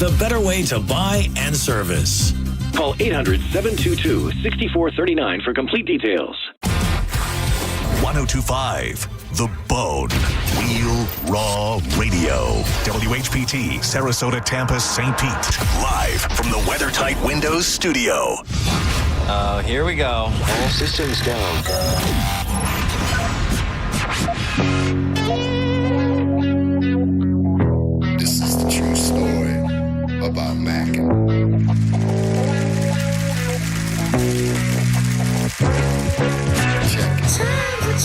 the better way to buy and service. Call 800-722-6439 for complete details. 1025 The Bone. Real Raw Radio. WHPT, Sarasota, Tampa, St. Pete. Live from the WeatherTight Windows studio. Here we go. All systems go. This is the true story about Mac. Check it. Times are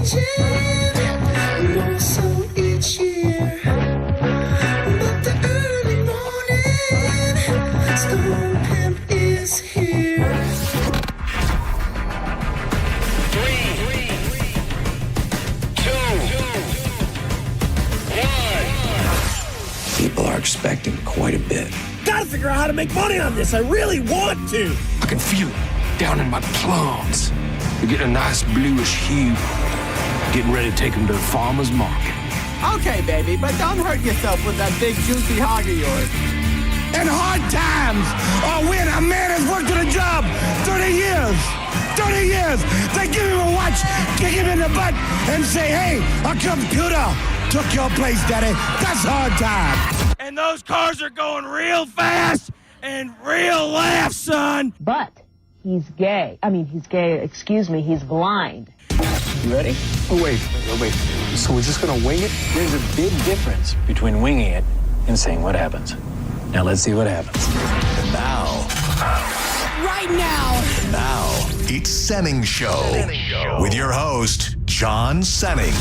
changing, more so each year. But the early morning storm pimp is here. 3, 2, 1. People are expecting quite a bit. Gotta figure out how to make money on this. I really want to. I can feel it down in my plums. They're getting a nice bluish hue. Getting ready to take them to the farmer's market. Okay, baby, but don't hurt yourself with that big juicy hog of yours. In hard times, or when a man has worked at a job 30 years, they give him a watch, kick him in the butt, and say, hey, a computer took your place, daddy. That's hard time. And those cars are going real fast and real fast, son. But he's gay. He's blind. You ready? Oh, wait. So we're just going to wing it? There's a big difference between winging it and saying what happens. Now let's see what happens. And now. Right now. Now, it's Senning Show. With your host, John Senning.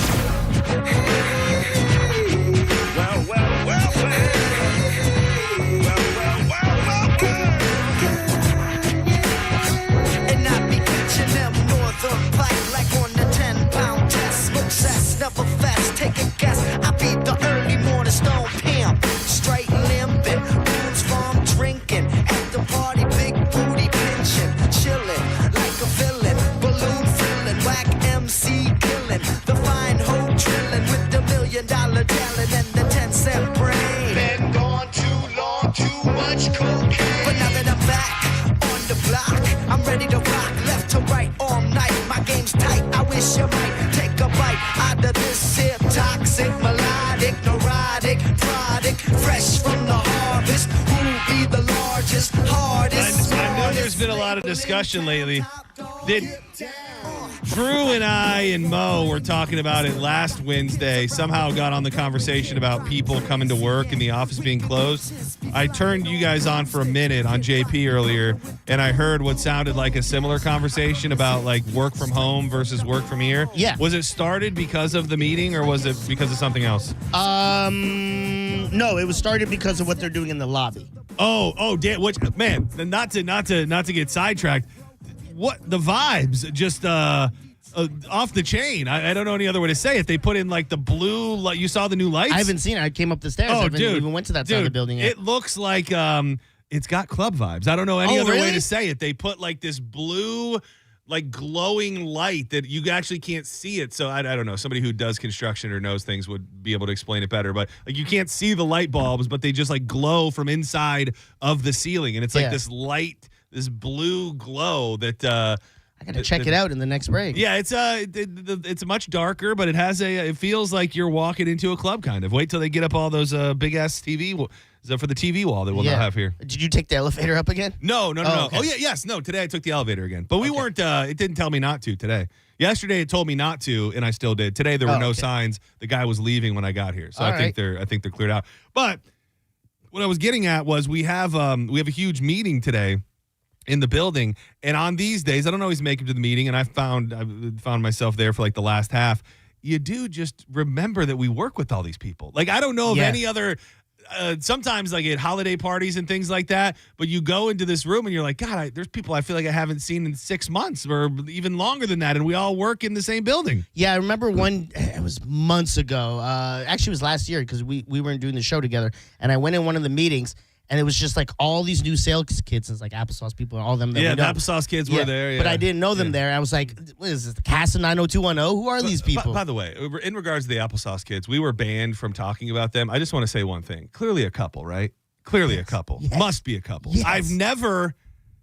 And I be catching them northern pike like on the 10-pound test. Smoke cess, never fast, take a guess. I be the early morning stone pimp. Straight limping, rooms from drinking. At the party, big booty pinching. Chilling like a villain. Balloon filling, whack MC killing. The fine hoe drilling with the $1 million talent and the 10-cent brain. Been gone too long, too much cocaine. But now that I'm back on the block, I'm ready to rock left to right all night. My game's tight, I wish you might take a bite out of this here toxic, melodic, neurotic product, fresh from the harvest. Who'll be the largest, hardest? I know there's been a lot of discussion lately. Drew and I and Mo were talking about it last Wednesday. Somehow got on the conversation about people coming to work and the office being closed. I turned you guys on for a minute on JP earlier, and I heard what sounded like a similar conversation about like work from home versus work from here. Yeah. Was it started because of the meeting, or was it because of something else? No, it was started because of what they're doing in the lobby. Oh, damn! Which man? Not to get sidetracked. What the vibes? Just off the chain. I don't know any other way to say it. They put in like the blue. You saw the new lights? I haven't seen it. I came up the stairs. I haven't even went to that side of the building yet. It looks like it's got club vibes. I don't know any other way to say it. They put like this blue, like glowing light that you actually can't see it. So I don't know. Somebody who does construction or knows things would be able to explain it better. But like you can't see the light bulbs, but they just like glow from inside of the ceiling, and it's like this light, this blue glow that. I got to check it out in the next break. Yeah, it's much darker, but it feels like you're walking into a club kind of. Wait till they get up all those big ass TV. Is that for the TV wall that we'll not have here? Did you take the elevator up again? No. Okay. Oh yeah, yes, no. Today I took the elevator again, but we weren't. It didn't tell me not to today. Yesterday it told me not to, and I still did. Today there were no signs. The guy was leaving when I got here, so I think they're cleared out. But what I was getting at was we have a huge meeting today in the building, and on these days I don't always make it to the meeting, and I've found myself there for like the last half. You do just remember that we work with all these people. Like I don't know of any other. Sometimes like at holiday parties and things like that, but you go into this room and you're like, God, there's people I feel like I haven't seen in 6 months or even longer than that, and we all work in the same building. Yeah, I remember it was months ago. Actually, it was last year because we weren't doing the show together, and I went in one of the meetings, and it was just like all these new sales kids, and it's like applesauce people and all them. That the we know. applesauce kids were there. Yeah. But I didn't know them there. I was like, what is this, the cast of 90210? Who are these people? By the way, in regards to the applesauce kids, we were banned from talking about them. I just want to say one thing. Clearly a couple, right? Clearly a couple. Yes. Must be a couple. Yes. I've never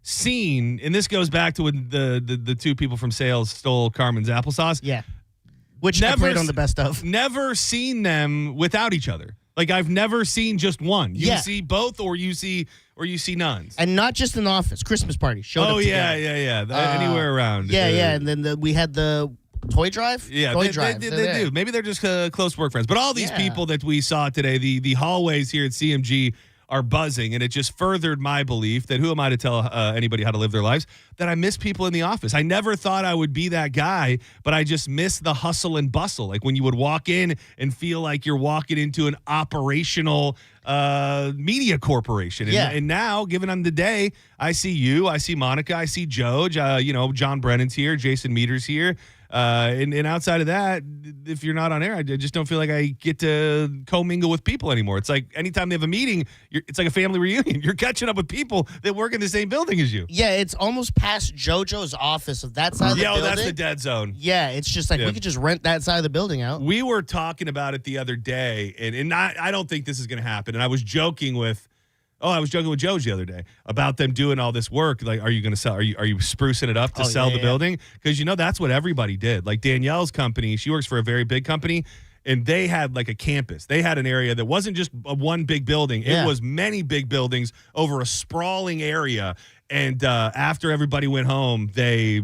seen, and this goes back to when the two people from sales stole Carmen's applesauce. Yeah. Which I played on the best of. Never seen them without each other. Like, I've never seen just one. You see both, or you see none. And not just in the office. Christmas party. Showed up together. Anywhere around. Yeah. And then we had the toy drive. Yeah, toy they drive. they do. Maybe they're just close work friends. But all these people that we saw today, the hallways here at CMG are buzzing, and it just furthered my belief that who am I to tell anybody how to live their lives, that I miss people in the office. I never thought I would be that guy, but I just miss the hustle and bustle. Like when you would walk in and feel like you're walking into an operational media corporation. And now, given I'm the day, I see you, I see Monica, I see Joe, John Brennan's here, Jason Meter's here. And outside of that, if you're not on air, I just don't feel like I get to commingle with people anymore. It's like anytime they have a meeting, it's like a family reunion. You're catching up with people that work in the same building as you. Yeah, it's almost past JoJo's office of that side of the building. Yeah, that's the dead zone. Yeah, it's just like we could just rent that side of the building out. We were talking about it the other day, and I don't think this is going to happen. And I was joking with Joe the other day about them doing all this work. Like, are you going to sell? Are you sprucing it up to sell the building? Because that's what everybody did. Like Danielle's company, she works for a very big company, and they had like a campus. They had an area that wasn't just one big building. It was many big buildings over a sprawling area. And after everybody went home, they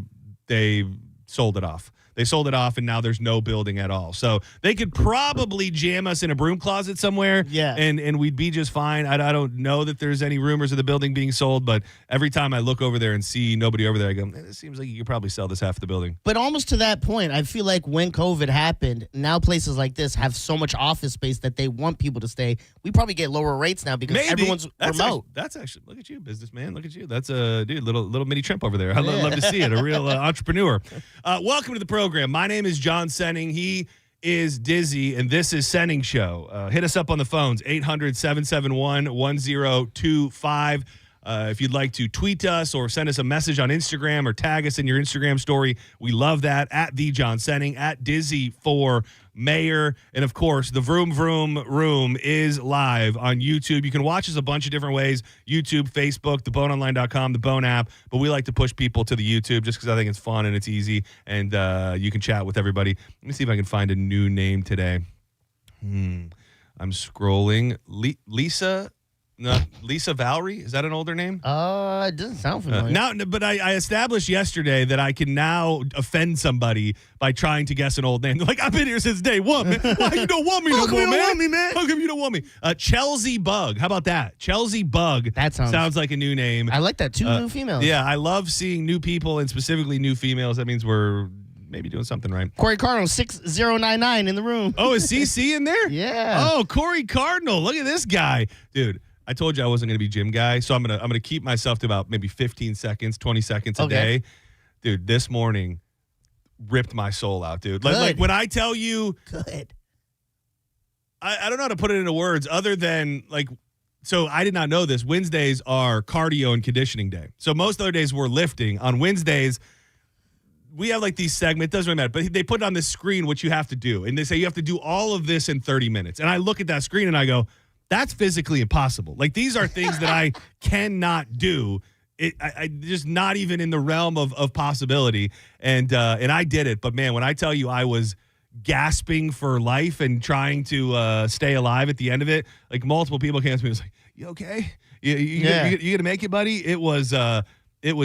sold it off. They sold it off, and now there's no building at all. So they could probably jam us in a broom closet somewhere, and we'd be just fine. I don't know that there's any rumors of the building being sold, but every time I look over there and see nobody over there, I go, it seems like you could probably sell this half of the building. But almost to that point, I feel like when COVID happened, now places like this have so much office space that they want people to stay. We probably get lower rates now because everyone's remote. That's actually, look at you, businessman. Look at you. That's a little mini Trump over there. I'd love to see it. A real entrepreneur. Welcome to the program. My name is John Senning. He is Dizzy, and this is Senning Show. Hit us up on the phones, 800-771-1025. If you'd like to tweet us or send us a message on Instagram or tag us in your Instagram story, we love that. At the John Senning, at Dizzy for Mayor. And of course, the Vroom Vroom Room is live on YouTube. You can watch us a bunch of different ways: YouTube, Facebook, theboneonline.com, the Bone app. But we like to push people to the YouTube just because I think it's fun and it's easy, and you can chat with everybody. Let me see if I can find a new name today. I'm scrolling. Lisa Valerie? Is that an older name? It doesn't sound familiar. But I established yesterday that I can now offend somebody by trying to guess an old name. They're like, I've been here since day one, man. Why you don't want me no more, man? How come you don't want me? Chelsea Bug. How about that? Chelsea Bug. That sounds like a new name. I like that. Two new females. Yeah, I love seeing new people and specifically new females. That means we're maybe doing something right. Corey Cardinal, 6099 in the room. Oh, is CC in there? Yeah. Oh, Corey Cardinal. Look at this guy. Dude, I told you I wasn't going to be gym guy, so I'm gonna keep myself to about maybe 15 seconds, 20 seconds a day. Dude, this morning ripped my soul out, dude. Like when I tell you, good. I don't know how to put it into words other than like. So I did not know this. Wednesdays are cardio and conditioning day. So most other days we're lifting. On Wednesdays, we have like these segments. It doesn't really matter, but they put it on this screen what you have to do, and they say you have to do all of this in 30 minutes. And I look at that screen and I go, that's physically impossible. Like, these are things that I cannot do. I just not even in the realm of possibility. And I did it. But man, when I tell you I was gasping for life and trying to stay alive at the end of it, like multiple people came to me and was like, you okay? You gonna make it, buddy? It was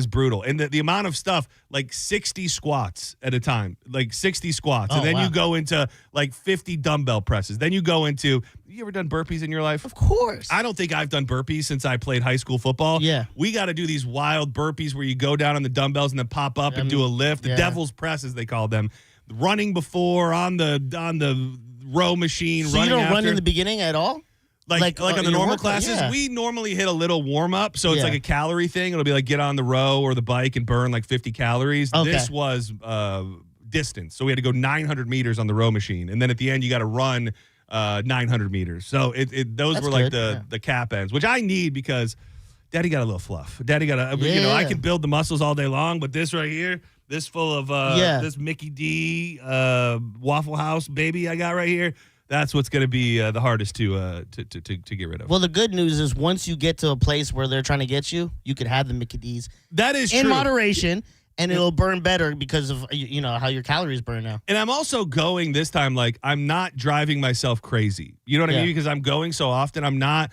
brutal. And the amount of stuff, like 60 squats at a time, like 60 squats. And then you go into like 50 dumbbell presses. Then you go into, you ever done burpees in your life? Of course. I don't think I've done burpees since I played high school football. Yeah. We got to do these wild burpees where you go down on the dumbbells and then pop up and do a lift. The devil's press, as they call them. Running before on the row machine. So running you don't after. run in the beginning at all? Like on the normal classes, we normally hit a little warm up. So it's like a calorie thing. It'll be like get on the row or the bike and burn like 50 calories. Okay. This was distance. So we had to go 900 meters on the row machine. And then at the end, you got to run 900 meters. So those were like the cap ends, which I need because Daddy got a little fluff. Daddy got I can build the muscles all day long, but this right here, this full of this Mickey D Waffle House baby I got right here, That's what's going to be the hardest to get rid of. Well, the good news is once you get to a place where they're trying to get you, you could have the Mickey D's. That is in true. moderation, and it'll burn better because of how your calories burn now. And I'm also going this time like I'm not driving myself crazy. You know what I mean? Because I'm going so often. I'm not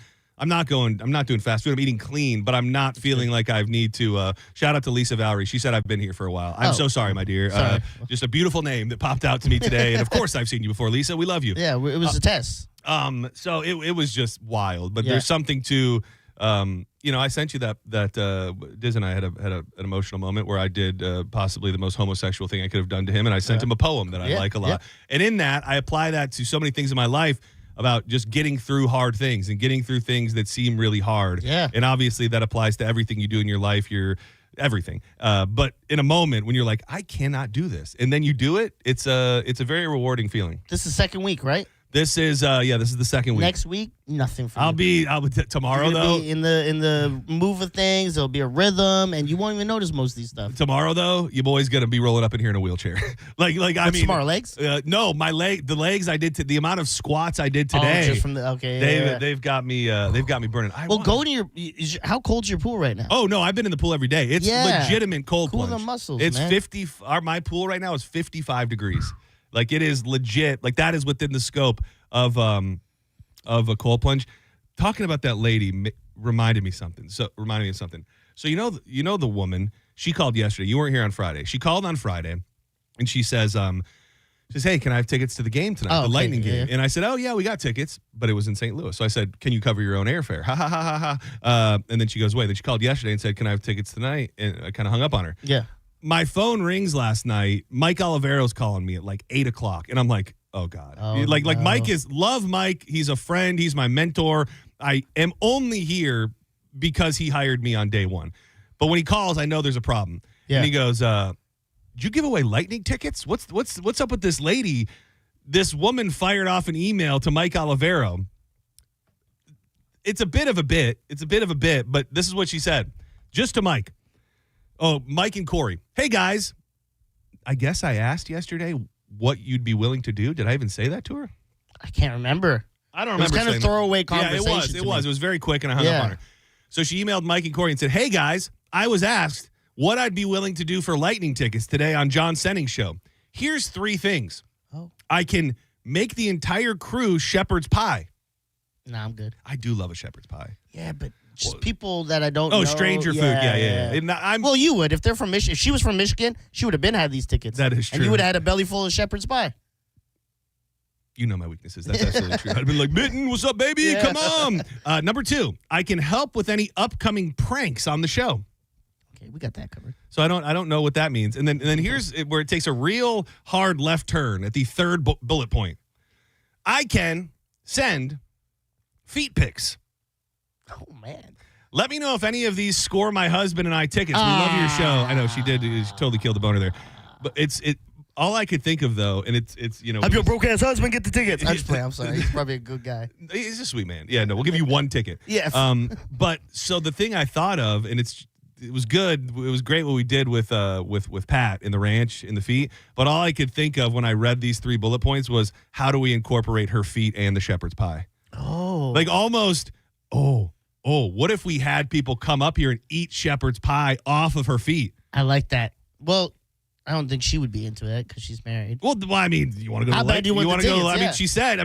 doing fast food. I'm eating clean, but I'm not feeling like I need to. Shout out to Lisa Valerie. She said I've been here for a while. I'm so sorry, my dear. Just a beautiful name that popped out to me today. And of course, I've seen you before, Lisa. We love you. Yeah, it was a test. So it was just wild. But there's something to, I sent you that Diz and I had an emotional moment where I did possibly the most homosexual thing I could have done to him, and I sent him a poem that I like a lot. And in that, I apply that to so many things in my life. About just getting through hard things and getting through things that seem really hard. Yeah. And obviously that applies to everything you do in your life, everything. But in a moment when you're like, I cannot do this, and then you do it, it's a very rewarding feeling. This is second week, right? This is this is the second week. Next week, nothing for I'll be tomorrow though. Be in the move of things, there'll be a rhythm, and you won't even notice most of these stuff. Tomorrow though, your boy's gonna be rolling up in here in a wheelchair. I mean, tomorrow legs? No, the legs I did the amount of squats I did today. Oh, just from the they've got me burning. Go to your. How cold's your pool right now? Oh no, I've been in the pool every day. It's legitimate cold cool plunge. the muscles. It's man. 50. My pool right now is 55 degrees. Like it is legit. Like that is within the scope of a cold plunge. Talking about that lady reminded me of something. So you know the woman, she called yesterday. You weren't here on Friday. She called on Friday, and she says, hey, can I have tickets to the game tonight, the Lightning game? And I said, oh yeah, we got tickets, but it was in St. Louis. So I said, can you cover your own airfare? Ha ha ha ha ha. And then she goes away. Then she called yesterday and said, can I have tickets tonight? And I kind of hung up on her. Yeah. My phone rings last night. Mike Olivero's calling me at like 8 o'clock. And I'm like, oh God. Like Mike love Mike. He's a friend. He's my mentor. I am only here because he hired me on day one. But when he calls, I know there's a problem. Yeah. And he goes, did you give away Lightning tickets? What's up with this lady? This woman fired off an email to Mike Olivero. It's a bit of a bit, but this is what she said. Just to Mike. Oh, Mike and Corey. Hey, guys. I guess I asked yesterday what you'd be willing to do. Did I even say that to her? I can't remember. I don't remember. It was kind of throwaway conversation. Yeah, it was. It was very quick, and I hung up on her. So she emailed Mike and Corey and said, hey, guys, I was asked what I'd be willing to do for Lightning tickets today on John Senning Show. Here's 3 things. Oh. I can make the entire crew shepherd's pie. Nah, I'm good. I do love a shepherd's pie. Yeah, but just people that I don't know. Oh, stranger food. Yeah. And well, you would. If they're from Michigan. If she was from Michigan, she would have been had these tickets. That is true. And you would have had a belly full of shepherd's pie. You know my weaknesses. That's absolutely true. I'd been like, Mitten, what's up, baby? Yeah. Come on. Number 2, I can help with any upcoming pranks on the show. Okay, we got that covered. So I don't know what that means. And then here's where it takes a real hard left turn at the 3rd bullet point. I can send feet pics. Oh, man. Let me know if any of these score my husband and I tickets. We love your show. I know she did. She totally killed the boner there. But it's all I could think of, though, and it's have your broke-ass husband get the tickets. I'm just playing. I'm sorry. He's probably a good guy. He's a sweet man. Yeah, no, we'll give you 1 ticket. Yes. But so the thing I thought of, and it was good. It was great what we did with Pat in the ranch in the feet. But all I could think of when I read these 3 bullet points was how do we incorporate her feet and the shepherd's pie? Oh. Like almost, what if we had people come up here and eat shepherd's pie off of her feet? I like that. Well, I don't think she would be into it because she's married. Well, I mean, you want to go to the you want to go? I mean, she said,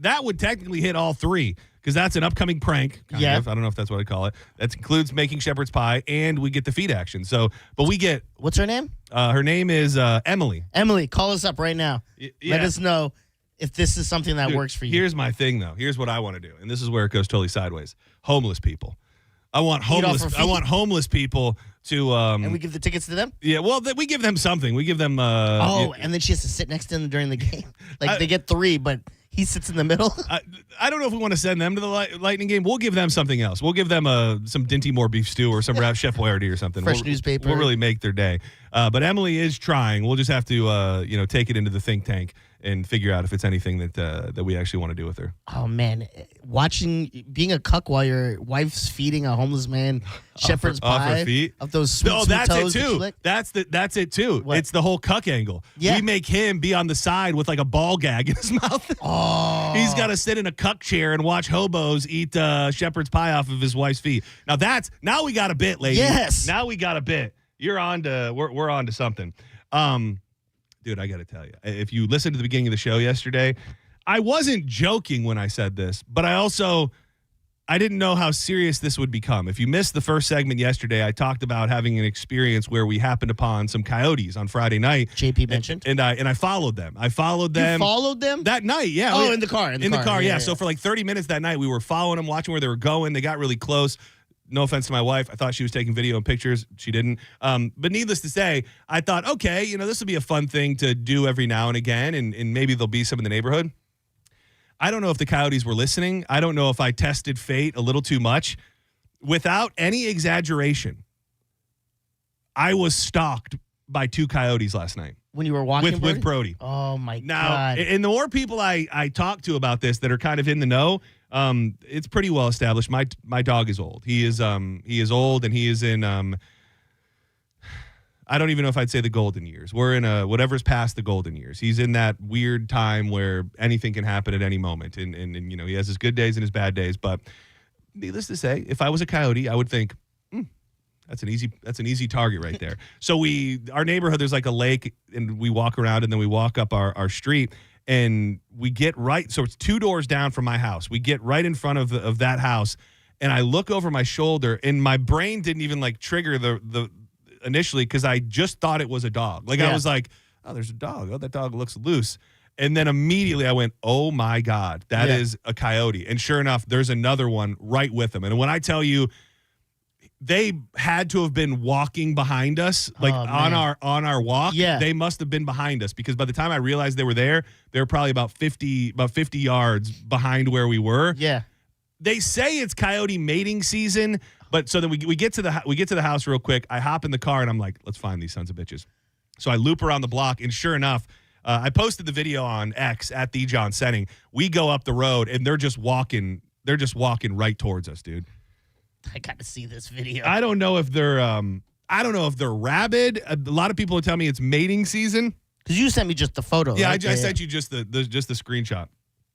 that would technically hit all 3 because that's an upcoming prank. Kind of. I don't know if that's what I call it. That includes making shepherd's pie and we get the feet action. So, but we get. What's her name? Her name is Emily. Emily, call us up right now. Let us know if this is something that works for you. Here's my thing, though. Here's what I want to do, and this is where it goes totally sideways. Homeless people. I want homeless people to. And we give the tickets to them? Yeah, well, we give them something. We give them. And then she has to sit next to them during the game. They get 3, but he sits in the middle. I don't know if we want to send them to the Lightning game. We'll give them something else. We'll give them some Dinty Moore beef stew or some Chef Boyardee or something. Fresh newspaper. We'll really make their day. But Emily is trying. We'll just have to take it into the think tank and figure out if it's anything that we actually want to do with her. Oh man, being a cuck while your wife's feeding a homeless man shepherd's pie off her feet of those sweet, sweet that's toes it too. That's it too. What? It's the whole cuck angle. Yeah. We make him be on the side with like a ball gag in his mouth. Oh, He's got to sit in a cuck chair and watch hobos eat shepherd's pie off of his wife's feet. Now we got a bit, lady. Yes. Now we got a bit. We're on to something. Dude, I got to tell you, if you listened to the beginning of the show yesterday, I wasn't joking when I said this, but I didn't know how serious this would become. If you missed the first segment yesterday, I talked about having an experience where we happened upon some coyotes on Friday night. JP mentioned. And I followed them. You followed them? That night, yeah. Oh, in the car. In the car, yeah. So for like 30 minutes that night, we were following them, watching where they were going. They got really close. No offense to my wife. I thought she was taking video and pictures. She didn't. But needless to say, I thought, okay, this will be a fun thing to do every now and again, and maybe there'll be some in the neighborhood. I don't know if the coyotes were listening. I don't know if I tested fate a little too much. Without any exaggeration, I was stalked by 2 coyotes last night. When you were walking with Brody. Oh, my God. Now, and the more people I talk to about this that are kind of in the know, it's pretty well established. My dog is old. He is old, and he is in I don't even know if I'd say the golden years. We're in whatever's past the golden years. He's in that weird time where anything can happen at any moment, and he has his good days and his bad days. But needless to say, if I was a coyote, I would think, that's an easy target right there. So our neighborhood, there's like a lake, and we walk around, and then we walk up our street. And we get right, so it's 2 doors down from my house. We get right in front of that house, and I look over my shoulder, and my brain didn't even like trigger the initially because I just thought it was a dog. Like I was like, oh, there's a dog. Oh, that dog looks loose. And then immediately I went, oh my God, that is a coyote. And sure enough, there's another one right with him. And when I tell you, they had to have been walking behind us, like on our walk. Yeah. They must have been behind us because by the time I realized they were probably about 50 yards behind where we were. Yeah. They say it's coyote mating season, but so then we get to the house real quick. I hop in the car and I'm like, let's find these sons of bitches. So I loop around the block, and sure enough, I posted the video on X at the John Senning. We go up the road and they're just walking right towards us, dude. I got to see this video. I don't know if they're rabid. A lot of people tell me it's mating season. Because you sent me just the photo. Yeah, right? I sent you just the screenshot.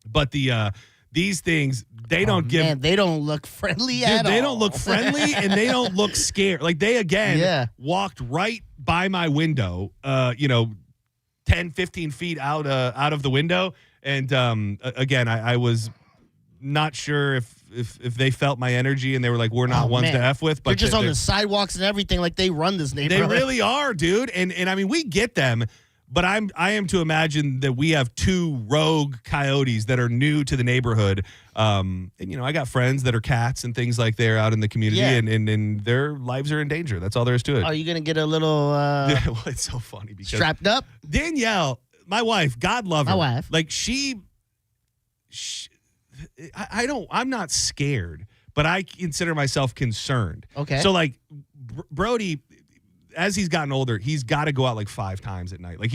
But these things, they don't give. Man, they don't look friendly at all. They don't look friendly, and they don't look scared. Like they walked right by my window. 10, 15 feet out of the window, and again, I was not sure if they felt my energy and they were like, we're not ones to F with. But they're just on the sidewalks and everything, like they run this neighborhood. They really are, dude. And I mean, we get them, but I am to imagine that we have 2 rogue coyotes that are new to the neighborhood. And I got friends that are cats and things like they're out in the community, and their lives are in danger. That's all there is to it. Are you gonna get a little well, it's so funny because strapped up? Danielle, my wife, God love her. My wife. Like I'm not scared, but I consider myself concerned. Okay. So like Brody, as he's gotten older, he's got to go out like 5 times at night. Like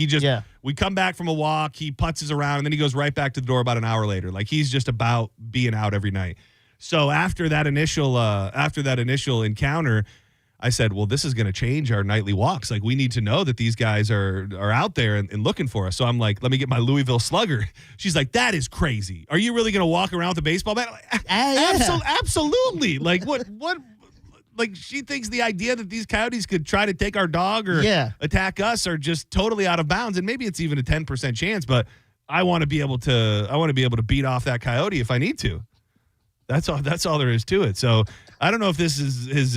we come back from a walk, he putzes around, and then he goes right back to the door about an hour later. Like he's just about being out every night. So after that initial encounter, I said, well, this is going to change our nightly walks. Like, we need to know that these guys are out there and looking for us. So I'm like, let me get my Louisville Slugger. She's like, that is crazy. Are you really going to walk around with a baseball bat? Like, absolutely. Like, what? Like, she thinks the idea that these coyotes could try to take our dog or attack us are just totally out of bounds. And maybe it's even a 10% chance, but I want to be able to beat off that coyote if I need to. That's all there is to it. So I don't know if this is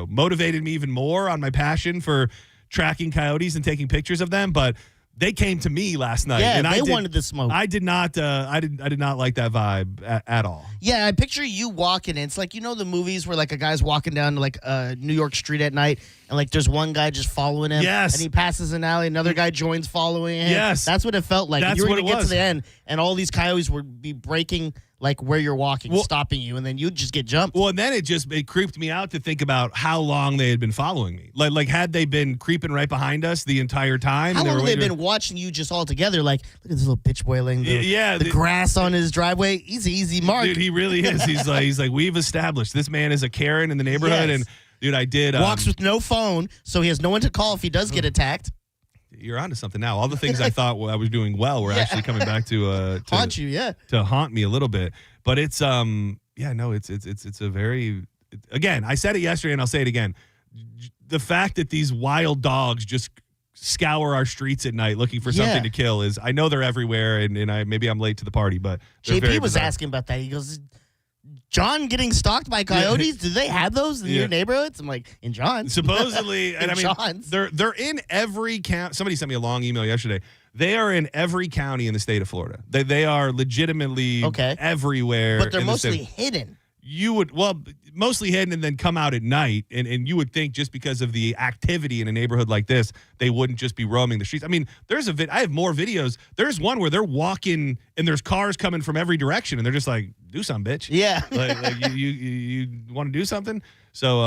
motivated me even more on my passion for tracking coyotes and taking pictures of them, but they came to me last night. Yeah, and they wanted the smoke. I did not. I did not like that vibe at all. Yeah, I picture you walking. And it's like, the movies where like a guy's walking down like New York street at night, and like there's one guy just following him. Yes. And he passes an alley, another guy joins following him. Yes. That's what it felt like. That's you were what gonna it get was. to the end, and all these coyotes would be breaking like where you're walking, stopping you, and then you'd just get jumped. Well, and then it creeped me out to think about how long they had been following me. Like had they been creeping right behind us the entire time? How long have they been watching you just all together? Like, look at this little bitch boy laying the grass on his driveway. He's an easy mark. Dude, he really is. He's like, we've established this man is a Karen in the neighborhood, and dude, I did walks with no phone, so he has no one to call if he does get attacked. You're onto something now. All the things I thought I was doing well were actually coming back to haunt you, to haunt me a little bit. But it's it's a very, again, I said it yesterday and I'll say it again. The fact that these wild dogs just scour our streets at night looking for something to kill is, I know they're everywhere, and maybe I'm late to the party, but JP was asking about that. He goes, John getting stalked by coyotes? Do they have those in your neighborhoods? I'm like, in John's. Supposedly, and I mean, John's. they're in every county. Somebody sent me a long email yesterday. They are in every county in the state of Florida. They are legitimately everywhere. But they're mostly hidden. You would, mostly hidden and then come out at night. And you would think just because of the activity in a neighborhood like this, they wouldn't just be roaming the streets. I mean, I have more videos. There's one where they're walking and there's cars coming from every direction and they're just like, do something, bitch. Yeah. like you want to do something? So,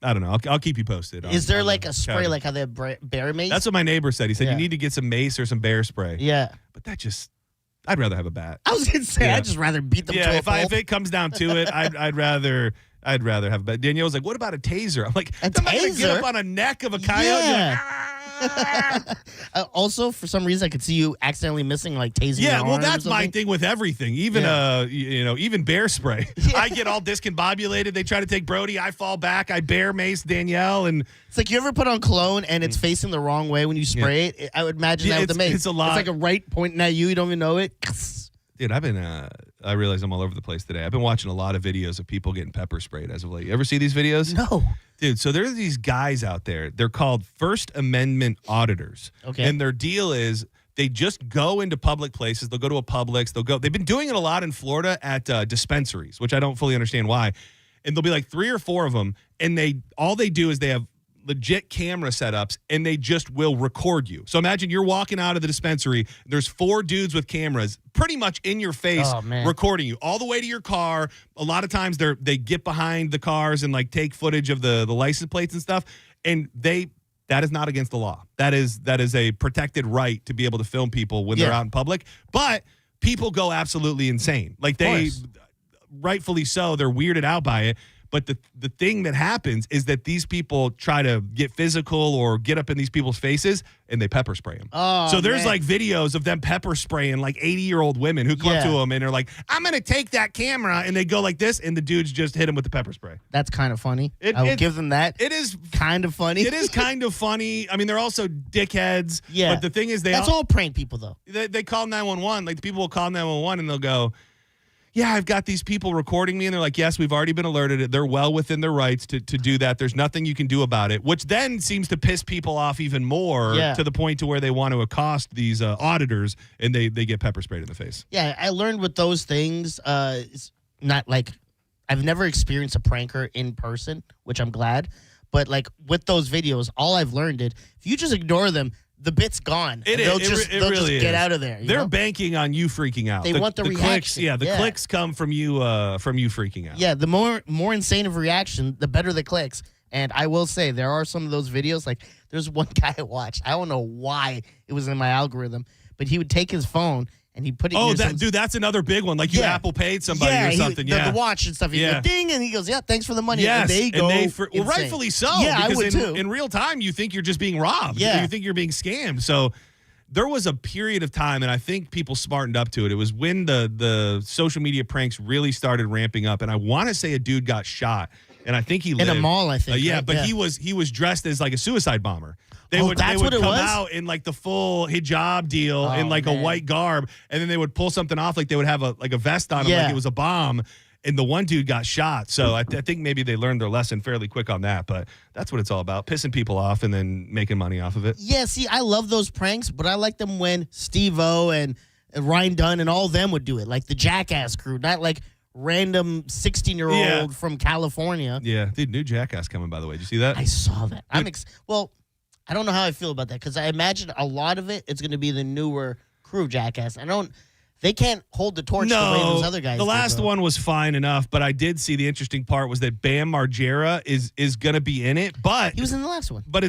I don't know. I'll keep you posted. Is there like a spray, like how they have bear mace? That's what my neighbor said. He said, you need to get some mace or some bear spray. Yeah. But I'd rather have a bat. I was going to say, I'd just rather beat them to a pole. If it comes down to it, I'd rather have a bat. Danielle's like, what about a taser? I'm like, I'm not going to get up on a neck of a coyote. Yeah. Also, for some reason, I could see you accidentally missing like tasing. Yeah, well, that's my thing with everything. Even even bear spray. I get all discombobulated. They try to take Brody. I fall back. I bear mace Danielle, and it's like you ever put on cologne and it's facing the wrong way when you spray it. I would imagine that with the mace. It's a lot. It's like a right pointing at you. You don't even know it. Dude, I realize I'm all over the place today. I've been watching a lot of videos of people getting pepper sprayed as of late. You ever see these videos? No. Dude, so there's these guys out there. They're called First Amendment auditors. Okay. And their deal is they just go into public places. They'll go to a Publix. They've been doing it a lot in Florida at dispensaries, which I don't fully understand why. And there'll be like 3 or 4 of them. And all they do is they have legit camera setups and they just will record you. So imagine you're walking out of the dispensary. There's 4 dudes with cameras pretty much in your face recording you all the way to your car. A lot of times they get behind the cars and like take footage of the license plates and stuff. And that is not against the law. That is a protected right to be able to film people when they're out in public. But people go absolutely insane. Like rightfully so, they're weirded out by it. But the thing that happens is that these people try to get physical or get up in these people's faces and they pepper spray them. So there's like videos of them pepper spraying like 80-year-old women who come to them and are like, I'm going to take that camera. And they go like this and the dudes just hit them with the pepper spray. That's kind of funny. I will give them that. It is kind of funny. It is kind of funny. I mean, they're also dickheads. Yeah. But the thing is, that's all prank people, though. They call 911. Like the people will call 911 and they'll go, yeah, I've got these people recording me. And they're like, yes, we've already been alerted. They're well within their rights to do that. There's nothing you can do about it, which then seems to piss people off even more to the point to where they want to accost these auditors and they get pepper sprayed in the face. Yeah, I learned with those things, it's not like I've never experienced a pranker in person, which I'm glad. But like with those videos, all I've learned is if you just ignore them, the bit's gone. They'll just get out of there. They're banking on you freaking out. They want the reaction. Clicks, the clicks come from you freaking out. Yeah, the more insane of reaction, the better the clicks. And I will say there are some of those videos. Like there's one guy I watched. I don't know why it was in my algorithm, but he would take his phone and he put it. Dude, that's another big one. Like you Apple paid somebody or something. The watch and stuff. He go ding, and he goes, "Yeah, thanks for the money." Yes, and they go. Well, rightfully so. Yeah, I would too. In real time, you think you're just being robbed. Yeah, you think you're being scammed. So there was a period of time, and I think people smartened up to it. It was when the social media pranks really started ramping up, and I want to say a dude got shot, and I think he lived in a mall. I think. He was dressed as like a suicide bomber. They would come out in like the full hijab deal in like a white garb, and then they would pull something off like they would have a vest on him like it was a bomb. And the one dude got shot. So I think maybe they learned their lesson fairly quick on that. But that's what it's all about, pissing people off and then making money off of it. Yeah, see, I love those pranks, but I like them when Steve-O and Ryan Dunn and all of them would do it. Like the Jackass crew, not like random 16-year-old from California. Yeah, dude, new Jackass coming, by the way. Did you see that? I saw that. I don't know how I feel about that because I imagine a lot of it's going to be the newer crew Jackass. I don't They can't hold the torch the way those other guys the last did, one was fine enough, but I did see the interesting part was that Bam Margera is going to be in it, but he was in the last one. But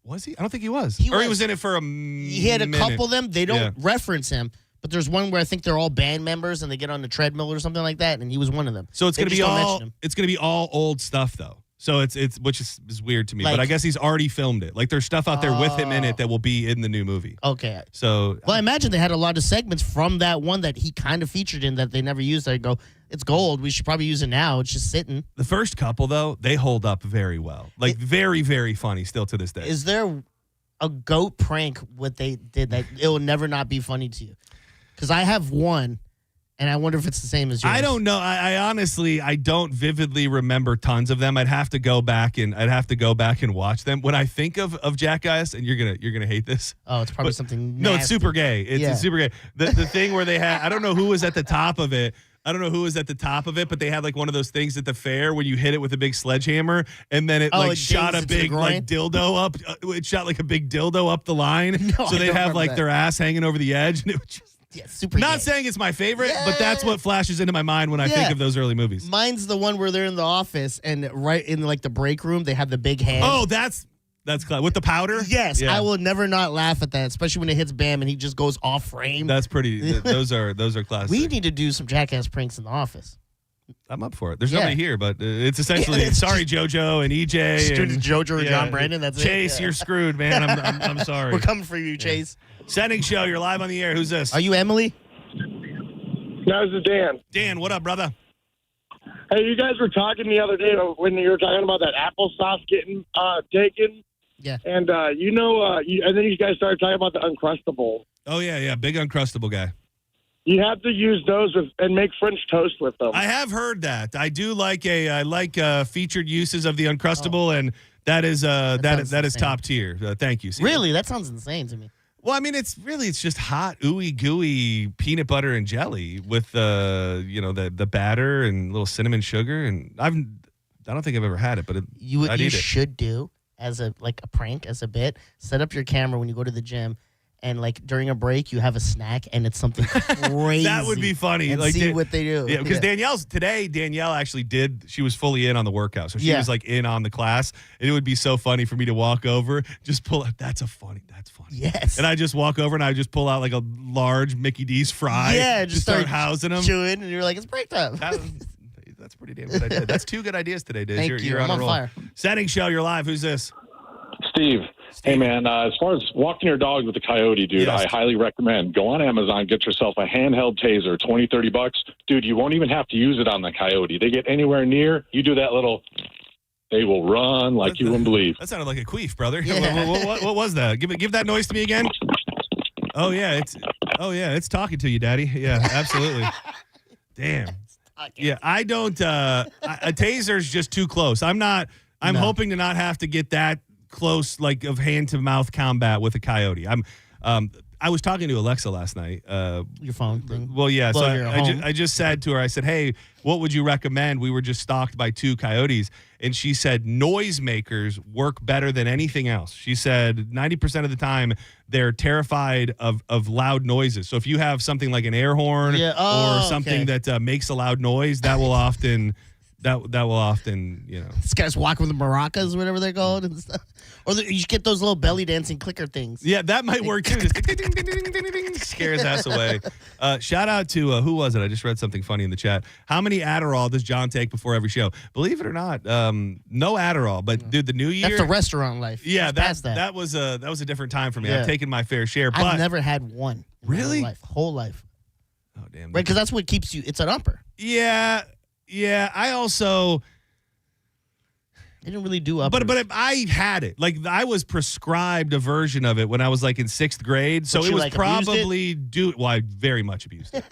was he? I don't think he was. He was in it for a He had a couple of them. They don't reference him, but there's one where I think they're all band members and they get on the treadmill or something like that, and he was one of them. So it's going to be all old stuff though. So it's which is weird to me, but I guess he's already filmed it. Like there's stuff out there with him in it that will be in the new movie. Okay. So I imagine they had a lot of segments from that one that he kind of featured in that they never used. I go, it's gold. We should probably use it now. It's just sitting. The first couple though, they hold up very well. Like very, very funny still to this day. Is there a goat prank what they did that it will never not be funny to you? Because I have one. And I wonder if it's the same as yours. I don't know. I honestly don't vividly remember tons of them. I'd have to go back and watch them. When I think of Jackass, and you're gonna hate this. Oh, it's probably something nasty. No, it's super gay. It's super gay. The thing where they had, I don't know who was at the top of it. But they had like one of those things at the fair when you hit it with a big sledgehammer and then it shot a big like dildo up. It shot like a big dildo up the line. No, so they'd have like their ass hanging over the edge, and it was just. Yeah, super Not gay. saying it's my favorite, but that's what flashes into my mind when I think of those early movies. Mine's the one where they're in the office and right in like the break room, they have the big hand. Oh, that's clever. With the powder? Yes, Yeah. I will never not laugh at that, especially when it hits Bam and he just goes off frame. That's pretty. Those are classic. We need to do some Jackass pranks in the office. I'm up for it. There's nobody here, but it's essentially sorry, JoJo and EJ. And JoJo and John Brandon. That's Chase, you're screwed, man. I'm sorry. We're coming for you, Chase. Senning Show, you're live on the air. Who's this? Are you Emily? No, this is Dan. Dan, what up, brother? Hey, you guys were talking the other day when you were talking about that applesauce getting taken. Yeah. And, and then you guys started talking about the Uncrustable. Oh, yeah. Big Uncrustable guy. You have to use those and make French toast with them. I have heard that. I do like featured uses of the Uncrustable, and that is top tier. Thank you. Really? That sounds insane to me. Well, I mean, it's just hot, ooey gooey peanut butter and jelly with the batter and little cinnamon sugar, and I don't think I've ever had it, but you should do as a prank, as a bit. Set up your camera when you go to the gym, and like during a break, you have a snack, and it's something crazy. That would be funny. And see what they do. Yeah, because Danielle actually she was fully in on the workout, so she was like in on the class, and it would be so funny for me to walk over, just pull out. That's funny. Yes. And I just walk over and I just pull out like a large Mickey D's fry. Yeah, just start housing them. Chewing, and you're like, it's break time. That's pretty damn good idea. That's 2 good ideas today, Diz. Thank you. You're I'm on a roll. fire. Senning Show, you're live. Who's this? Steve. Hey, man, as far as walking your dog with a Coyote, dude, Yes. I highly recommend. Go on Amazon, get yourself a handheld taser, $20-$30. Dude, you won't even have to use it on the Coyote. They get anywhere near, you do that little, they will run like you wouldn't believe. That sounded like a queef, brother. Yeah. What was that? Give that noise to me again. Oh yeah, it's talking to you, Daddy. Yeah, absolutely. Damn. Yeah, I don't. A taser's just too close. I'm hoping to not have to get that close, like of hand to mouth combat with a Coyote. I was talking to Alexa last night. Your phone thing. Well, yeah. So You're I just said to her, I said, hey, what would you recommend? We were just stalked by 2 coyotes. And she said noisemakers work better than anything else. She said 90% of the time they're terrified of loud noises. So if you have something like an air horn or something that makes a loud noise, that will often... That will often, This guy's walking with the maracas, whatever they're called, and stuff. Or you get those little belly dancing clicker things. Yeah, that might work too. Just scare his ass away. Shout out to, who was it? I just read something funny in the chat. How many Adderall does John take before every show? Believe it or not, no Adderall. But dude, the new year. That's the restaurant life. Yeah, that was a different time for me. Yeah. I've taken my fair share. But I've never had one. Really? Whole life. Oh, damn. Right, because that's what keeps you. It's an upper. Yeah. I also... They didn't really do uppers. But I had it. Like, I was prescribed a version of it when I was, like, in 6th grade. So it was probably... Well, I very much abused it.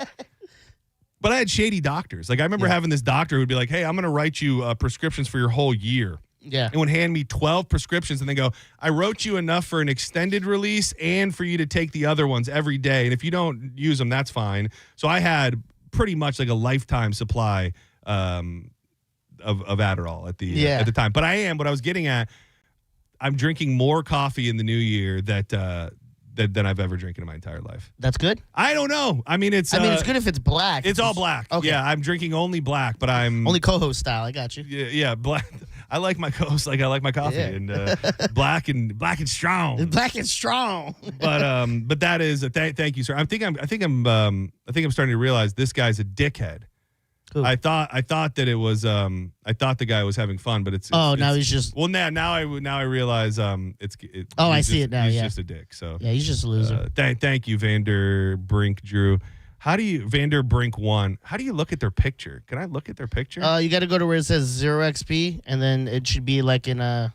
But I had shady doctors. Like, I remember having this doctor who would be like, hey, I'm going to write you prescriptions for your whole year. Yeah. And would hand me 12 prescriptions and then go, I wrote you enough for an extended release and for you to take the other ones every day. And if you don't use them, that's fine. So I had pretty much like a lifetime supply of Adderall at the time. But what I was getting at, I'm drinking more coffee in the new year that than I've ever drinking in my entire life. That's good? I don't know. I mean, it's good if it's black. It's all black. Okay. Yeah, I'm drinking only black, but I'm only co-host style. I got you. Yeah, black. I like my co-host like I like my coffee, and black and strong. Black and strong. But that is a thank you, sir. I think I'm starting to realize this guy's a dickhead. Who? I thought that it was I thought the guy was having fun, but it's now he's just now I realize I see it now. He's just a dick. So yeah, he's just a loser. Thank you, Vander Brink Drew. How do you Vander Brink 1? How do you look at their picture? Can I look at their picture? You got to go to where it says 0 XP, and then it should be like it's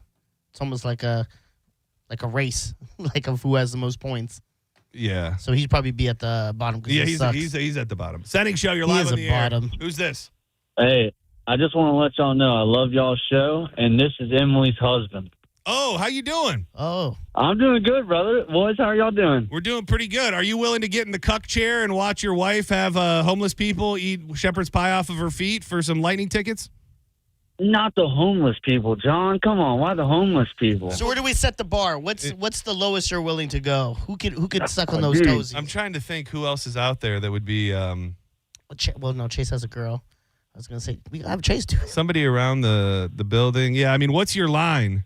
almost like a race, like of who has the most points. Yeah. So he'd probably be at the bottom. Yeah, he's at the bottom. Senning Show, you're live on the air. Who's this? Hey, I just want to let y'all know I love y'all's show, and this is Emily's husband. Oh, how you doing? Oh. I'm doing good, brother. Boys, how are y'all doing? We're doing pretty good. Are you willing to get in the cuck chair and watch your wife have homeless people eat shepherd's pie off of her feet for some lightning tickets? Not the homeless people, John. Come on, why the homeless people? So where do we set the bar? What's the lowest you're willing to go? Who could suck on those toesies? I'm trying to think who else is out there that would be. Well, no, Chase has a girl. I was gonna say we have Chase too. Somebody around the building. Yeah, I mean, what's your line?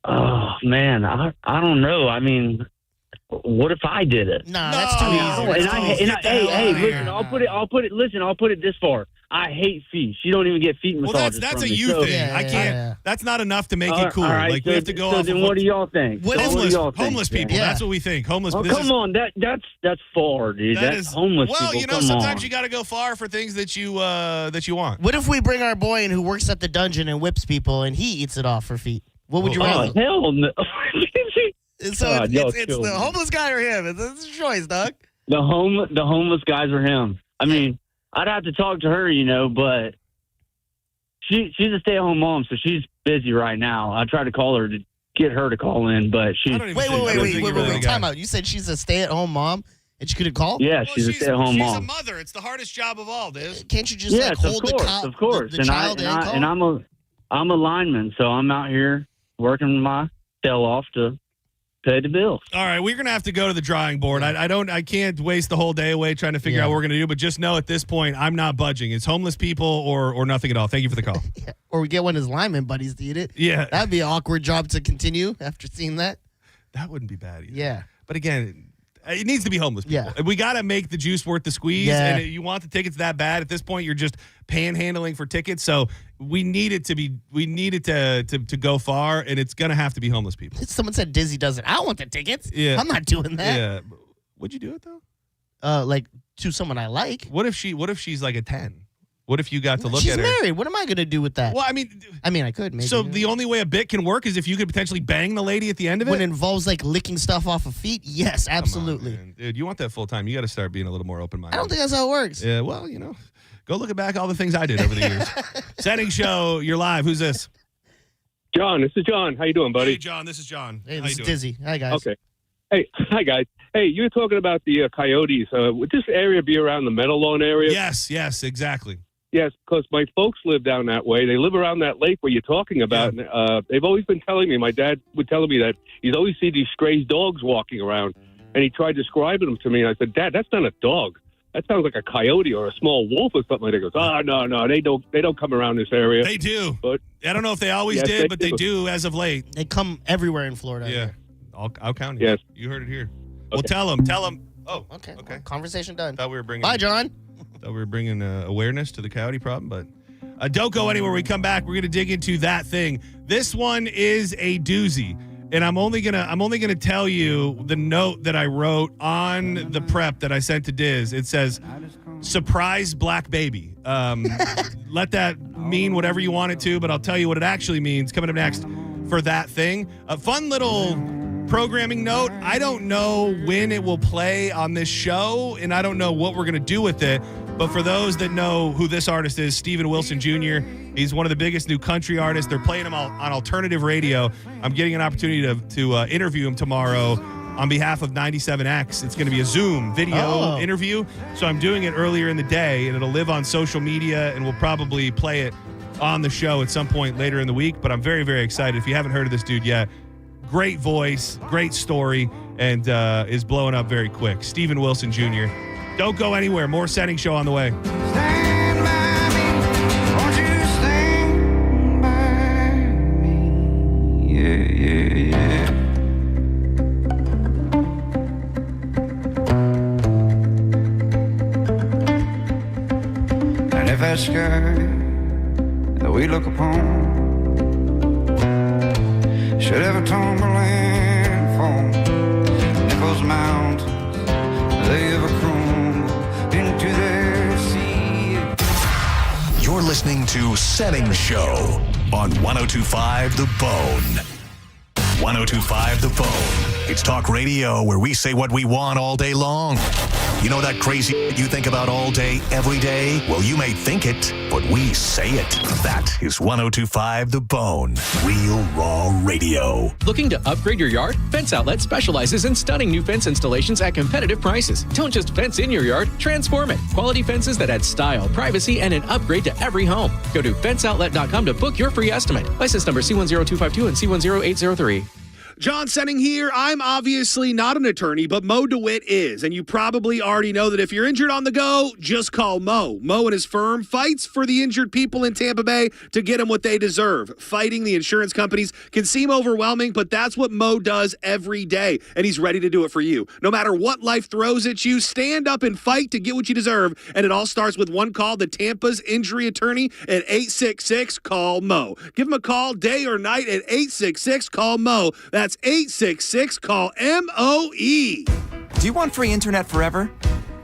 Oh man, I don't know. I mean, what if I did it? Nah, that's too easy. Hey, listen, I'll put it this far. I hate feet. You don't even get feet massages. Well, that's a me. you So, thing. Yeah, I can't. yeah. That's not enough to make it cool. Right, like so we have to go so off. Then of what do y'all think? Homeless people. Yeah. That's what we think. Homeless. Oh, come on, that's far, dude. That's homeless people. Well, you know, come sometimes on. you got to go far for things that you want. What if we bring our boy in who works at the dungeon and whips people, and he eats it off for feet? What would you rather? Hell no. So it's the homeless guy or him. It's a choice, dog. The homeless guys are him. I mean, I'd have to talk to her, but she's a stay-at-home mom, so she's busy right now. I tried to call her to get her to call in, but she. Wait. Time out. You said she's a stay-at-home mom and she couldn't call? Yeah, she's a stay-at-home mom. She's a mother. It's the hardest job of all, dude. Can't you just hold the child and I'm a lineman, so I'm out here working my tail off to pay the bills. All right, we're gonna have to go to the drawing board. I can't waste the whole day away trying to figure out what we're gonna do. But just know at this point, I'm not budging. It's homeless people or nothing at all. Thank you for the call. Yeah. Or we get one of his lineman buddies to eat it. Yeah, that'd be an awkward job to continue after seeing that. That wouldn't be bad either. Yeah, but again, it needs to be homeless people. Yeah. We got to make the juice worth the squeeze. Yeah. And you want the tickets that bad. At this point, you're just panhandling for tickets. So we need it to go far, and it's going to have to be homeless people. Someone said Dizzy does it. I don't want the tickets. Yeah. I'm not doing that. Yeah. Would you do it, though? Like to someone I like. What if she's like a 10? What if you got to look She's at her? married. What am I going to do with that? Well, I mean, I could maybe. So the only way a bit can work is if you could potentially bang the lady at the end of it? When it involves like licking stuff off of feet? Yes, absolutely. Come on, dude, you want that full time. You got to start being a little more open-minded. I don't think that's how it works. Yeah, well, go look back all the things I did over the years. Senning Show, you're live. Who's this? John, this is John. How you doing, buddy? Hey, John, this is John. Hey, this is Dizzy. Hi, guys. Okay. Hey, hi, guys. Hey, you were talking about the coyotes. Would this area be around the Meadowlawn area? Yes, exactly. Yes, because my folks live down that way. They live around that lake where you're talking about. Yeah. And, they've always been telling me, my dad would tell me that he's always see these stray dogs walking around. And he tried describing them to me. And I said, Dad, that's not a dog. That sounds like a coyote or a small wolf or something like that. He goes, no, they don't come around this area. They do. But I don't know if they always did, but they do as of late. They come everywhere in Florida. Yeah. I'll count you. Yes. You heard it here. Okay. Well, tell them. Oh, okay. Conversation done. Thought we were bringing. Bye, John. Thought we were bringing awareness to the coyote problem, but don't go anywhere. We come back. We're going to dig into that thing. This one is a doozy, and I'm only gonna tell you the note that I wrote on the prep that I sent to Diz. It says, "Surprise black baby." Let that mean whatever you want it to, but I'll tell you what it actually means. Coming up next for that thing, a fun little programming note. I don't know when it will play on this show, and I don't know what we're going to do with it. But for those that know who this artist is, Steven Wilson Jr., he's one of the biggest new country artists. They're playing him on alternative radio. I'm getting an opportunity to interview him tomorrow on behalf of 97X. It's going to be a Zoom video interview. So I'm doing it earlier in the day, and it'll live on social media, and we'll probably play it on the show at some point later in the week. But I'm very, very excited. If you haven't heard of this dude yet, great voice, great story, and is blowing up very quick. Steven Wilson Jr. Don't go anywhere. More Senning Show on the way. Stand by me. Won't you stand by me? Yeah. And if that sky that we look upon should ever tumble and fall, and if those mountains they ever crumble into their sea. You're listening to Senning Show on 102.5 The Bone. 102.5 The Bone. It's talk radio where we say what we want all day long. You know that crazy you think about all day, every day? Well, you may think it, but we say it. That is 102.5 The Bone. Real raw radio. Looking to upgrade your yard? Fence Outlet specializes in stunning new fence installations at competitive prices. Don't just fence in your yard, transform it. Quality fences that add style, privacy, and an upgrade to every home. Go to fenceoutlet.com to book your free estimate. License number C10252 and C10803. John Senning here. I'm obviously not an attorney, but Mo DeWitt is. And you probably already know that if you're injured on the go, just call Mo. Mo and his firm fights for the injured people in Tampa Bay to get them what they deserve. Fighting the insurance companies can seem overwhelming, but that's what Mo does every day. And he's ready to do it for you. No matter what life throws at you, stand up and fight to get what you deserve. And it all starts with one call to Tampa's injury attorney at 866-CALL-MO. Give him a call day or night at 866-CALL-MO. That's 866-CALL-MOE. Do you want free internet forever?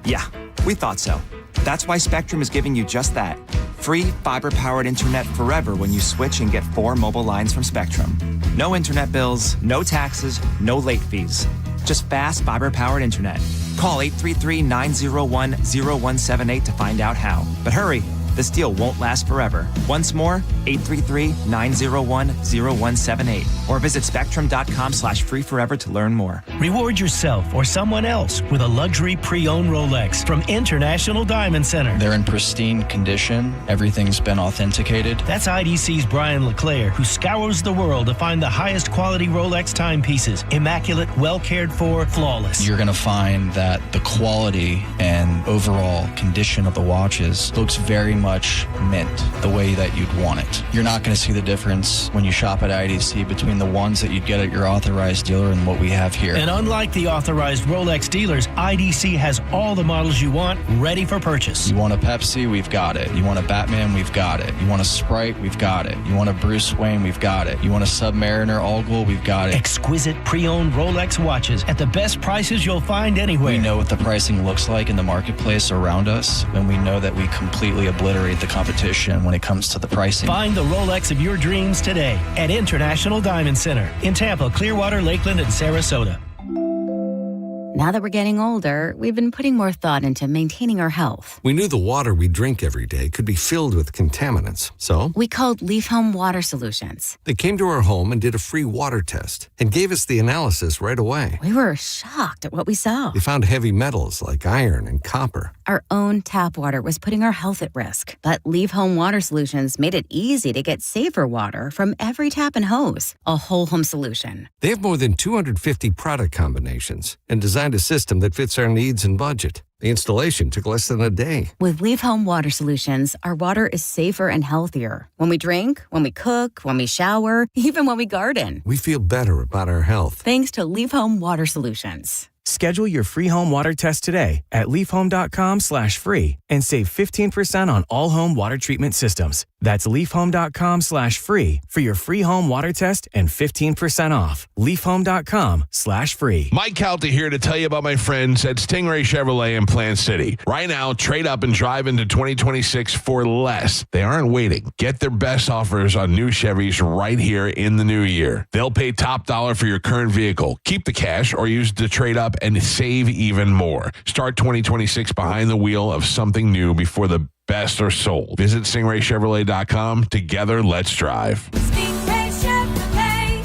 Yeah, we thought so. That's why Spectrum is giving you just that. Free fiber-powered internet forever when you switch and get 4 mobile lines from Spectrum. No internet bills, no taxes, no late fees. Just fast fiber-powered internet. Call 833-901-0178 to find out how. But hurry, this deal won't last forever. Once more, 833-901-0178. Or visit spectrum.com/freeforever to learn more. Reward yourself or someone else with a luxury pre-owned Rolex from International Diamond Center. They're in pristine condition. Everything's been authenticated. That's IDC's Brian LeClaire, who scours the world to find the highest quality Rolex timepieces. Immaculate, well cared for, flawless. You're going to find that the quality and overall condition of the watches looks very much mint, the way that you'd want it. You're not going to see the difference when you shop at IDC between the ones that you'd get at your authorized dealer and what we have here. And unlike the authorized Rolex dealers, IDC has all the models you want ready for purchase. You want a Pepsi? We've got it. You want a Batman? We've got it. You want a Sprite? We've got it. You want a Bruce Wayne? We've got it. You want a Submariner All-Glow? We've got it. Exquisite pre-owned Rolex watches at the best prices you'll find anywhere. We know what the pricing looks like in the marketplace around us, and we know that we completely obliterate the competition when it comes to the pricing. Find the Rolex of your dreams today at International Diamond Center in Tampa, Clearwater, Lakeland, and Sarasota. Now that we're getting older, we've been putting more thought into maintaining our health. We knew the water we drink every day could be filled with contaminants, so we called Leaf Home Water Solutions. They came to our home and did a free water test and gave us the analysis right away. We were shocked at what we saw. They found heavy metals like iron and copper. Our own tap water was putting our health at risk, but Leaf Home Water Solutions made it easy to get safer water from every tap and hose. A whole home solution. They have more than 250 product combinations and designed a system that fits our needs and budget. The installation took less than a day. With Leaf Home Water Solutions, our water is safer and healthier. When we drink, when we cook, when we shower, even when we garden. We feel better about our health. Thanks to Leaf Home Water Solutions. Schedule your free home water test today at leafhome.com/free and save 15% on all home water treatment systems. That's leafhome.com/free for your free home water test and 15% off. leafhome.com/free. Mike Calta here to tell you about my friends at Stingray Chevrolet in Plant City. Right now, trade up and drive into 2026 for less. They aren't waiting. Get their best offers on new Chevys right here in the new year. They'll pay top dollar for your current vehicle. Keep the cash or use the trade up and save even more. Start 2026 behind the wheel of something new before the best are sold. Visit StingrayChevrolet.com. Together, let's drive. Stingray Chevrolet.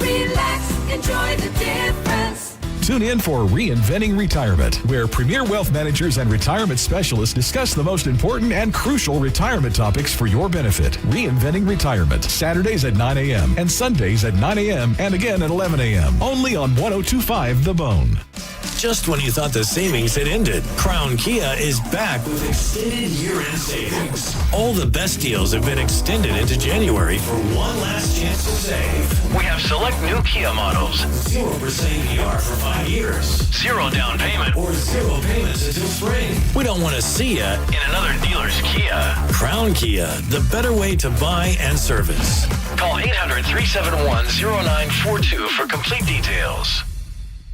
Relax, enjoy the difference. Tune in for Reinventing Retirement, where premier wealth managers and retirement specialists discuss the most important and crucial retirement topics for your benefit. Reinventing Retirement, Saturdays at 9 a.m. and Sundays at 9 a.m. and again at 11 a.m. Only on 102.5 The Bone. Just when you thought the savings had ended, Crown Kia is back with extended year-end savings. All the best deals have been extended into January for one last chance to save. We have select new Kia models. 0% APR for 5 years. 0 down payment or 0 payments until spring. We don't want to see you in another dealer's Kia. Crown Kia, the better way to buy and service. Call 800-371-0942 for complete details.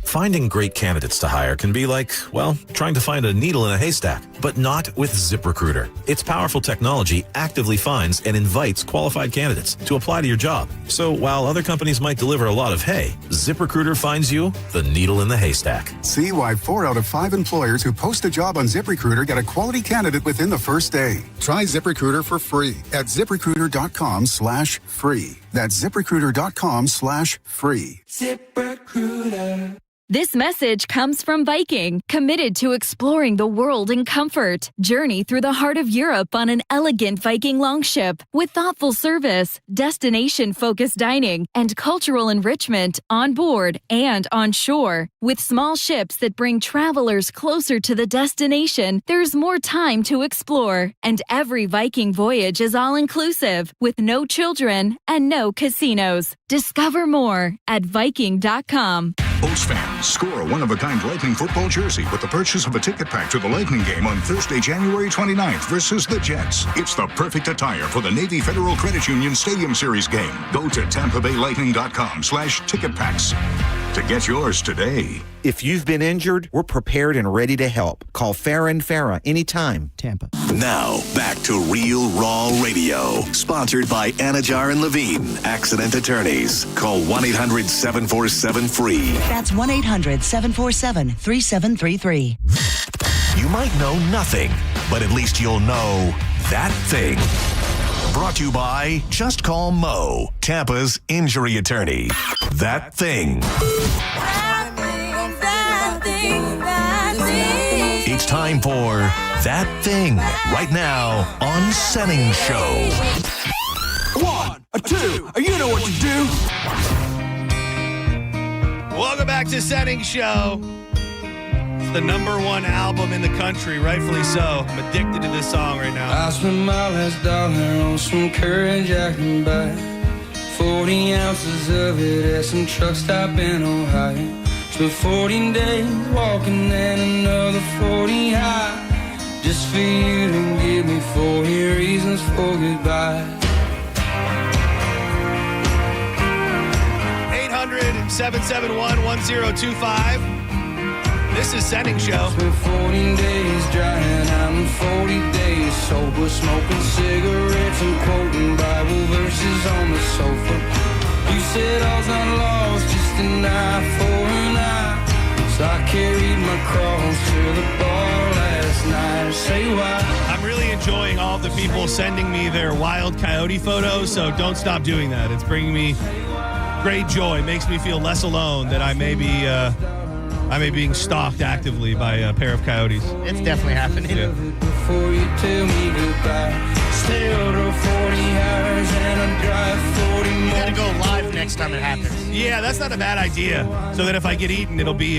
Finding great candidates to hire can be like, well, trying to find a needle in a haystack, but not with ZipRecruiter. Its powerful technology actively finds and invites qualified candidates to apply to your job. So while other companies might deliver a lot of hay, ZipRecruiter finds you the needle in the haystack. See why 4 out of 5 employers who post a job on ZipRecruiter get a quality candidate within the first day. Try ZipRecruiter for free at ZipRecruiter.com/free. That's ZipRecruiter.com/free. ZipRecruiter. This message comes from Viking, committed to exploring the world in comfort. Journey through the heart of Europe on an elegant Viking longship with thoughtful service, destination-focused dining, and cultural enrichment on board and on shore. With small ships that bring travelers closer to the destination, there's more time to explore. And every Viking voyage is all-inclusive, with no children and no casinos. Discover more at Viking.com. Bolts fans, score a one-of-a-kind Lightning football jersey with the purchase of a ticket pack to the Lightning game on Thursday, January 29th versus the Jets. It's the perfect attire for the Navy Federal Credit Union Stadium Series game. Go to TampaBayLightning.com/ticket packs to get yours today. If you've been injured, we're prepared and ready to help. Call Farah and Farah anytime. Tampa. Now, back to Real Raw Radio, sponsored by Anajar and Levine, accident attorneys. Call 1-800-747-FREE. That's 1-800-747-3733. You might know nothing, but at least you'll know that thing. Brought to you by Just Call Mo, Tampa's injury attorney. That thing. It's time for That Thing, right now on Senning Show. 1, 2, you know what to do. Welcome back to Senning Show. It's the #1 album in the country, rightfully so. I'm addicted to this song right now. I spent my last dollar on some Courage Jack and buy 40 ounces of it at some truck stop in Ohio. Took 14 days walking and another 40 high, just for you to give me 40 reasons for goodbye. 800-771-1025. This is Senning Show. Spent 14 days drying out and 40 days sober, smoking cigarettes and quoting Bible verses on the sofa. You said all's not lost, just an eye for an eye. So I carried my cross to the bar last night. Say why? I'm really enjoying all the people sending me their wild coyote photos, so don't stop doing that. It's bringing me great joy. It makes me feel less alone that I may be being stalked actively by a pair of coyotes. It's definitely happening. Yeah. Before you tell me goodbye, still to 40 hours and I drive 40 more. You gotta go live next time it happens. Yeah, that's not a bad idea. So that if I get eaten, it'll be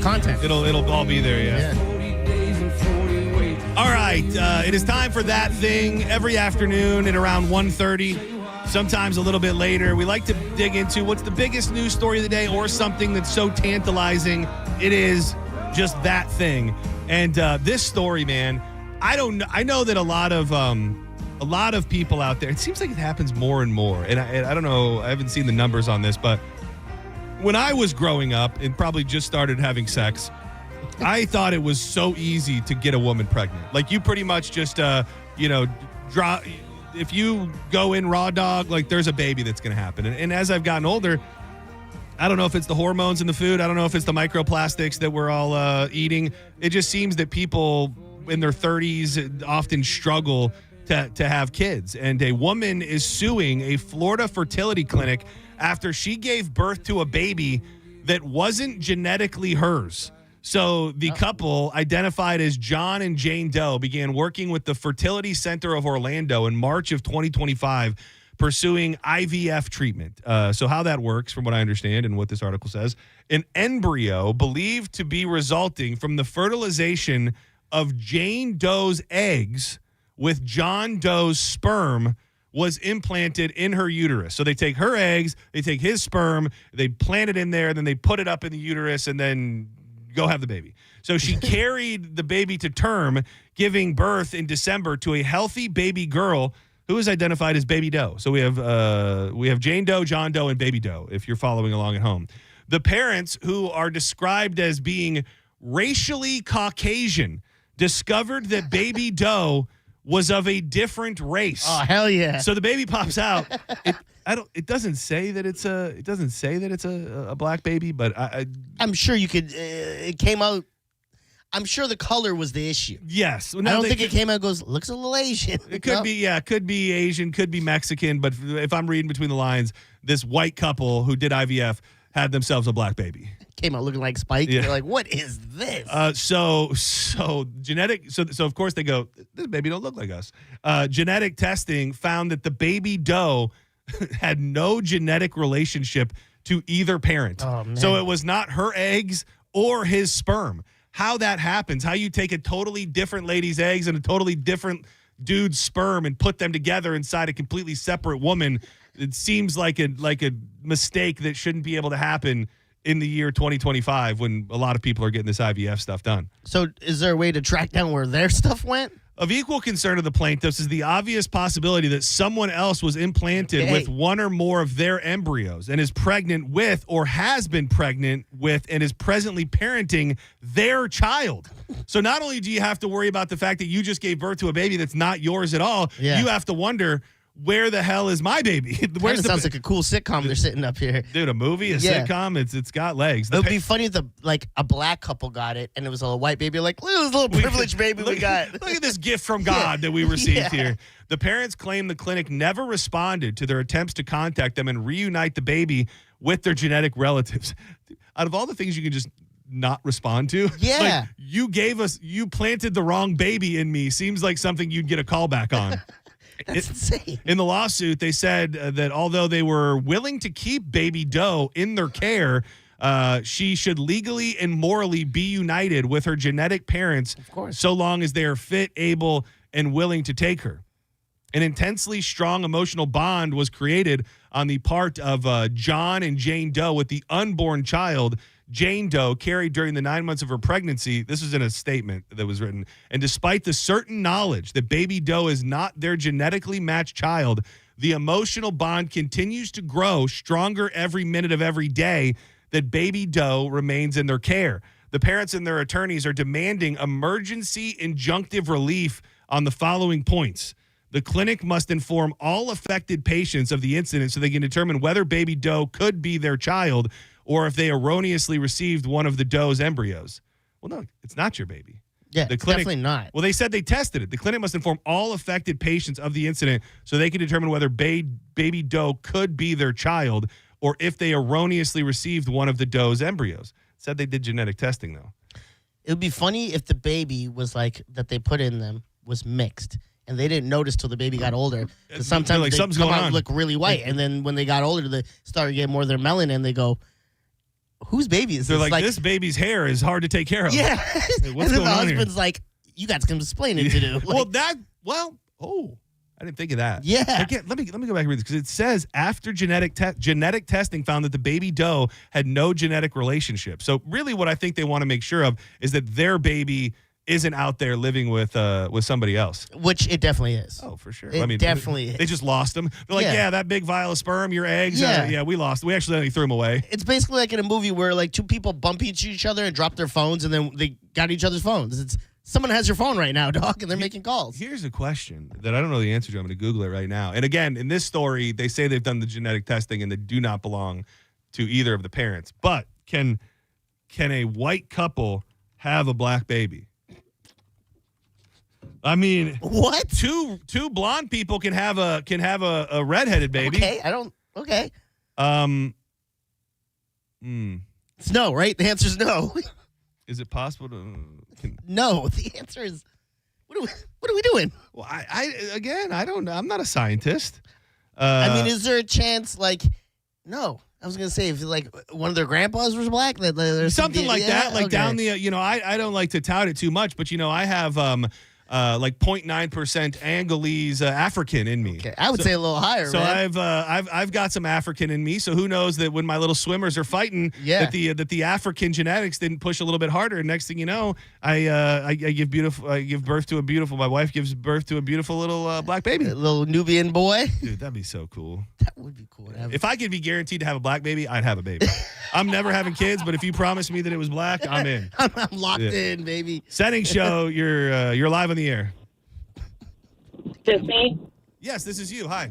content. It'll all be there. Yeah. All right, it is time for That Thing every afternoon at around 1:30. Sometimes a little bit later. We like to dig into what's the biggest news story of the day or something that's so tantalizing it is just that thing. And this story, man, I know that a lot of people out there, it seems like it happens more and more. And I don't know, I haven't seen the numbers on this, but when I was growing up and probably just started having sex, I thought it was so easy to get a woman pregnant. Like you pretty much just, drop. If you go in raw dog, like there's a baby that's going to happen. And as I've gotten older, I don't know if it's the hormones in the food. I don't know if it's the microplastics that we're all eating. It just seems that people in their 30s often struggle to have kids. And a woman is suing a Florida fertility clinic after she gave birth to a baby that wasn't genetically hers. So the couple, identified as John and Jane Doe, began working with the Fertility Center of Orlando in March of 2025, pursuing IVF treatment. So how that works, from what I understand and what this article says, an embryo believed to be resulting from the fertilization of Jane Doe's eggs with John Doe's sperm was implanted in her uterus. So they take her eggs, they take his sperm, they plant it in there, then they put it up in the uterus, and then go have the baby. So she carried the baby to term, giving birth in December to a healthy baby girl who is identified as Baby Doe. So we have Jane Doe, John Doe, and Baby Doe, if you're following along at home. The parents, who are described as being racially Caucasian, discovered that Baby Doe was of a different race. Oh, hell yeah. So the baby pops out. It doesn't say that it's a black baby, but I'm sure you could it came out. I'm sure the color was the issue. Yes. I don't think it came out and goes, looks a little Asian. It could be, could be Asian, could be Mexican, but if I'm reading between the lines, this white couple who did IVF had themselves a black baby. Came out looking like Spike. Yeah. They're like, what is this? So genetic. So of course they go, this baby don't look like us. Genetic testing found that the Baby Doe had no genetic relationship to either parent. Oh, man. So it was not her eggs or his sperm. How that happens, how you take a totally different lady's eggs and a totally different dude's sperm and put them together inside a completely separate woman, it seems like a mistake that shouldn't be able to happen in the year 2025 when a lot of people are getting this IVF stuff done. So is there a way to track down where their stuff went? Of equal concern to the plaintiffs is the obvious possibility that someone else was implanted with one or more of their embryos and is pregnant with or has been pregnant with and is presently parenting their child. So not only do you have to worry about the fact that you just gave birth to a baby that's not yours at all, you have to wonder, where the hell is my baby? Where's sounds like a cool sitcom they're sitting up here. Dude, a movie, a sitcom, it's got legs. It would be funny if a black couple got it and it was a white baby. Like, look at this little privileged baby we got. Look at this gift from God that we received here. The parents claim the clinic never responded to their attempts to contact them and reunite the baby with their genetic relatives. Out of all the things you can just not respond to, like, you planted the wrong baby in me, seems like something you'd get a call back on. That's insane. In the lawsuit, they said that although they were willing to keep Baby Doe in their care, she should legally and morally be united with her genetic parents, of course, so long as they are fit, able, and willing to take her. An intensely strong emotional bond was created on the part of John and Jane Doe with the unborn child Jane Doe carried during the 9 months of her pregnancy. This was in a statement that was written. And despite the certain knowledge that Baby Doe is not their genetically matched child, the emotional bond continues to grow stronger every minute of every day that Baby Doe remains in their care. The parents and their attorneys are demanding emergency injunctive relief on the following points. The clinic must inform all affected patients of the incident so they can determine whether Baby Doe could be their child or if they erroneously received one of the Doe's embryos. Well, no, it's not your baby. Yeah, the clinic, definitely not. Well, they said they tested it. The clinic must inform all affected patients of the incident so they can determine whether Baby Doe could be their child or if they erroneously received one of the Doe's embryos. Said they did genetic testing, though. It would be funny if the baby was like that they put in them was mixed. And they didn't notice till the baby got older. Sometimes like, they something's come going out on. and look really white. And then when they got older, they started getting more of their melanin. And they go, whose baby is They're this? like, this baby's hair is hard to take care of. Yeah. Like, what's and then going the on husband's like, you got some explaining to do. Like, I didn't think of that. Yeah. Again, let me go back and read this because it says after genetic testing found that the Baby Doe had no genetic relationship. So really what I think they want to make sure of is that their baby isn't out there living with somebody else. Which it definitely is. Oh, for sure. It definitely is. They just lost them. They're like, yeah, that big vial of sperm, your eggs. Yeah. We lost. We actually threw them away. It's basically like in a movie where like two people bump each other and drop their phones and then they got each other's phones. It's someone has your phone right now, dog, and they're making calls. Here's a question that I don't know the answer to. I'm going to Google it right now. And again, in this story, they say they've done the genetic testing and they do not belong to either of the parents. But can a white couple have a black baby? I mean, what? Two blonde people can have a redheaded baby. Okay, I don't. Okay. It's no, right? The answer is no. Is it possible to? No, the answer is. What are we doing? Well, I don't know. I'm not a scientist. I mean, is there a chance? Like, no. I was gonna say if like one of their grandpas was black, that there's something like that. Like down the, I don't like to tout it too much, but I have like 0.9% Angolese African in me. Okay. I would say a little higher. So man. I've got some African in me. So who knows that when my little swimmers are fighting, that the African genetics didn't push a little bit harder. And next thing you know, I give birth to a beautiful. My wife gives birth to a beautiful little black baby, a little Nubian boy. Dude, that'd be so cool. That would be cool. If I could be guaranteed to have a black baby, I'd have a baby. I'm never having kids, but if you promised me that it was black, I'm in. I'm locked in, baby. Senning Show, you're live on the air. This me? Yes, this is you. Hi.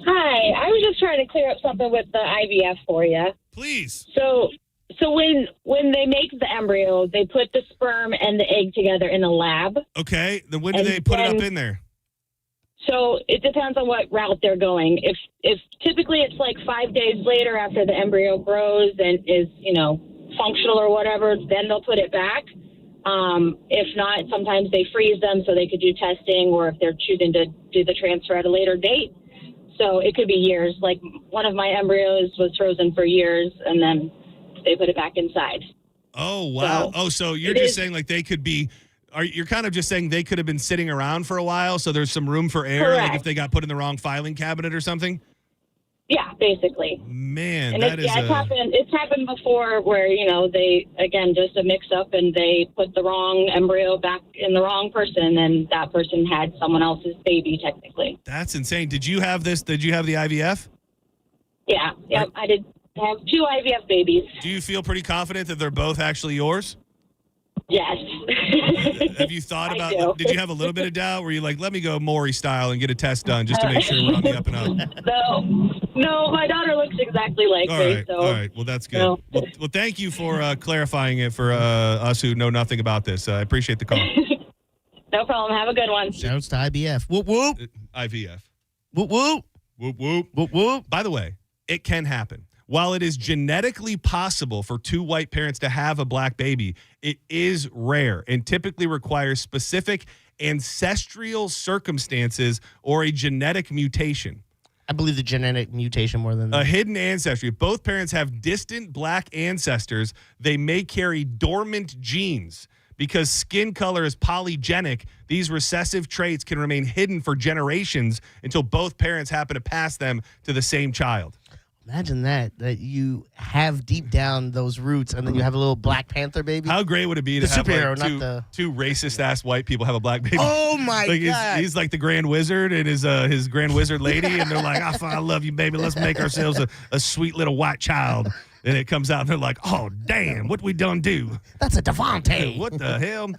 Hi. I was just trying to clear up something with the IVF for you. Please. So when they make the embryo, they put the sperm and the egg together in a lab. Okay. Then when do they put it up in there? So it depends on what route they're going. If typically it's like 5 days later after the embryo grows and is, functional or whatever, then they'll put it back. If not, sometimes they freeze them so they could do testing, or if they're choosing to do the transfer at a later date. So it could be years. Like one of my embryos was frozen for years, and then they put it back inside. Oh, wow. So you're just saying like they could be... You're kind of just saying they could have been sitting around for a while, so there's some room for error, Correct. like if they got put in the wrong filing cabinet or something? Yeah, basically. Man, and it's happened before where, they, again, just a mix-up and they put the wrong embryo back in the wrong person, and that person had someone else's baby, technically. That's insane. Did you have this? Did you have the IVF? Yeah, I did have 2 IVF babies. Do you feel pretty confident that they're both actually yours? Yes. Have you thought about, did you have a little bit of doubt? Were you like, let me go Maury style and get a test done just to make sure we're on the up and up? No, my daughter looks exactly like me. All right. Well, that's good. No. Well, thank you for clarifying it for us who know nothing about this. I appreciate the call. No problem. Have a good one. Shouts to IBF. Whoop, whoop. IVF. Whoop, whoop. Whoop, whoop. Whoop, whoop. By the way, it can happen. While it is genetically possible for 2 white parents to have a black baby, it is rare and typically requires specific ancestral circumstances or a genetic mutation. I believe the genetic mutation more than a hidden ancestry. If both parents have distant black ancestors, they may carry dormant genes. Because skin color is polygenic, these recessive traits can remain hidden for generations until both parents happen to pass them to the same child. Imagine that you have deep down those roots, and then you have a little Black Panther baby. How great would it be to have superhero, like two racist-ass white people have a black baby? Oh, my God. He's like the Grand Wizard and his Grand Wizard lady, and they're like, I love you, baby. Let's make ourselves a sweet little white child. And it comes out, and they're like, oh, damn, what we done do? That's a Devontae. What the hell?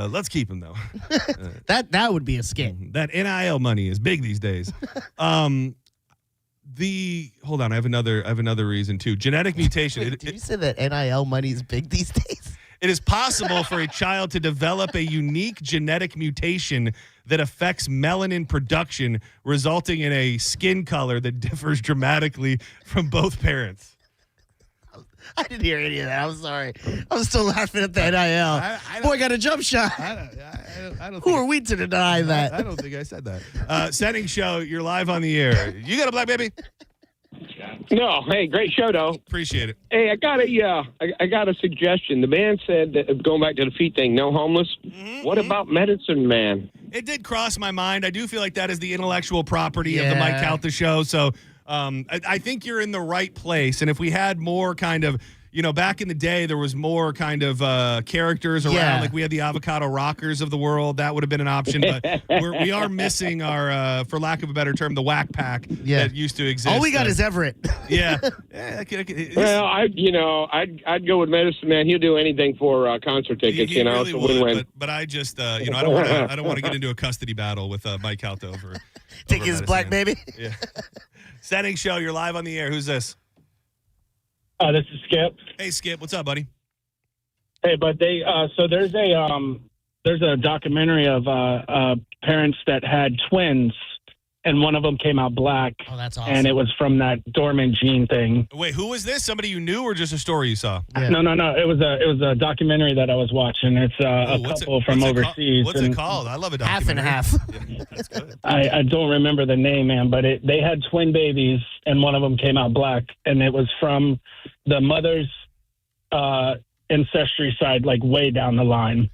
Let's keep him, though. That would be a skit. That NIL money is big these days. Hold on, I have another reason too. Genetic mutation. Wait, did you say that NIL money is big these days? It is possible for a child to develop a unique genetic mutation that affects melanin production, resulting in a skin color that differs dramatically from both parents. I didn't hear any of that. I'm sorry. I'm still laughing at the NIL. Boy got a jump shot. Who are we to deny that? I don't think I said that. Senning Show, you're live on the air. You got a black baby? No. Hey, great show, though. Appreciate it. Hey, I got a suggestion. The man said, that, going back to the feet thing, no homeless. What about Medicine Man? It did cross my mind. I do feel like that is the intellectual property of the Mike Calta show. So I think you're in the right place. And if we had more kind of, back in the day, there was more kind of characters around. Like we had the avocado rockers of the world. That would have been an option. But we are missing our, for lack of a better term, the whack pack that used to exist. All we got is Everett. Yeah. Well, I'd go with Medicine Man. He'll do anything for concert tickets. He really it's a would, win-win. but I just, I don't want to get into a custody battle with Mike Calta over. Take his black baby. Yeah. Senning Show, you're live on the air. Who's this? This is Skip. Hey, Skip. What's up, buddy? Hey, but so there's a documentary of parents that had twins, and one of them came out black. Oh, that's awesome. And it was from that Dorman Jean thing. Wait, who was this? Somebody you knew or just a story you saw? Yeah. No. It was a documentary that I was watching. It's a couple from overseas. What's it called? I love a documentary. Half and half. Yeah, that's good. I don't remember the name, man, but they had twin babies, and one of them came out black, and it was from the mother's ancestry side, like way down the line.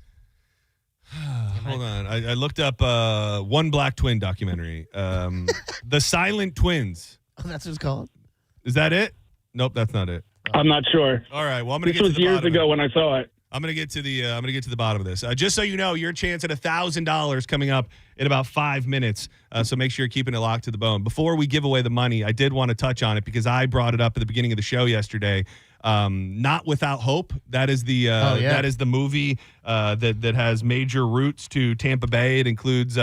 Hold on. I looked up One Black Twin documentary. The Silent Twins. Oh, that's what it's called? Is that it? Nope, that's not it. I'm not sure. All right. Well, I'm going to This get was to the years bottom ago of it. when I saw it. I'm going to get to the bottom of this. Just so you know, your chance at $1,000 coming up in about 5 minutes. So make sure you're keeping it locked to the bone. Before we give away the money, I did want to touch on it because I brought it up at the beginning of the show yesterday. Not Without Hope. That is the that is the movie that has major roots to Tampa Bay. It includes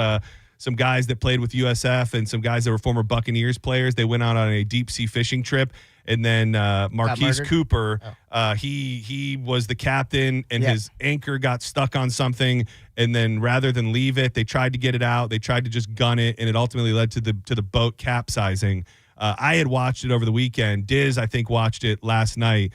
some guys that played with USF and some guys that were former Buccaneers players. They went out on a deep sea fishing trip. And then Marquise Cooper, he was the captain, and his anchor got stuck on something. And then rather than leave it, they tried to get it out. They tried to just gun it, and it ultimately led to the boat capsizing. I had watched it over the weekend. Diz, I think, watched it last night.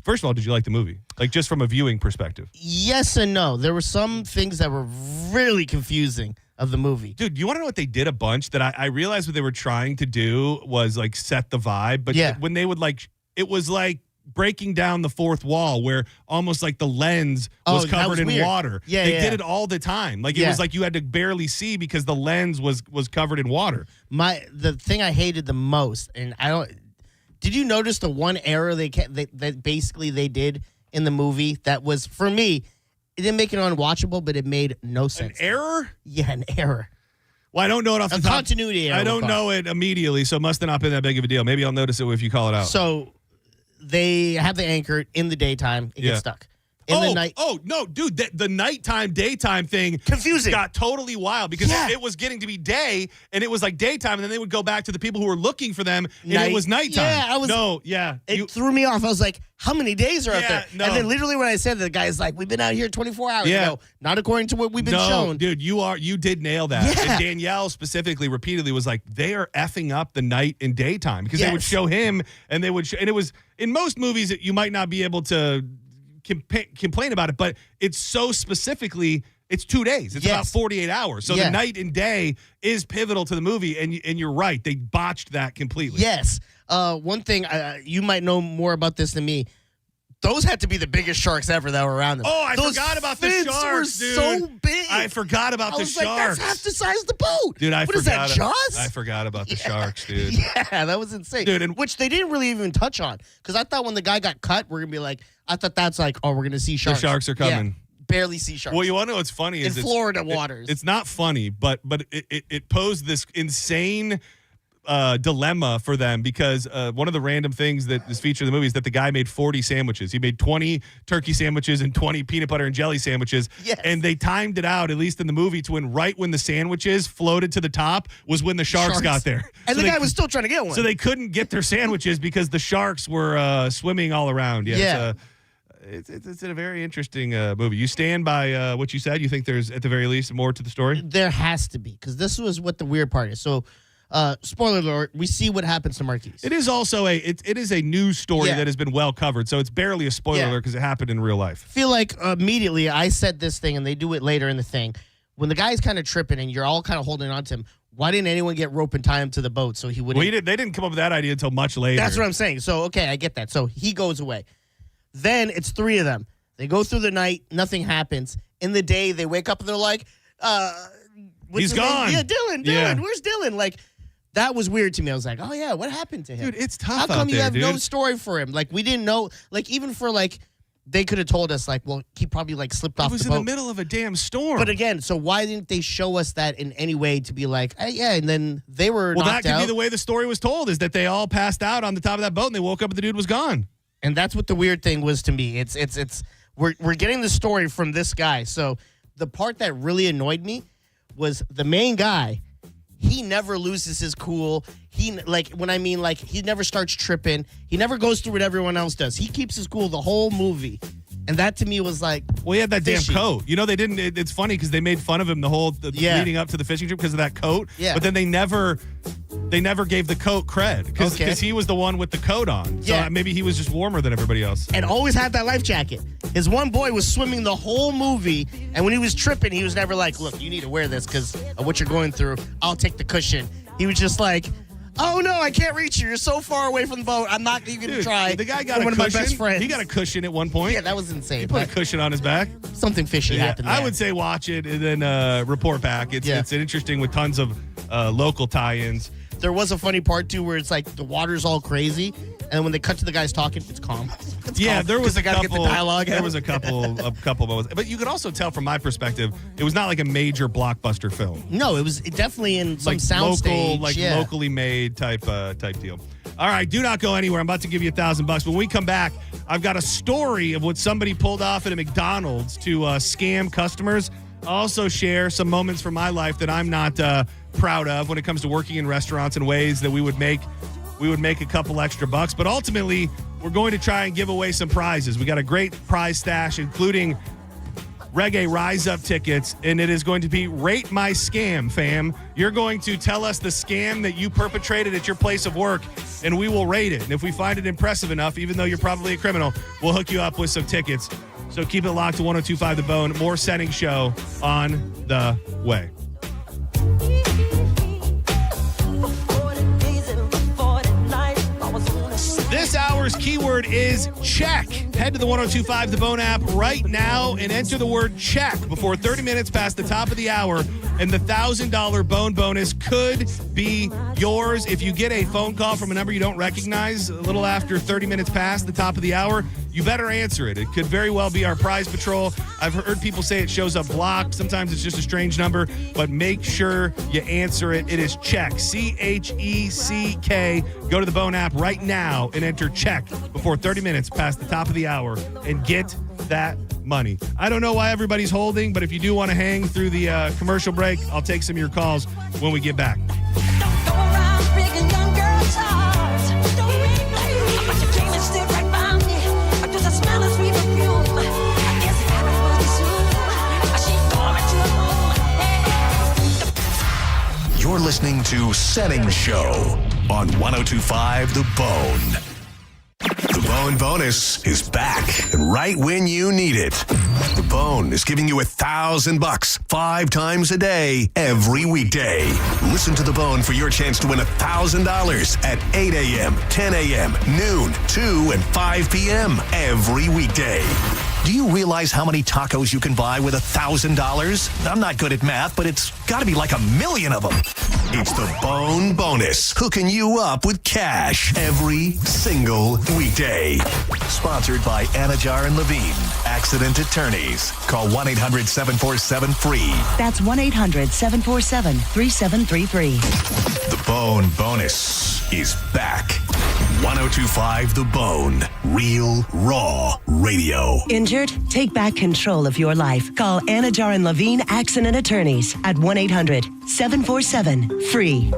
First of all, did you like the movie? Like, just from a viewing perspective? Yes and no. There were some things that were really confusing of the movie. Dude, you want to know what they did a bunch? That I realized what they were trying to do was, like, set the vibe. But when they would, like, it was like breaking down the fourth wall where almost like the lens was covered in water. They did it all the time. Like, it was like you had to barely see because the lens was covered in water. The thing I hated the most, and I don't... Did you notice the one error that basically they did in the movie that was, for me, it didn't make it unwatchable, but it made no sense. An error? Yeah, an error. Well, I don't know it off the top. Continuity error. I don't know it immediately, so it must have not been that big of a deal. Maybe I'll notice it if you call it out. So they have the anchor in the daytime. It gets stuck. In the night. Oh, no, dude, the nighttime, daytime thing confusing. Got totally wild because it was getting to be day, and it was like daytime, and then they would go back to the people who were looking for them, and it was nighttime. It threw me off. I was like, how many days are out there? No. And then literally when I said that, the guy's like, we've been out here 24 hours. No, not according to what we've been shown. Dude, you did nail that. And Danielle specifically repeatedly was like, they are effing up the night and daytime because they would show him, and they would and it was in most movies that you might not be able to complain about it, but it's so specifically, it's 2 days. It's about 48 hours. So the night and day is pivotal to the movie, and you're right. They botched that completely. Yes. One thing, you might know more about this than me. Those had to be the biggest sharks ever that were around them. Oh, I forgot about the sharks, were dude. so big. I forgot about the sharks. Like, that's half the size of the boat. Dude, What is that, Jaws? I forgot about the sharks, dude. Yeah, that was insane. Dude, which they didn't really even touch on. Because I thought when the guy got cut, we're going to be like, I thought that's like, oh, we're going to see sharks. The sharks are coming. Yeah, barely see sharks. Well, you want to know what's funny? In Florida waters. It's not funny, but it posed this insane dilemma for them because one of the random things that is featured in the movie is that the guy made 40 sandwiches. He made 20 turkey sandwiches and 20 peanut butter and jelly sandwiches. Yes. And they timed it out, at least in the movie, to when the sandwiches floated to the top was when the sharks got there. And so the guy was still trying to get one. So they couldn't get their sandwiches because the sharks were swimming all around. It's a very interesting movie. You stand by what you said? You think there's, at the very least, more to the story? There has to be, because this was what the weird part is. So, spoiler alert, we see what happens to Marquise. It is also it is a news story that has been well covered, so it's barely a spoiler alert because it happened in real life. I feel like immediately I said this thing, and they do it later in the thing. When the guy's kind of tripping and you're all kind of holding on to him, why didn't anyone get rope and tie him to the boat so he wouldn't? Well, they didn't come up with that idea until much later. That's what I'm saying. So, okay, I get that. So he goes away. Then it's three of them. They go through the night. Nothing happens. In the day, they wake up and they're like, he's gone. Yeah, Dylan. Where's Dylan? Like, that was weird to me. I was like, oh, yeah, what happened to him? Dude, it's tough How come out you there, have dude? no story for him? Like, we didn't know. Like, even for, like, they could have told us, like, well, he probably, like, slipped off the boat. It was in the middle of a damn storm. But again, so why didn't they show us that in any way to be like, yeah, and then they were Well, that knocked could out. be the way the story was told, is that they all passed out on the top of that boat and they woke up and the dude was gone. And that's what the weird thing was to me. It's we're getting the story from this guy. So the part that really annoyed me was the main guy. He never loses his cool. He never starts tripping. He never goes through what everyone else does. He keeps his cool the whole movie. And that to me was like, well, he had that fishy. damn coat. You know, they didn't. It's funny because they made fun of him leading up to the fishing trip because of that coat. Yeah. But then they never gave the coat cred because he was the one with the coat on. So maybe he was just warmer than everybody else. And always had that life jacket. His one boy was swimming the whole movie, and when he was tripping, he was never like, look, you need to wear this because of what you're going through. I'll take the cushion. He was just like, oh, no, I can't reach you. You're so far away from the boat. I'm not even going to try. The guy got one a cushion. Of my best friends. He got a cushion at one point. Yeah, that was insane. He put a cushion on his back. Something fishy happened there. I would say watch it and then report back. It's interesting with tons of local tie-ins. There was a funny part, too, where it's like the water's all crazy, and when they cut to the guys talking, it's calm. There was a couple. Get the dialogue. There was a couple moments. But you could also tell from my perspective, it was not like a major blockbuster film. No, it was definitely in some like soundstage. Locally made type deal. All right, do not go anywhere. I'm about to give you $1,000. When we come back, I've got a story of what somebody pulled off at a McDonald's to scam customers. I'll also share some moments from my life that I'm not proud of when it comes to working in restaurants and ways that we would make a couple extra bucks. But ultimately, we're going to try and give away some prizes. We got a great prize stash, including Reggae Rise Up tickets, and it is going to be Rate My Scam, fam. You're going to tell us the scam that you perpetrated at your place of work, and we will rate it. And if we find it impressive enough, even though you're probably a criminal, we'll hook you up with some tickets. So keep it locked to 102.5 The Bone. More Senning Show on the way. This hour's keyword is check. Head to the 102.5 The Bone app right now and enter the word check before 30 minutes past the top of the hour, and the $1,000 Bone bonus could be yours. If you get a phone call from a number you don't recognize a little after 30 minutes past the top of the hour, you better answer it. It could very well be our prize patrol. I've heard people say it shows up blocked. Sometimes it's just a strange number, but make sure you answer it. It is check, CHECK. Go to the Bone app right now and enter check before 30 minutes past the top of the hour and get that money. I don't know why everybody's holding, but if you do want to hang through the commercial break, I'll take some of your calls when we get back. You're listening to Senning Show on 102.5 The Bone. The Bone bonus is back and right when you need it. The Bone is giving you $1,000 5 times a day, every weekday. Listen to The Bone for your chance to win $1,000 at 8 a.m., 10 a.m., noon, 2, and 5 p.m. every weekday. Do you realize how many tacos you can buy with $1,000? I'm not good at math, but it's got to be like 1 million of them. It's the Bone Bonus, hooking you up with cash every single weekday. Sponsored by Anajar and Levine, Accident Attorneys. Call 1-800-747-FREE. That's 1-800-747-3733. The Bone Bonus is back. 102.5 The Bone. Real, raw radio. Injured? Take back control of your life. Call Anajar and Levine Accident Attorneys at 1-800-747-FREE.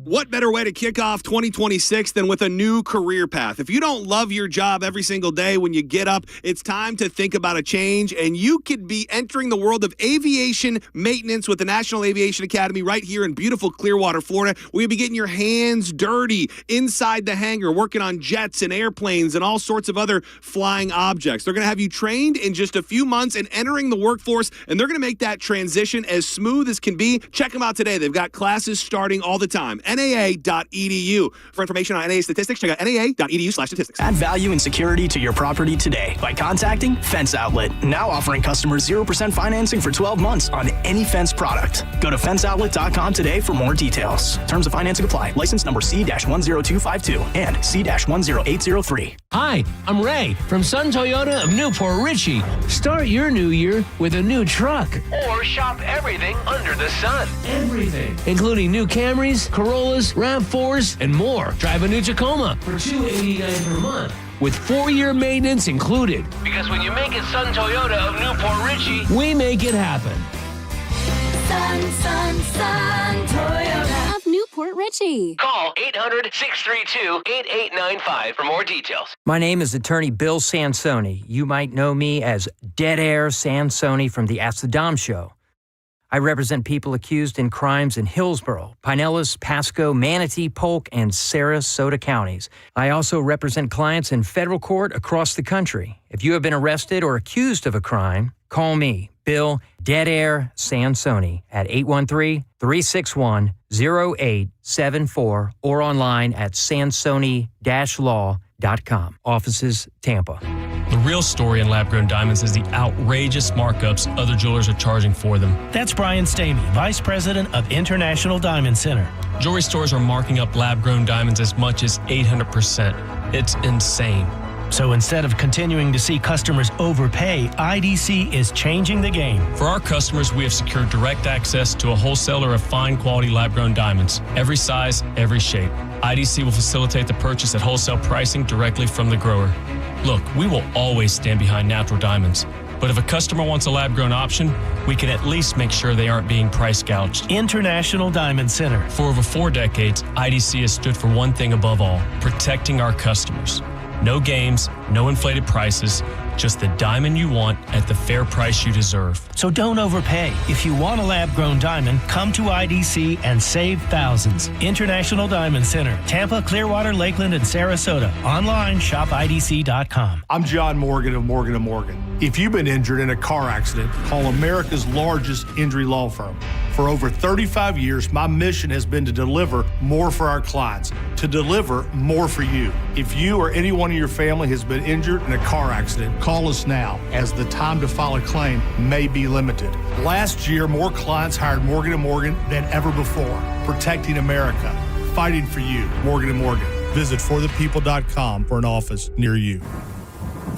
What better way to kick off 2026 than with a new career path? If you don't love your job every single day when you get up, it's time to think about a change, and you could be entering the world of aviation maintenance with the National Aviation Academy right here in beautiful Clearwater, Florida, where you'll be getting your hands dirty inside the hangar, working on jets and airplanes and all sorts of other flying objects. They're going to have you trained in just a few months and entering the workforce, and they're going to make that transition as smooth as can be. Check them out today. They've got classes starting all the time. NAA.edu. For information on NAA statistics, check out NAA.edu/statistics. Add value and security to your property today by contacting Fence Outlet. Now offering customers 0% financing for 12 months on any Fence product. Go to fenceoutlet.com today for more details. Terms of financing apply. License number C-10252 and C-10803. Hi, I'm Ray from Sun Toyota of Newport Richey. Start your new year with a new truck. Or shop everything under the sun. Everything. Including new Camrys, Corollas, RAV4s, and more. Drive a new Tacoma for $289 per month, with 4-year maintenance included. Because when you make it Sun Toyota of Newport Richey, we make it happen. Sun Toyota of Newport Richey. she? Call 800-632-8895 for more details. My name is Attorney Bill Sansoni. You might know me as Dead Air Sansoni from the Ask the Dom Show. I represent people accused in crimes in Hillsborough, Pinellas, Pasco, Manatee, Polk, and Sarasota counties. I also represent clients in federal court across the country. If you have been arrested or accused of a crime, call me, Bill Dead Air Sansoni, at 813-361-0874 or online at sansoni-law.com. Offices, Tampa. The real story in lab-grown diamonds is the outrageous markups other jewelers are charging for them. That's Brian Stamey, Vice President of International Diamond Center. Jewelry stores are marking up lab-grown diamonds as much as 800%. It's insane. So instead of continuing to see customers overpay, IDC is changing the game. For our customers, we have secured direct access to a wholesaler of fine quality lab-grown diamonds. Every size, every shape. IDC will facilitate the purchase at wholesale pricing directly from the grower. Look, we will always stand behind natural diamonds. But if a customer wants a lab-grown option, we can at least make sure they aren't being price gouged. International Diamond Center. For over 4 decades, IDC has stood for one thing above all, protecting our customers. No games, no inflated prices, just the diamond you want at the fair price you deserve. So don't overpay. If you want a lab-grown diamond, come to IDC and save thousands. International Diamond Center, Tampa, Clearwater, Lakeland, and Sarasota. Online, shopidc.com. I'm John Morgan of Morgan & Morgan. If you've been injured in a car accident, call America's largest injury law firm. For over 35 years, my mission has been to deliver more for our clients, to deliver more for you. If you or anyone in your family has been injured in a car accident, call us now, as the time to file a claim may be limited. Last year, more clients hired Morgan & Morgan than ever before, protecting America, fighting for you. Morgan & Morgan. Visit forthepeople.com for an office near you.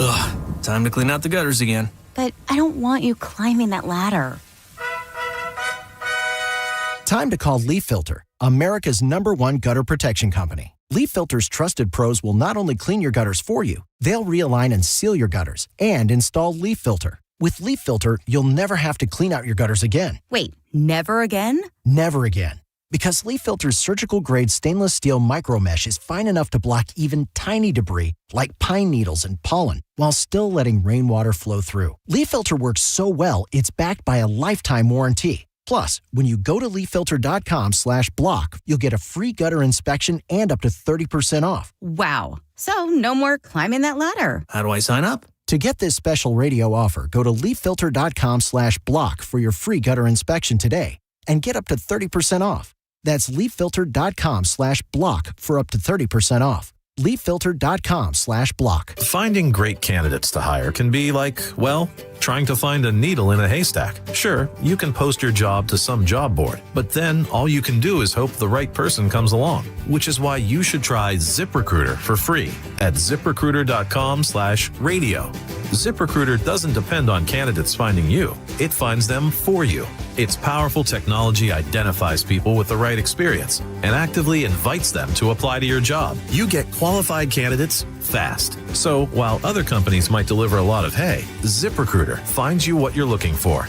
Ugh, time to clean out the gutters again. But I don't want you climbing that ladder. Time to call Leaf Filter, America's #1 gutter protection company. Leaf Filter's trusted pros will not only clean your gutters for you, they'll realign and seal your gutters and install Leaf Filter. With Leaf Filter, you'll never have to clean out your gutters again. Wait, never again? Never again. Because Leaf Filter's surgical-grade stainless steel micro mesh is fine enough to block even tiny debris like pine needles and pollen while still letting rainwater flow through. Leaf Filter works so well, it's backed by a lifetime warranty. Plus, when you go to leaffilter.com/block, you'll get a free gutter inspection and up to 30% off. Wow. So no more climbing that ladder. How do I sign up? To get this special radio offer, go to leaffilter.com/block for your free gutter inspection today and get up to 30% off. That's leaffilter.com/block for up to 30% off. leaffilter.com/block. Finding great candidates to hire can be like, well, trying to find a needle in a haystack. Sure, you can post your job to some job board, but then all you can do is hope the right person comes along, which is why you should try ZipRecruiter for free at ziprecruiter.com/radio. ZipRecruiter doesn't depend on candidates finding you. It finds them for you. Its powerful technology identifies people with the right experience and actively invites them to apply to your job. You get qualified candidates fast. So while other companies might deliver a lot of hay, ZipRecruiter finds you what you're looking for.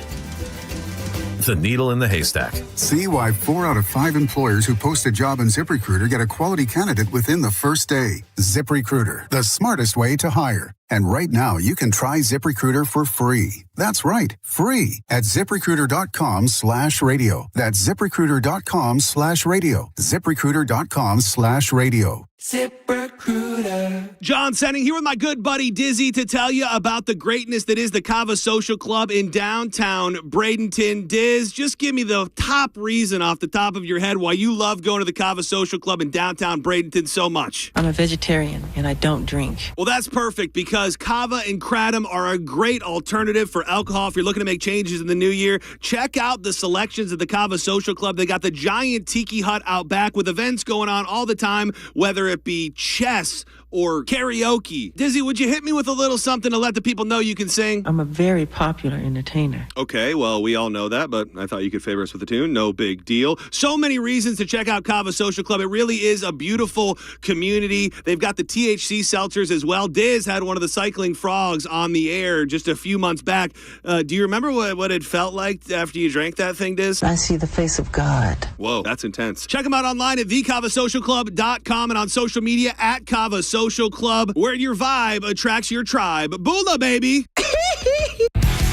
The needle in the haystack. See why 4 out of 5 employers who post a job in ZipRecruiter get a quality candidate within the first day. ZipRecruiter, the smartest way to hire. And right now, you can try ZipRecruiter for free. That's right, free at ZipRecruiter.com/radio. That's ZipRecruiter.com/radio. ZipRecruiter.com/radio. ZipRecruiter. John Senning here with my good buddy Dizzy to tell you about the greatness that is the Cava Social Club in downtown Bradenton. Diz, just give me the top reason off the top of your head why you love going to the Cava Social Club in downtown Bradenton so much. I'm a vegetarian and I don't drink. Well, that's perfect because Cava and Kratom are a great alternative for alcohol. If you're looking to make changes in the new year, check out the selections at the Cava Social Club. They got the giant tiki hut out back with events going on all the time, whether it be chess or karaoke. Dizzy, would you hit me with a little something to let the people know you can sing? I'm a very popular entertainer. Okay, well, we all know that, but I thought you could favor us with a tune. No big deal. So many reasons to check out Kava Social Club. It really is a beautiful community. They've got the THC seltzers as well. Diz had one of the cycling frogs on the air just a few months back. Do you remember what it felt like after you drank that thing, Diz? I see the face of God. Whoa, that's intense. Check them out online at thekavasocialclub.com and on social media at Kava Social Club, where your vibe attracts your tribe. Bula, baby.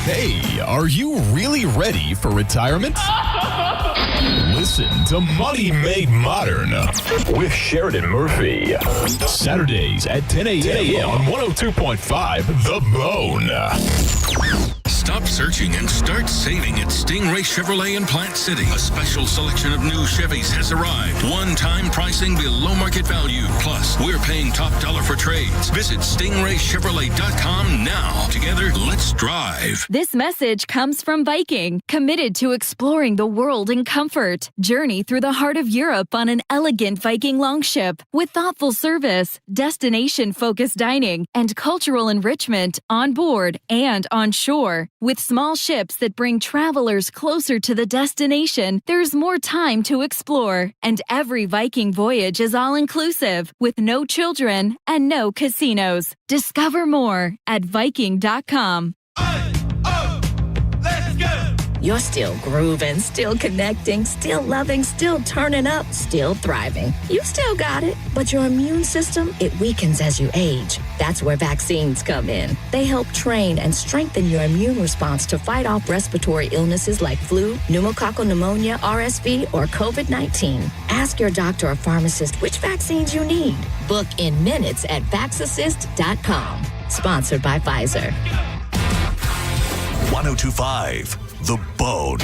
Hey, are you really ready for retirement? Listen to Money Made Modern with Sheridan Murphy. Saturdays at 10 a.m. on 102.5 The Bone. Stop searching and start saving at Stingray Chevrolet in Plant City. A special selection of new Chevys has arrived. One-time pricing below market value. Plus, we're paying top dollar for trades. Visit stingraychevrolet.com now. Together, let's drive. This message comes from Viking, committed to exploring the world in comfort. Journey through the heart of Europe on an elegant Viking longship with thoughtful service, destination-focused dining, and cultural enrichment on board and on shore. With small ships that bring travelers closer to the destination, there's more time to explore. And every Viking voyage is all-inclusive, with no children and no casinos. Discover more at Viking.com. You're still grooving, still connecting, still loving, still turning up, still thriving. You still got it, but your immune system, it weakens as you age. That's where vaccines come in. They help train and strengthen your immune response to fight off respiratory illnesses like flu, pneumococcal pneumonia, RSV, or COVID-19. Ask your doctor or pharmacist which vaccines you need. Book in minutes at vaxassist.com. Sponsored by Pfizer. 1025 The Bone.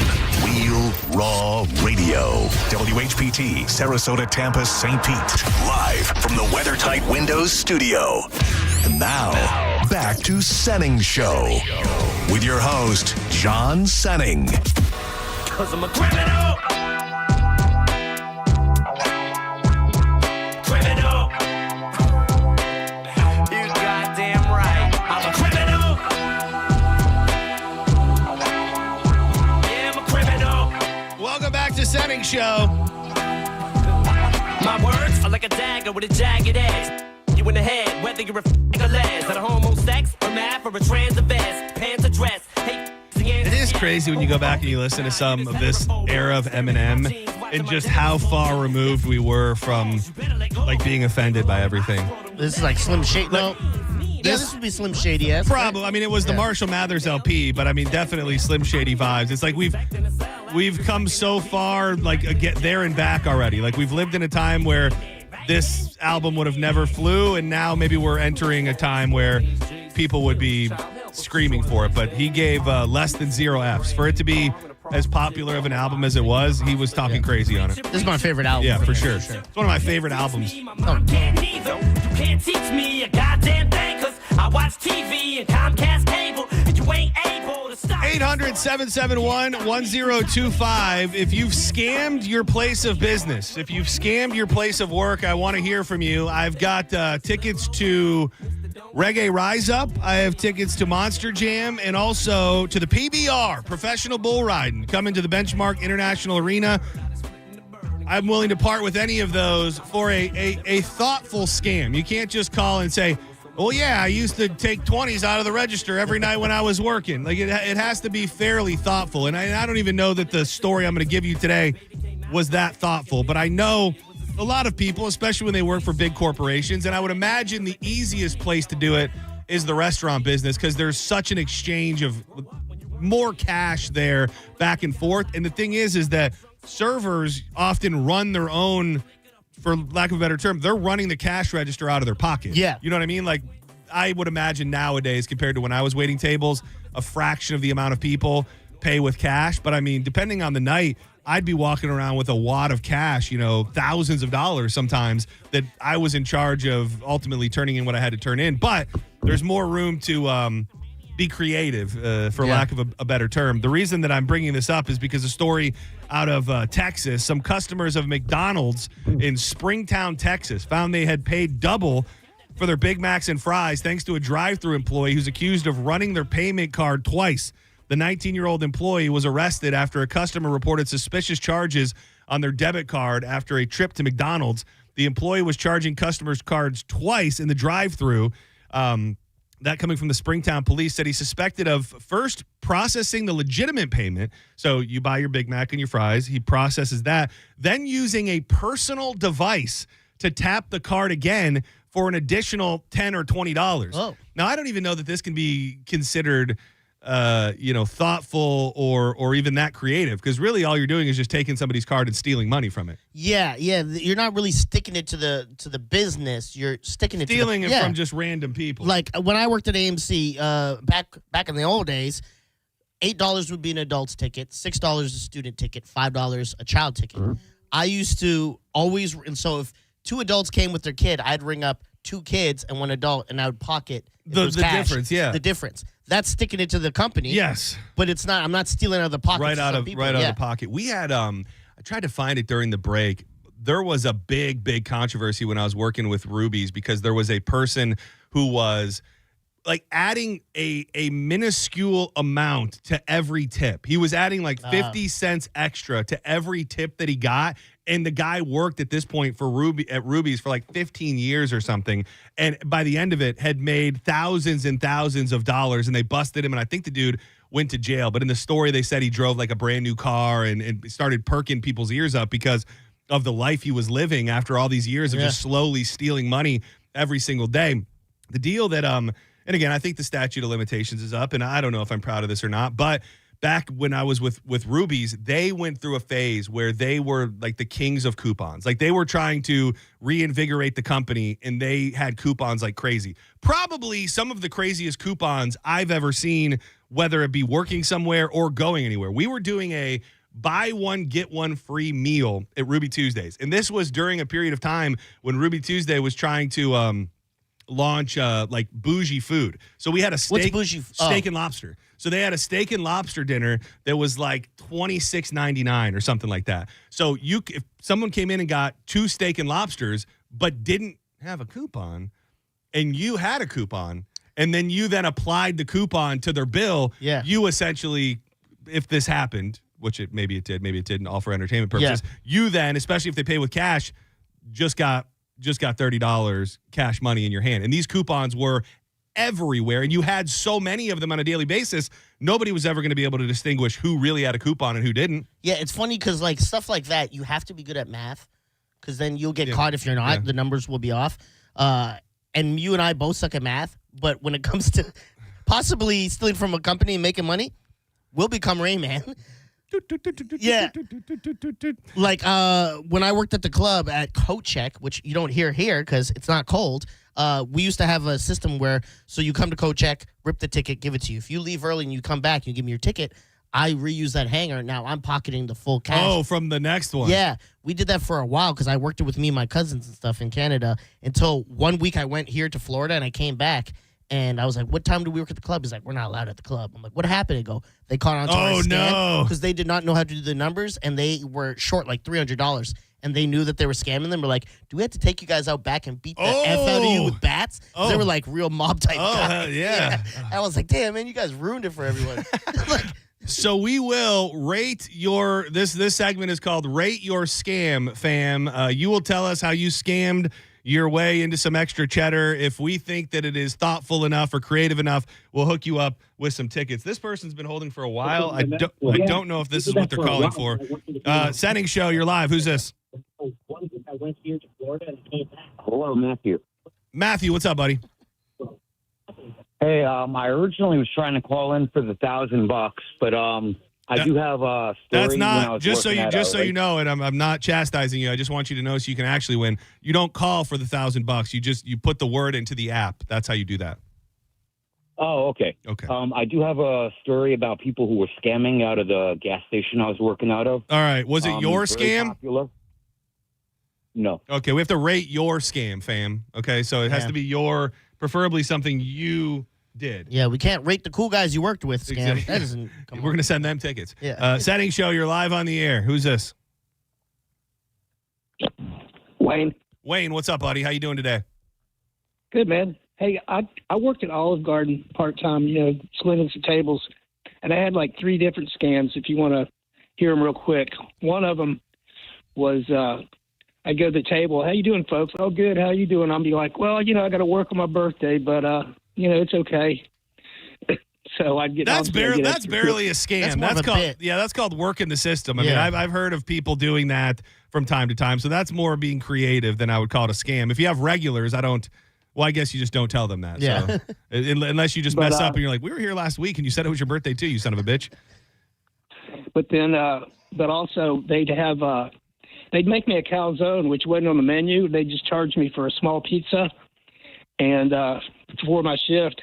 Real Raw Radio. WHPT, Sarasota, Tampa, St. Pete. Live from the WeatherTight Windows studio. And now, back to Senning Show. With your host, John Senning. 'Cause I'm a criminal. Criminal. You goddamn right. I'm a criminal. Welcome back to Senning Show. My words are like a dagger with a jagged edge. You in the head, whether you're a f***ing or les. At a homo sex, or mad for a trans or vest. Pants or dress. It is crazy when you go back and you listen to some of this era of Eminem and just how far removed we were from like being offended by everything. This is like Slim Shady. No. This would be Slim Shady, yes? Probably. I mean, it was the Marshall Mathers LP, but I mean, definitely Slim Shady vibes. It's like we've come so far, like get there and back already. Like we've lived in a time where this album would have never flew, and now maybe we're entering a time where people would be screaming for it. But he gave less than 0 Fs. For it to be as popular of an album as it was, he was talking crazy on it. This is my favorite album. Yeah, for sure. It's one of my favorite albums. You can't teach me a goddamn thing, 'cause I watch TV and Comcast cable, and you ain't able to stop. 800-771-1025. If you've scammed your place of business, if you've scammed your place of work, I want to hear from you. I've got tickets to Reggae Rise Up. I have tickets to Monster Jam and also to the PBR, Professional Bull Riding, coming to the Benchmark International Arena. I'm willing to part with any of those for a thoughtful scam. You can't just call and say, well, yeah, I used to take 20s out of the register every night when I was working. Like it has to be fairly thoughtful. And I don't even know that the story I'm going to give you today was that thoughtful, but I know a lot of people, especially when they work for big corporations, and I would imagine the easiest place to do it is the restaurant business because there's such an exchange of more cash there back and forth. And the thing is that servers often run their own, for lack of a better term, they're running the cash register out of their pocket. Yeah. You know what I mean? Like, I would imagine nowadays, compared to when I was waiting tables, a fraction of the amount of people pay with cash. But I mean, depending on the night, I'd be walking around with a wad of cash, thousands of dollars sometimes, that I was in charge of ultimately turning in what I had to turn in. But there's more room to be creative, for lack of a better term. The reason that I'm bringing this up is because a story out of Texas, some customers of McDonald's in Springtown, Texas, found they had paid double for their Big Macs and fries thanks to a drive-thru employee who's accused of running their payment card twice. The 19-year-old employee was arrested after a customer reported suspicious charges on their debit card after a trip to McDonald's. The employee was charging customers' cards twice in the drive-thru. That coming from the Springtown police said he suspected of first processing the legitimate payment. So you buy your Big Mac and your fries. He processes that. Then using a personal device to tap the card again for an additional $10 or $20. Oh. Now, I don't even know that this can be considered thoughtful or even that creative, because really all you're doing is just taking somebody's card and stealing money from it. Yeah. You're not really sticking it to the business. You're sticking it Stealing to it from just random people. Like when I worked at AMC back in the old days, $8 would be an adult's ticket, $6 a student ticket, $5 a child ticket. Mm-hmm. I used to always, and so if 2 adults came with their kid, I'd ring up 2 kids and 1 adult, and I would pocket the cash, difference. Yeah, the difference. That's sticking it to the company. Yes, but it's not. I'm not stealing out of the pocket. Right out of the pocket. We had I tried to find it during the break. There was a big controversy when I was working with Ruby's because there was a person who was like adding a minuscule amount to every tip. He was adding like 50 cents extra to every tip that he got. And the guy worked at this point for Ruby's for like 15 years or something. And by the end of it had made thousands and thousands of dollars, and they busted him. And I think the dude went to jail. But in the story, they said he drove like a brand new car and started perking people's ears up because of the life he was living after all these years of just slowly stealing money every single day. The deal that, and again, I think the statute of limitations is up, and I don't know if I'm proud of this or not, but back when I was with Ruby's, they went through a phase where they were like the kings of coupons. Like they were trying to reinvigorate the company, and they had coupons like crazy. Probably some of the craziest coupons I've ever seen, whether it be working somewhere or going anywhere. We were doing a buy one, get one free meal at Ruby Tuesdays. And this was during a period of time when Ruby Tuesday was trying to launch like bougie food. So we had a steak and lobster. So they had a steak and lobster dinner that was like $26.99 or something like that. So if someone came in and got 2 steak and lobsters but didn't have a coupon, and you had a coupon, and then you applied the coupon to their bill, you essentially, if this happened, which maybe it didn't, all for entertainment purposes, you then, especially if they pay with cash, just got $30 cash money in your hand. And these coupons were everywhere, and you had so many of them on a daily basis, nobody was ever going to be able to distinguish who really had a coupon and who didn't. Yeah, it's funny because like stuff like that, you have to be good at math, because then you'll get caught if you're not. Yeah. The numbers will be off. And you and I both suck at math, but when it comes to possibly stealing from a company and making money, we'll become Rain Man. Yeah. Like when I worked at the club at Coat Check, which you don't hear here because it's not cold, we used to have a system where, so you come to Coat Check, rip the ticket, give it to you. If you leave early and you come back, you give me your ticket, I reuse that hanger. Now I'm pocketing the full cash. Oh, from the next one. Yeah. We did that for a while because I worked it with me and my cousins and stuff in Canada until one week I went here to Florida and I came back. And I was like, what time do we work at the club? He's like, we're not allowed at the club. I'm like, what happened? They caught on to our scam because they did not know how to do the numbers, and they were short like $300. And they knew that they were scamming them. We're like, do we have to take you guys out back and beat the F out of you with bats? They were like real mob type guys. Yeah. I was like, damn, man, you guys ruined it for everyone. So we will rate your, this segment is called Rate Your Scam, fam. You will tell us how you scammed your way into some extra cheddar. If we think that it is thoughtful enough or creative enough, we'll hook you up with some tickets. This person's been holding for a while. I don't know if this is what they're calling for. Senning Show, you're live. Who's this? Hello, Matthew. Matthew, what's up, buddy? Hey, I originally was trying to call in for the $1,000, but I do have a story. That's not just so you know, and I'm not chastising you. I just want you to know so you can actually win. You don't call for the $1,000. You put the word into the app. That's how you do that. Oh, okay. Okay. I do have a story about people who were scamming out of the gas station I was working out of. All right. Was it your scam? Popular. No. Okay, we have to rate your scam, fam. Okay, so it has to be your, preferably something you did. Yeah, we can't rate the cool guys you worked with, scam. Exactly. That doesn't We're going to send them tickets. Yeah. Senning Show, you're live on the air. Who's this? Wayne. Wayne, what's up, buddy? How you doing today? Good, man. Hey, I worked at Olive Garden part-time, slinging some tables, and I had like 3 different scams if you want to hear them real quick. One of them was I go to the table, how you doing, folks? Oh, good, how you doing? I'll be like, well, I got to work on my birthday, but, it's okay. So I'd get that's barely a scam. That's called working the system. I mean, I've heard of people doing that from time to time. So that's more being creative than I would call it a scam. If you have regulars, I guess you just don't tell them that. Yeah. So, unless you just mess up and you're like, we were here last week and you said it was your birthday too, you son of a bitch. But then, but also they'd make me a calzone, which wasn't on the menu. They just charged me for a small pizza and for my shift.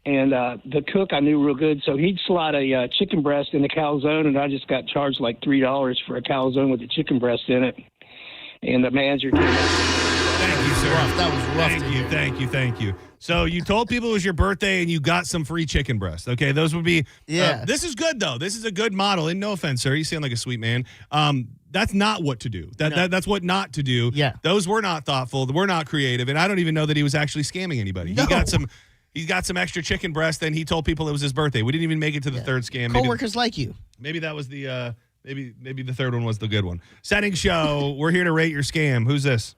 And the cook I knew real good, so he'd slide a chicken breast in the calzone, and I just got charged like $3 for a calzone with a chicken breast in it. And the manager came up. Thank you, sir. That was rough. Thank you. So you told people it was your birthday, and you got some free chicken breast. Okay, those would be. This is good though. This is a good model. And no offense, sir, you sound like a sweet man. That's not what to do. That's what not to do. Yeah. Those were not thoughtful. We're not creative, and I don't even know that he was actually scamming anybody. No. He's got some extra chicken breast, and he told people it was his birthday. We didn't even make it to the third scam. Coworkers like you. Maybe that was the maybe the third one was the good one. Senning Show. We're here to rate your scam. Who's this?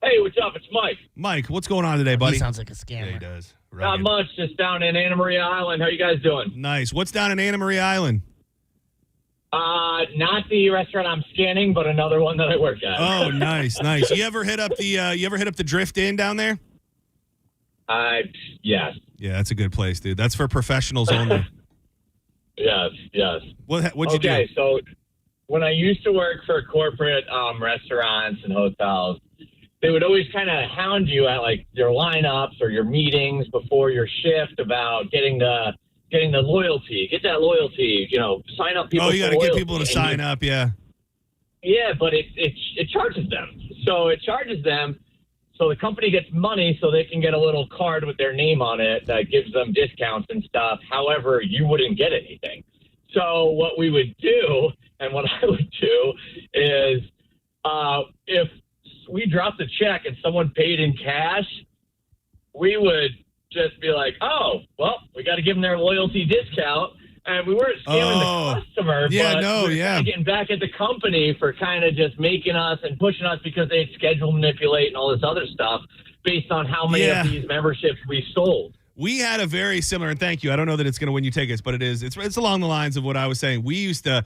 Hey, what's up? It's Mike. Mike, what's going on today, buddy? He sounds like a scammer. Yeah, he does. Not much. Just down in Anna Maria Island. How you guys doing? Nice. What's down in Anna Maria Island? Not the restaurant I'm scanning, but another one that I work at. Oh, nice. You ever hit up the Drift Inn down there? Yes. Yeah, that's a good place, dude. That's for professionals only. Yes. What'd you do? Okay, so when I used to work for corporate restaurants and hotels, they would always kind of hound you at like your lineups or your meetings before your shift about getting the loyalty. Get that loyalty. Sign up people. Oh, you got to get people to sign up. Yeah. Yeah, but it charges them. So So the company gets money so they can get a little card with their name on it that gives them discounts and stuff. However, you wouldn't get anything. So what we would do, and what I would do, is if we dropped a check and someone paid in cash, we would just be like, oh, well, we got to give them their loyalty discount. And we weren't scamming the customer, but we were getting back at the company for kind of just making us and pushing us because they'd schedule manipulate and all this other stuff based on how many of these memberships we sold. We had a very similar, and thank you. I don't know that it's going to win you tickets, but it is. It's along the lines of what I was saying. We used to,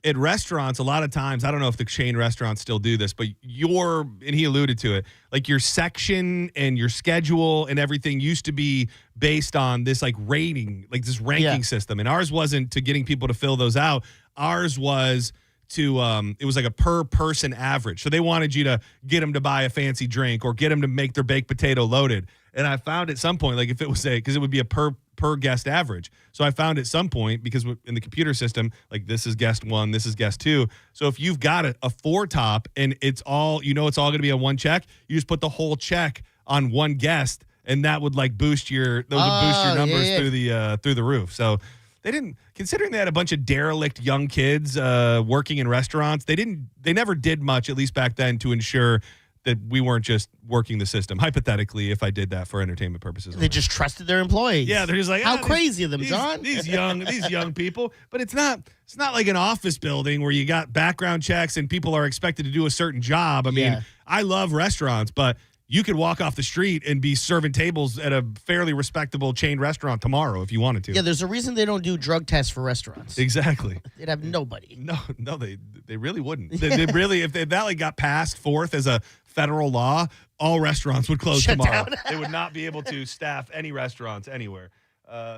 at restaurants, a lot of times, I don't know if the chain restaurants still do this, but and he alluded to it, like your section and your schedule and everything used to be based on this like rating, like this ranking system. And ours wasn't to getting people to fill those out. Ours was to, it was like a per person average. So they wanted you to get them to buy a fancy drink or get them to make their baked potato loaded. And I found at some point, like if it was because it would be a per guest average. So I found at some point, because in the computer system, like this is guest 1, this is guest 2. So if you've got a 4 top and it's all going to be a 1 check, you just put the whole check on 1 guest, and that would like boost your numbers through the roof. So they didn't, considering they had a bunch of derelict young kids working in restaurants, they never did much, at least back then, to ensure that we weren't just working the system. Hypothetically, if I did that for entertainment purposes. They just trusted their employees. Yeah, they're just like, how crazy of them, John. These young people. But it's not like an office building where you got background checks and people are expected to do a certain job. I mean, I love restaurants, but you could walk off the street and be serving tables at a fairly respectable chain restaurant tomorrow if you wanted to. Yeah, there's a reason they don't do drug tests for restaurants. Exactly. They'd have nobody. No, they really wouldn't. They really, if that like got passed forth as a federal law, all restaurants would close tomorrow. They would not be able to staff any restaurants anywhere.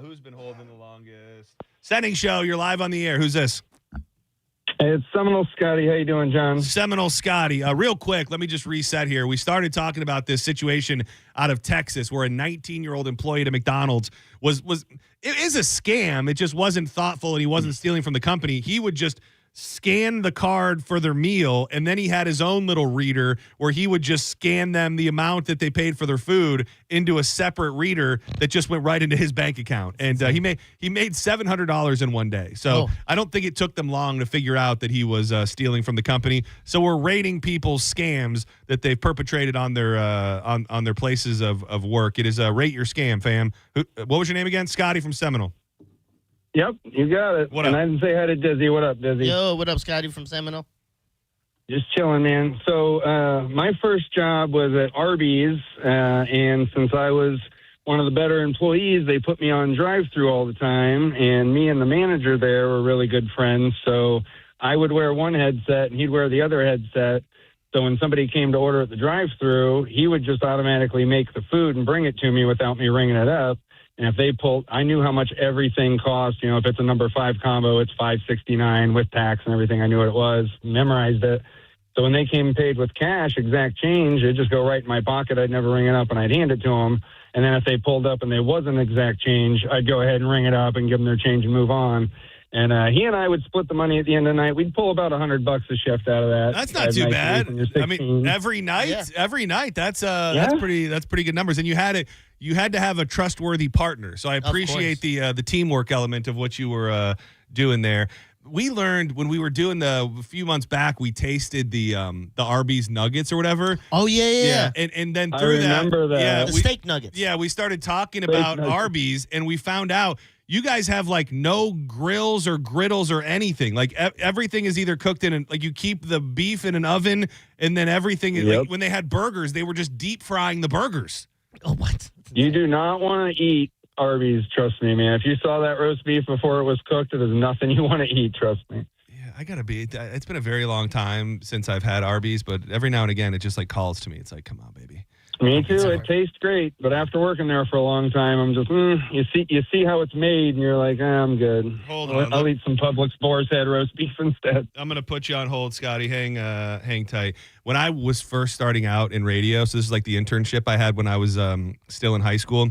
Who's been holding the longest? Senning Show, you're live on the air. Who's this? Hey, it's Seminole Scotty. How you doing, John? Seminole Scotty. Real quick, let me just reset here. We started talking about this situation out of Texas where a 19-year-old employee at McDonald's it is a scam. It just wasn't thoughtful and he wasn't stealing from the company. He would just scan the card for their meal, and then he had his own little reader where he would just scan them the amount that they paid for their food into a separate reader that just went right into his bank account. And he made $700 in one day. So I don't think it took them long to figure out that he was stealing from the company. So we're rating people's scams that they've perpetrated on their on their places of work. It is Rate Your Scam, fam. What was your name again? Scotty from Seminole. Yep, you got it. What and up? I didn't say hi to Dizzy. What up, Dizzy? Yo, what up, Scotty from Seminole? Just chilling, man. So my first job was at Arby's, and since I was one of the better employees, they put me on drive-thru all the time, and me and the manager there were really good friends. So I would wear one headset, and he'd wear the other headset. So when somebody came to order at the drive-thru, he would just automatically make the food and bring it to me without me ringing it up. And if they pulled, I knew how much everything cost. You know, if it's a number 5 combo, it's $5.69 with tax and everything. I knew what it was, memorized it. So when they came and paid with cash, exact change, it'd just go right in my pocket. I'd never ring it up, and I'd hand it to them. And then if they pulled up and there wasn't exact change, I'd go ahead and ring it up and give them their change and move on. And he and I would split the money at the end of the night. We'd pull about $100 a shift out of that. That's not too bad. I mean, every night, that's pretty good numbers. And you had to have a trustworthy partner. So I appreciate the teamwork element of what you were doing there. We learned when we were doing a few months back, we tasted the Arby's nuggets or whatever. Oh yeah. And then I through remember that. The steak nuggets. Yeah, we started talking about Arby's, and we found out you guys have like no grills or griddles or anything. Like everything is either cooked in, like you keep the beef in an oven, and then everything is like when they had burgers, they were just deep frying the burgers. Oh, what? You do not want to eat Arby's, trust me, man. If you saw that roast beef before it was cooked, it is nothing you want to eat, trust me. Yeah, I gotta be. It's been a very long time since I've had Arby's, but every now and again, it just like calls to me. It's like, come on, baby. Me too. It tastes great, but after working there for a long time, I'm just you see how it's made, and you're like, I'm good. Hold on, I'll eat some Publix boar's head roast beef instead. I'm gonna put you on hold, Scotty. Hang tight. When I was first starting out in radio, so this is like the internship I had when I was still in high school.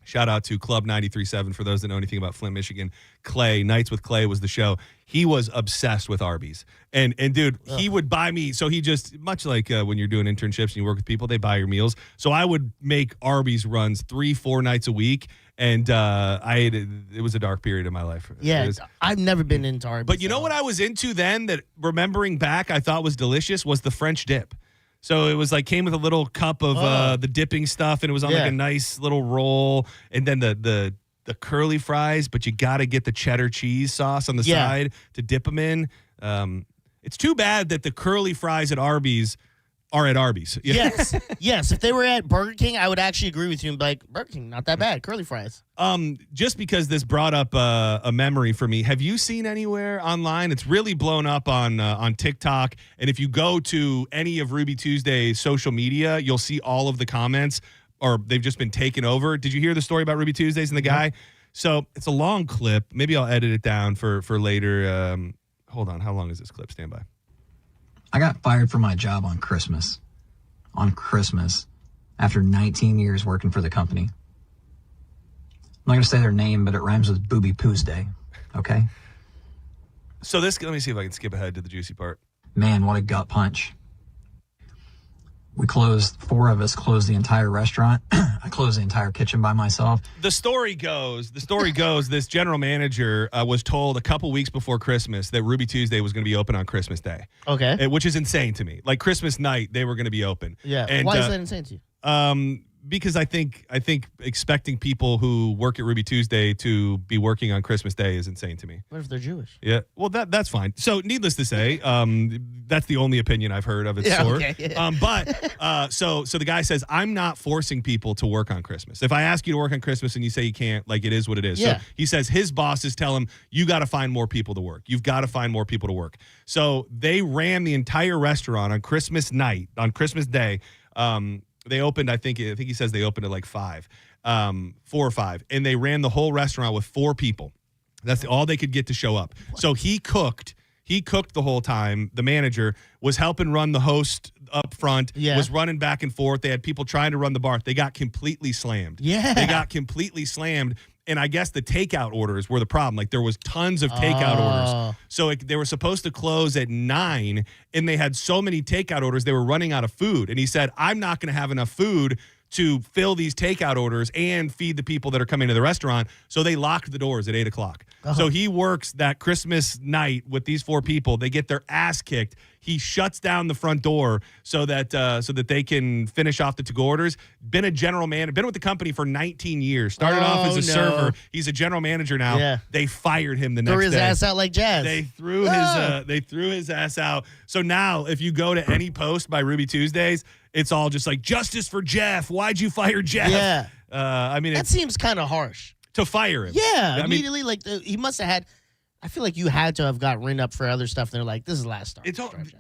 Shout out to Club 93.7 for those that know anything about Flint, Michigan. Clay, Nights with Clay was the show. He was obsessed with Arby's. And dude, he would buy me. So he just, much like when you're doing internships and you work with people, they buy your meals. So I would make Arby's runs 3-4 nights a week. And it was a dark period in my life. Yeah, I've never been into Arby's. But you know what I was into then that remembering back I thought was delicious was the French dip. So it was like came with a little cup of the dipping stuff, and it was on like a nice little roll, and then the curly fries. But you got to get the cheddar cheese sauce on the side to dip them in. It's too bad that the curly fries at Arby's are at Arby's. Yes, yes. If they were at Burger King, I would actually agree with you and be like, Burger King, not that bad. Curly fries. Just because this brought up a memory for me. Have you seen anywhere online? It's really blown up on TikTok. And if you go to any of Ruby Tuesday's social media, you'll see all of the comments, or they've just been taken over. Did you hear the story about Ruby Tuesdays and the guy? So it's a long clip. Maybe I'll edit it down for later. Hold on. How long is this clip? Stand by. I got fired from my job on Christmas. After 19 years working for the company. I'm not going to say their name, but it rhymes with Booby Poos Day. Okay? So let me see if I can skip ahead to the juicy part. Man, what a gut punch. We closed, 4 of us closed the entire restaurant. I closed the entire kitchen by myself. The story goes, this general manager was told a couple weeks before Christmas that Ruby Tuesday was going to be open on Christmas Day. Okay. Which is insane to me. Like Christmas night, they were going to be open. Yeah. And, why is that insane to you? Because I think expecting people who work at Ruby Tuesday to be working on Christmas Day is insane to me. What if they're Jewish? Yeah, well that's fine. So needless to say, that's the only opinion I've heard of its sort. Okay, yeah. But so the guy says, I'm not forcing people to work on Christmas. If I ask you to work on Christmas and you say you can't, like it is what it is. Yeah. So he says his bosses tell him, you got to find more people to work. You've got to find more people to work. So they ran the entire restaurant on Christmas night, on Christmas Day. They opened, I think he says they opened at like 5, 4 or 5, and they ran the whole restaurant with 4 people. That's all they could get to show up. What? So he cooked the whole time. The manager was helping run the host up front, was running back and forth. They had people trying to run the bar. They got completely slammed. Yeah. They got completely slammed. And I guess the takeout orders were the problem. Like, there was tons of takeout orders. So they were supposed to close at 9, and they had so many takeout orders, they were running out of food. And he said, I'm not going to have enough food to fill these takeout orders and feed the people that are coming to the restaurant. So they locked the doors at 8 o'clock. So he works that Christmas night with these 4 people. They get their ass kicked. He shuts down the front door so that they can finish off the to-go orders. Been a general manager, been with the company for 19 years. Started off as a server. He's a general manager now. Yeah. They fired him the next day. Threw his ass out like Jazz. They threw his ass out. So now, if you go to any post by Ruby Tuesdays, it's all just like, justice for Jeff. Why'd you fire Jeff? Yeah. I mean, that seems kind of harsh. To fire him. Yeah, I immediately. He must have had. I feel like you had to have got written up for other stuff. And they're like, this is the last start.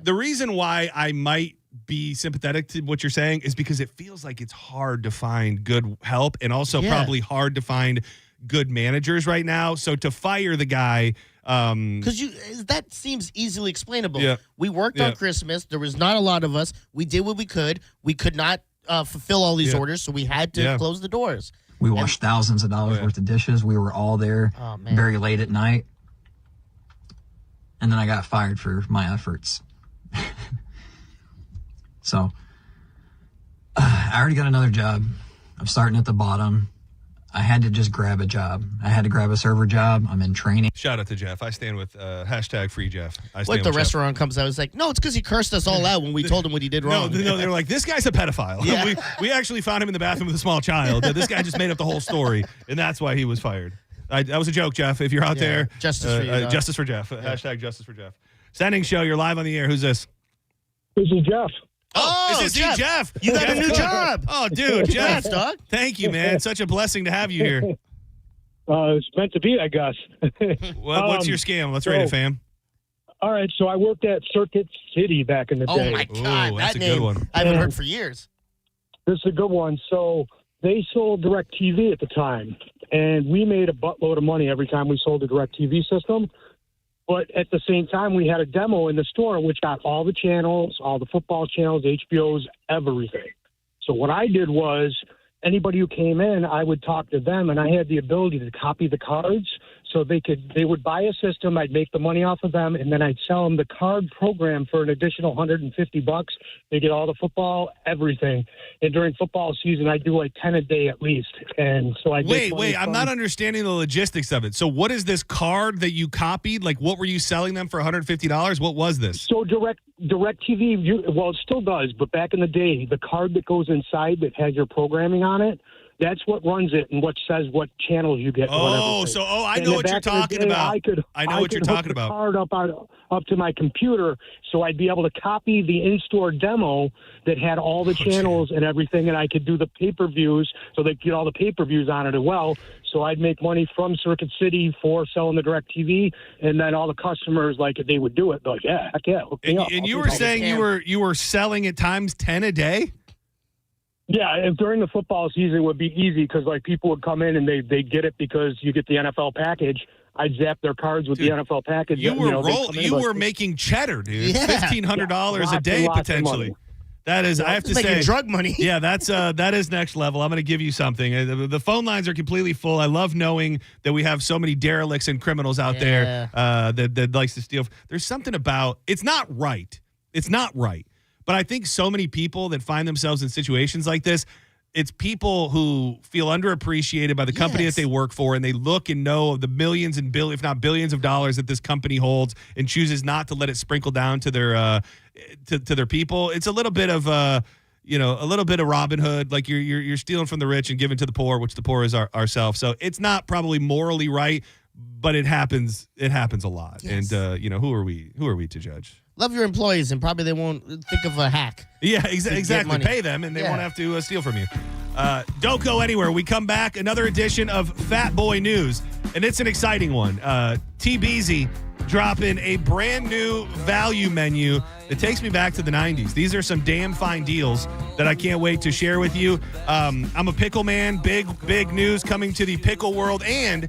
The reason why I might be sympathetic to what you're saying is because it feels like it's hard to find good help, and also probably hard to find good managers right now. So to fire the guy. Because that seems easily explainable. Yeah. We worked on Christmas. There was not a lot of us. We did what we could. We could not fulfill all these orders, so we had to close the doors. We washed thousands of dollars worth of dishes. We were all there very late at night. And then I got fired for my efforts. So I already got another job. I'm starting at the bottom. I had to just grab a job. I had to grab a server job. I'm in training. Shout out to Jeff. I stand with hashtag free Jeff. The restaurant comes out, it's like, no, it's because he cursed us all out when we told him what he did wrong. No, they're like, this guy's a pedophile. Yeah. we actually found him in the bathroom with a small child. This guy just made up the whole story, and that's why he was fired. That was a joke, Jeff. If you're out there, justice for you. Justice for Jeff. Hashtag justice for Jeff. Senning Show, you're live on the air. Who's this? This is Jeff. Oh, is this Jeff? You got a new job. Oh, dude, Jeff. Congrats, dog. Thank you, man. Such a blessing to have you here. It's meant to be, I guess. What's your scam? Let's rate it, fam. All right, so I worked at Circuit City back in the day. Oh, my God. Ooh, that's that a name good one. I haven't heard for years. This is a good one. So they sold DirecTV at the time, and we made a buttload of money every time we sold a DirecTV system. But at the same time, we had a demo in the store which got all the channels, all the football channels, HBOs, everything. So what I did was anybody who came in, I would talk to them, and I had the ability to copy the cards. So they would buy a system, I'd make the money off of them, and then I'd sell them the card program for an additional $150. They get all the football, everything. And during football season, I do like 10 a day at least. And so I Wait, I'm not understanding the logistics of it. So what is this card that you copied? Like, what were you selling them for $150? What was this? So DirecTV, well, it still does, but back in the day, the card that goes inside that has your programming on it, that's what runs it and what says what channels you get. I know what you're talking about. I know what you're talking about. Card up to my computer, so I'd be able to copy the in-store demo that had all the channels and everything, and I could do the pay-per-views, so they get all the pay-per-views on it as well. So I'd make money from Circuit City for selling the DirecTV, and then all the customers, like, they would do it. They're like, yeah, heck yeah. And you were saying you were selling at times 10 a day? Yeah, if during the football season it would be easy because like people would come in and they get it because you get the NFL package. I'd zap their cards with the NFL package. You were making cheddar, dude. Yeah. $1,500 a day potentially. That is, I have to say, drug money. Yeah, that is next level. I'm going to give you something. The phone lines are completely full. I love knowing that we have so many derelicts and criminals out there that likes to steal. There's something about it's not right. It's not right. But I think so many people that find themselves in situations like this, it's people who feel underappreciated by the company that they work for, and they look and know of the millions and if not billions of dollars that this company holds, and chooses not to let it sprinkle down to their to their people. It's a little bit of a little bit of Robin Hood, like you're stealing from the rich and giving to the poor, which the poor is ourselves. So it's not probably morally right, but it happens. It happens a lot, and who are we to judge? Love your employees, and probably they won't think of a hack. Yeah, exactly. Pay them, and they won't have to steal from you. Don't go anywhere. We come back, another edition of Fat Boy News, and it's an exciting one. TBZ dropping a brand new value menu that takes me back to the 90s. These are some damn fine deals that I can't wait to share with you. I'm a pickle man. Big news coming to the pickle world, and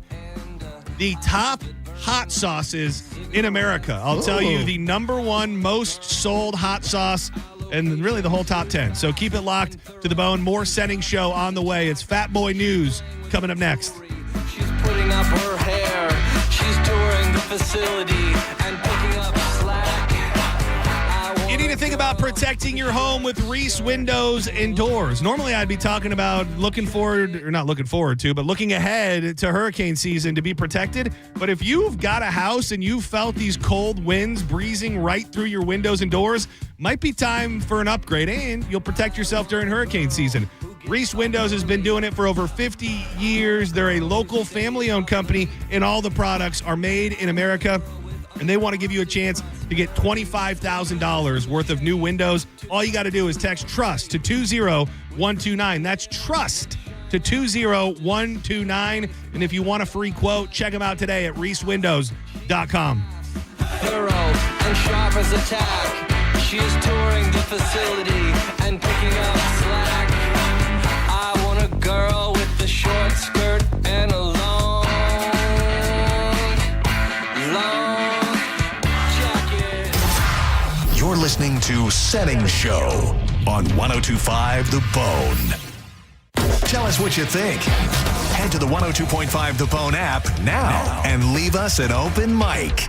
the top hot sauces in America. I'll tell you the number one most sold hot sauce and really the whole top 10. So keep it locked to the bone. More Senning Show on the way. It's Fat Boy News coming up next. She's putting up her hair. She's touring the facility and picking up slack. You need to think about protecting your home with Reese windows and doors. Normally, I'd be talking about looking ahead to hurricane season to be protected. But if you've got a house and you've felt these cold winds breezing right through your windows and doors, might be time for an upgrade, and you'll protect yourself during hurricane season. Reese Windows has been doing it for over 50 years. They're a local family-owned company, and all the products are made in America. And they want to give you a chance to get $25,000 worth of new windows. All you got to do is text TRUST to 20129. That's TRUST to 20129. And if you want a free quote, check them out today at reesewindows.com. Thorough and sharp as a tack. She is touring the facility and picking up slack. I want a girl with a short skirt and a long jacket. You're listening to Senning Show on 102.5 The Bone. Tell us what you think. Head to the 102.5 The Bone app now and leave us an open mic.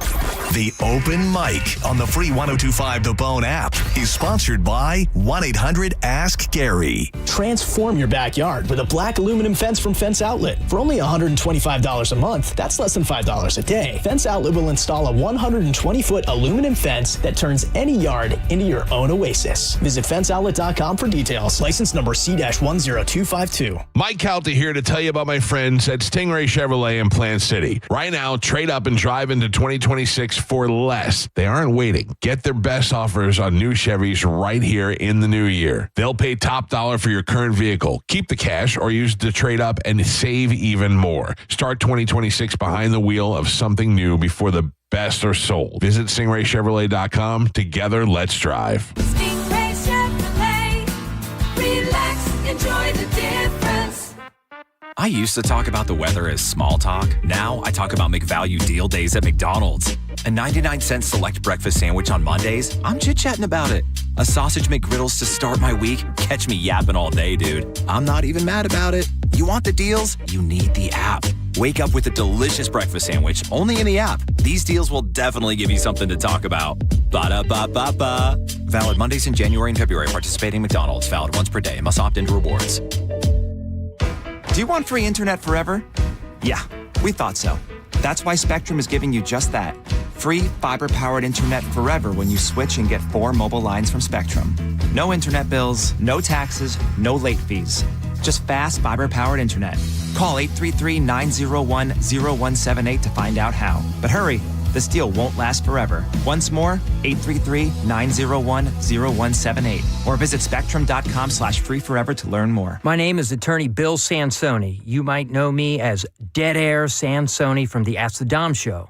The Open Mic on the free 102.5 The Bone app is sponsored by 1-800-ASK-GARY. Transform your backyard with a black aluminum fence from Fence Outlet. For only $125 a month, that's less than $5 a day. Fence Outlet will install a 120-foot aluminum fence that turns any yard into your own oasis. Visit fenceoutlet.com for details. License number C-10252. Mike Calta here to tell you about my friends at Stingray Chevrolet in Plant City. Right now, trade up and drive into 2026 for less. They aren't waiting. Get their best offers on new Chevys right here in the new year. They'll pay top dollar for your current vehicle. Keep the cash or use the trade up and save even more. Start 2026 behind the wheel of something new before the best are sold. Visit stingraychevrolet.com. Together, let's drive. Stingray Chevrolet. Relax, enjoy the difference. I used to talk about the weather as small talk. Now I talk about McValue deal days at McDonald's. A 99-cent select breakfast sandwich on Mondays, I'm chit-chatting about it. A sausage McGriddles to start my week? Catch me yapping all day, dude. I'm not even mad about it. You want the deals? You need the app. Wake up with a delicious breakfast sandwich only in the app. These deals will definitely give you something to talk about. Ba-da-ba-ba-ba. Valid Mondays in January and February. Participating McDonald's. Valid once per day. Must opt into rewards. Do you want free internet forever? Yeah, we thought so. That's why Spectrum is giving you just that. Free fiber-powered internet forever when you switch and get 4 mobile lines from Spectrum. No internet bills, no taxes, no late fees. Just fast fiber-powered internet. Call 833-901-0178 to find out how. But hurry, this deal won't last forever. Once more, 833-901-0178. Or visit spectrum.com/free forever to learn more. My name is Attorney Bill Sansoni. You might know me as Dead Air Sansoni from the Ask the Dom Show.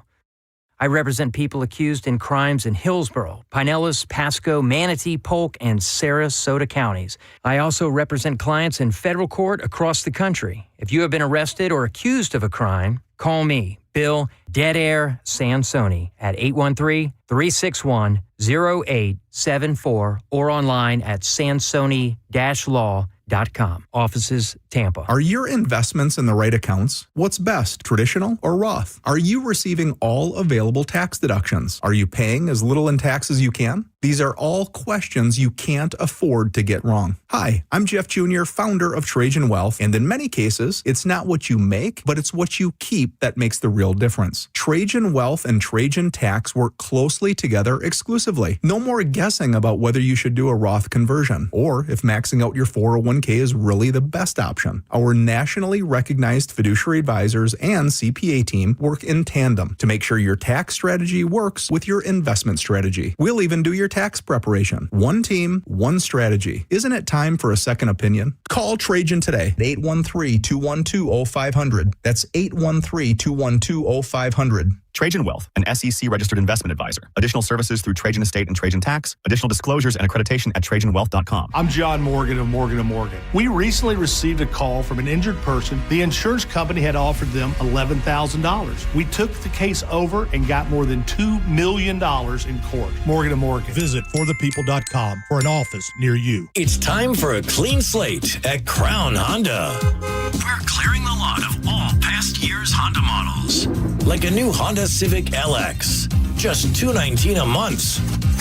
I represent people accused in crimes in Hillsborough, Pinellas, Pasco, Manatee, Polk, and Sarasota counties. I also represent clients in federal court across the country. If you have been arrested or accused of a crime, call me, Bill Dead Air Sansoni, at 813-361-0874 or online at sansoni-law.com. Offices, Tampa. Are your investments in the right accounts? What's best, traditional or Roth? Are you receiving all available tax deductions? Are you paying as little in tax as you can? These are all questions you can't afford to get wrong. Hi, I'm Jeff Jr., founder of Trajan Wealth, and in many cases, it's not what you make, but it's what you keep that makes the real difference. Trajan Wealth and Trajan Tax work closely together exclusively. No more guessing about whether you should do a Roth conversion, or if maxing out your 401k is really the best option. Our nationally recognized fiduciary advisors and CPA team work in tandem to make sure your tax strategy works with your investment strategy. We'll even do your tax preparation. One team, one strategy. Isn't it time for a second opinion? Call Trajan today at 813-212-0500. That's 813-212-0500. Trajan Wealth, an SEC-registered investment advisor. Additional services through Trajan Estate and Trajan Tax. Additional disclosures and accreditation at TrajanWealth.com. I'm John Morgan of Morgan & Morgan. We recently received a call from an injured person. The insurance company had offered them $11,000. We took the case over and got more than $2 million in court. Morgan & Morgan. Visit forthepeople.com for an office near you. It's time for a clean slate at Crown Honda. We're clearing the lot of all past year's Honda models. Like a new Honda Civic LX, just $219 a month.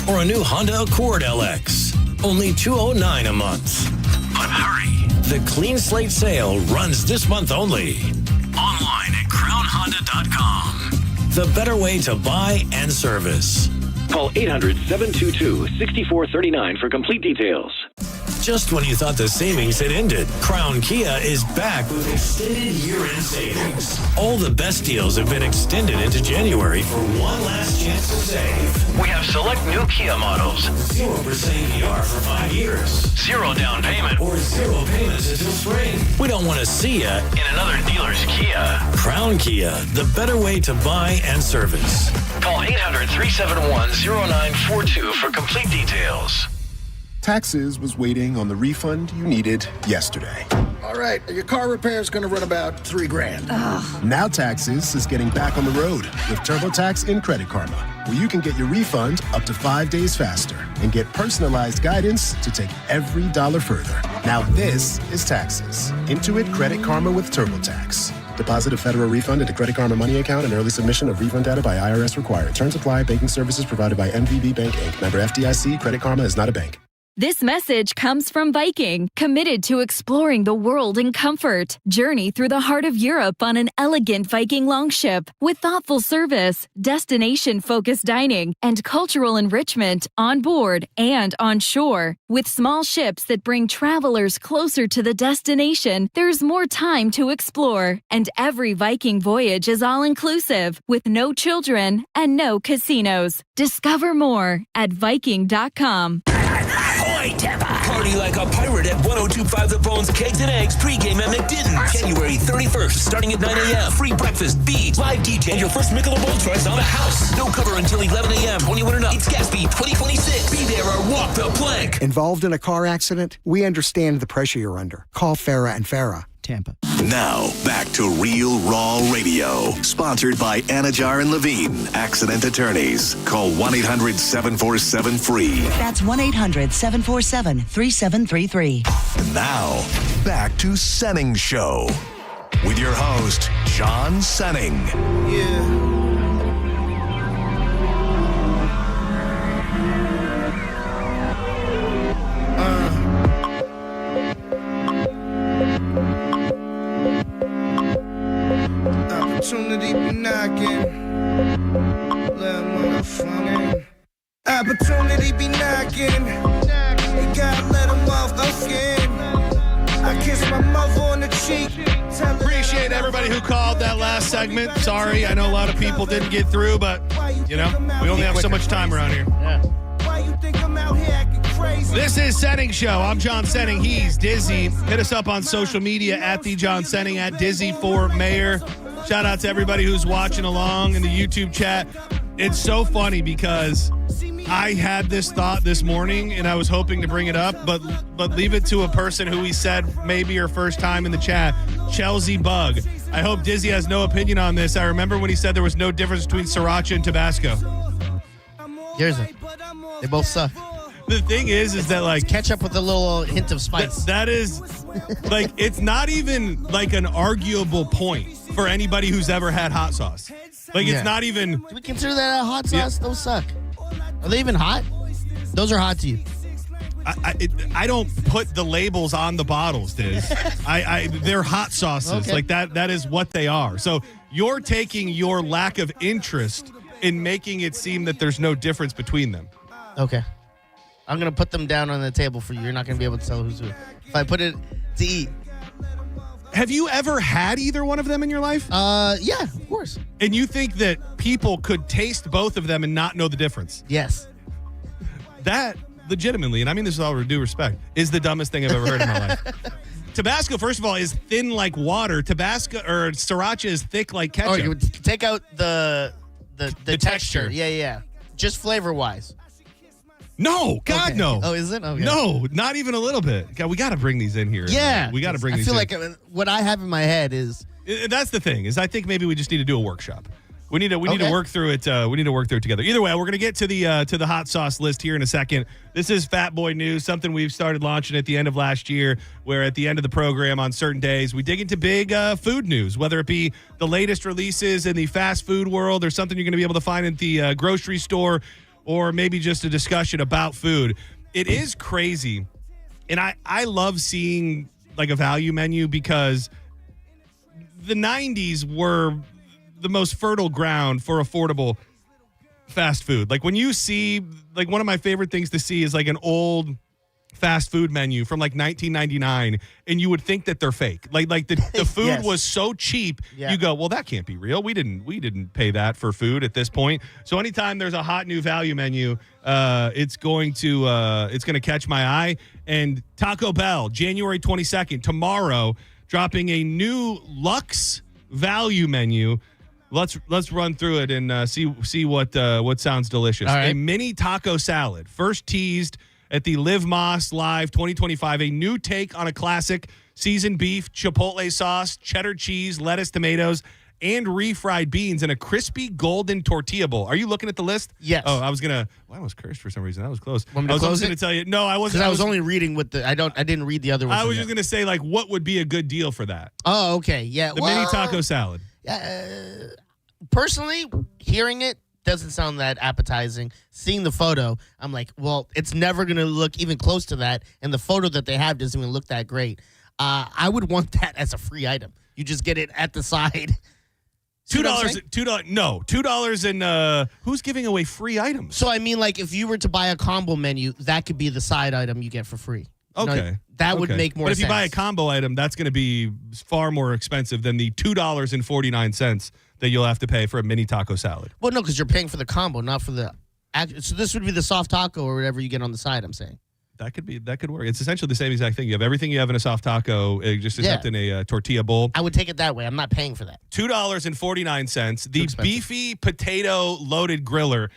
Or a new Honda Accord LX, only $209 a month. But hurry, the clean slate sale runs this month only. Online at crownhonda.com. The better way to buy and service. Call 800-722-6439 for complete details. Just when you thought the savings had ended, Crown Kia is back with extended year-end savings. All the best deals have been extended into January for one last chance to save. We have select new Kia models. 0% APR for 5 years. 0 down payment or 0 payments until spring. We don't want to see you in another dealer's Kia. Crown Kia, the better way to buy and service. Call 800-371-0942 for complete details. Taxes was waiting on the refund you needed yesterday. All right, your car repair is going to run about $3,000. Now Taxes is getting back on the road with TurboTax in Credit Karma, where you can get your refund up to 5 days faster and get personalized guidance to take every dollar further. Now this is Taxes. Intuit Credit Karma with TurboTax. Deposit a federal refund into Credit Karma Money account and early submission of refund data by IRS required. Terms apply. Banking services provided by MVB Bank, Inc. Member FDIC. Credit Karma is not a bank. This message comes from Viking, committed to exploring the world in comfort. Journey through the heart of Europe on an elegant Viking longship with thoughtful service, destination-focused dining, and cultural enrichment on board and on shore. With small ships that bring travelers closer to the destination, there's more time to explore. And every Viking voyage is all-inclusive, with no children and no casinos. Discover more at Viking.com. Party like a pirate at 1025 The Bones Kegs and Eggs pregame at McDidden's. January 31st, starting at 9 a.m. Free breakfast, beach, live DJ, and your first Michelob Ultra on the house. No cover until 11 a.m. 21 and up. It's Gatsby 2026. Be there or walk the plank. Involved in a car accident? We understand the pressure you're under. Call Farah and Farah. Tampa. Now, back to Real Raw Radio. Sponsored by Anajar and Levine, accident attorneys. Call 1-800-747-FREE. That's 1-800-747-3733. Now, back to Senning Show. With your host, John Senning. Opportunity be knocking. Little motherfucking. Opportunity be knocking. You gotta let them off the skin. I kiss my mother on the cheek. Appreciate everybody who called that last segment. Sorry, I know a lot of people didn't get through, but, you know, we only have so much time around here. Why you think I'm out here acting crazy? This is Senning Show. I'm John Senning. He's Dizzy. Hit us up on social media at the John Senning, at Dizzy for Mayor. Shout out to everybody who's watching along in the YouTube chat. It's so funny because I had this thought this morning and I was hoping to bring it up, but leave it to a person who he said maybe her first time in the chat, Chelsea Bug. I hope Dizzy has no opinion on this. I remember when he said there was no difference between Sriracha and Tabasco. Here's it. They both suck. The thing is that like ketchup with a little hint of spice. That is like, it's not even like an arguable point for anybody who's ever had hot sauce. Like it's not even. Do we consider that a hot sauce? Those suck. Are they even hot? Those are hot to you. I don't put the labels on the bottles, Diz. They're hot sauces. Okay. Like that is what they are. So you're taking your lack of interest in making it seem that there's no difference between them. Okay. I'm going to put them down on the table for you. You're not going to be able to tell who's who. If I put it to eat. Have you ever had either one of them in your life? Yeah, of course. And you think that people could taste both of them and not know the difference? Yes. That legitimately, and I mean this with all due respect, is the dumbest thing I've ever heard in my life. Tabasco, first of all, is thin like water. Tabasco or Sriracha is thick like ketchup. Oh, you would take out the the texture. Yeah. Just flavor wise. No, God, Okay. no. Oh, is it? Okay. No, not even a little bit. God, we got to bring these in here. Yeah. We got to bring I these feel in. like what I have in my head is. That's the thing, is I think maybe we just need to do a workshop. We need to work through it. We need to work through it together. Either way, we're going to get to the hot sauce list here in a second. This is Fat Boy News, something we've started launching at the end of last year, where at the end of the program on certain days, we dig into big food news, whether it be the latest releases in the fast food world or something you're going to be able to find at the grocery store, or maybe just a discussion about food. It is crazy, and I love seeing like a value menu, because the 90s were the most fertile ground for affordable fast food. Like when you see, like one of my favorite things to see is like an old fast food menu from like 1999, and you would think that they're fake. Like the food Yes. was so cheap, Yeah. you go, well, that can't be real. We didn't pay that for food at this point. So anytime there's a hot new value menu, it's going to catch my eye. And Taco Bell, January 22nd, tomorrow, dropping a new Luxe value menu. Let's run through it and see what sounds delicious. All right. A mini taco salad, first teased at the Live Moss Live 2025. A new take on a classic: seasoned beef, chipotle sauce, cheddar cheese, lettuce, tomatoes, and refried beans in a crispy golden tortilla bowl. Are you looking at the list? Yes. Oh, I was cursed for some reason. That was close. Want me to I was close going to tell you. No, I wasn't. Because I was only reading with I didn't read the other ones. I was yet. just going to say, like, what would be a good deal for that? Oh, okay. Yeah. The mini taco salad. Personally, hearing it doesn't sound that appetizing. Seeing the photo, I'm like, well, it's never going to look even close to that. And the photo that they have doesn't even look that great. I would want that as a free item. You just get it at the side. $2. No, $2. And who's giving away free items? So, I mean, like, if you were to buy a combo menu, that could be the side item you get for free. You know, Okay. that would make more sense. But if you buy a combo item, that's going to be far more expensive than the $2.49 that you'll have to pay for a mini taco salad. Well, no, because you're paying for the combo, not for the. So this would be the soft taco or whatever you get on the side. I'm saying That could work. It's essentially the same exact thing. You have everything you have in a soft taco, just except in a tortilla bowl. I would take it that way. I'm not paying for that. $2.49. The beefy potato loaded griller.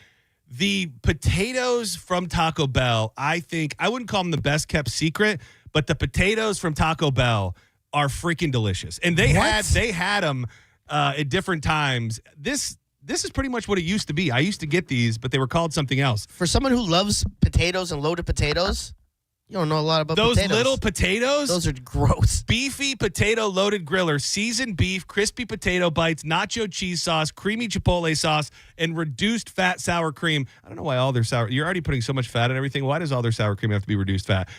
The potatoes from Taco Bell, I think, I wouldn't call them the best kept secret, but the potatoes from Taco Bell are freaking delicious. And they had them at different times. This is pretty much what it used to be. I used to get these, but they were called something else. For someone who loves potatoes and loaded potatoes, you don't know a lot about those potatoes. little potatoes. Those are gross. Beefy potato loaded griller, seasoned beef, crispy potato bites, nacho cheese sauce, creamy chipotle sauce, and reduced fat sour cream. I don't know why all their sour. You're already putting so much fat in everything. Why does all their sour cream have to be reduced fat?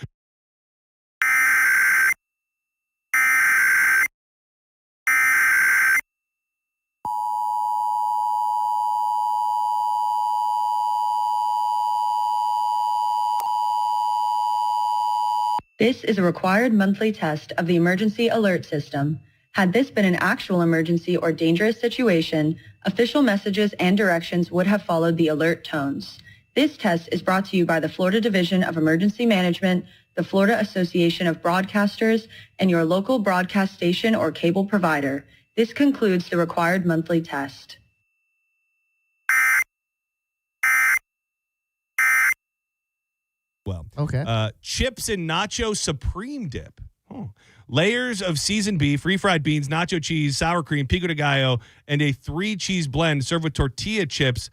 This is a required monthly test of the emergency alert system. Had this been an actual emergency or dangerous situation, official messages and directions would have followed the alert tones. This test is brought to you by the Florida Division of Emergency Management, the Florida Association of Broadcasters, and your local broadcast station or cable provider. This concludes the required monthly test. Well, okay. Chips and nacho supreme dip. Oh. Layers of seasoned beef, refried beans, nacho cheese, sour cream, pico de gallo, and a 3-cheese blend served with tortilla chips.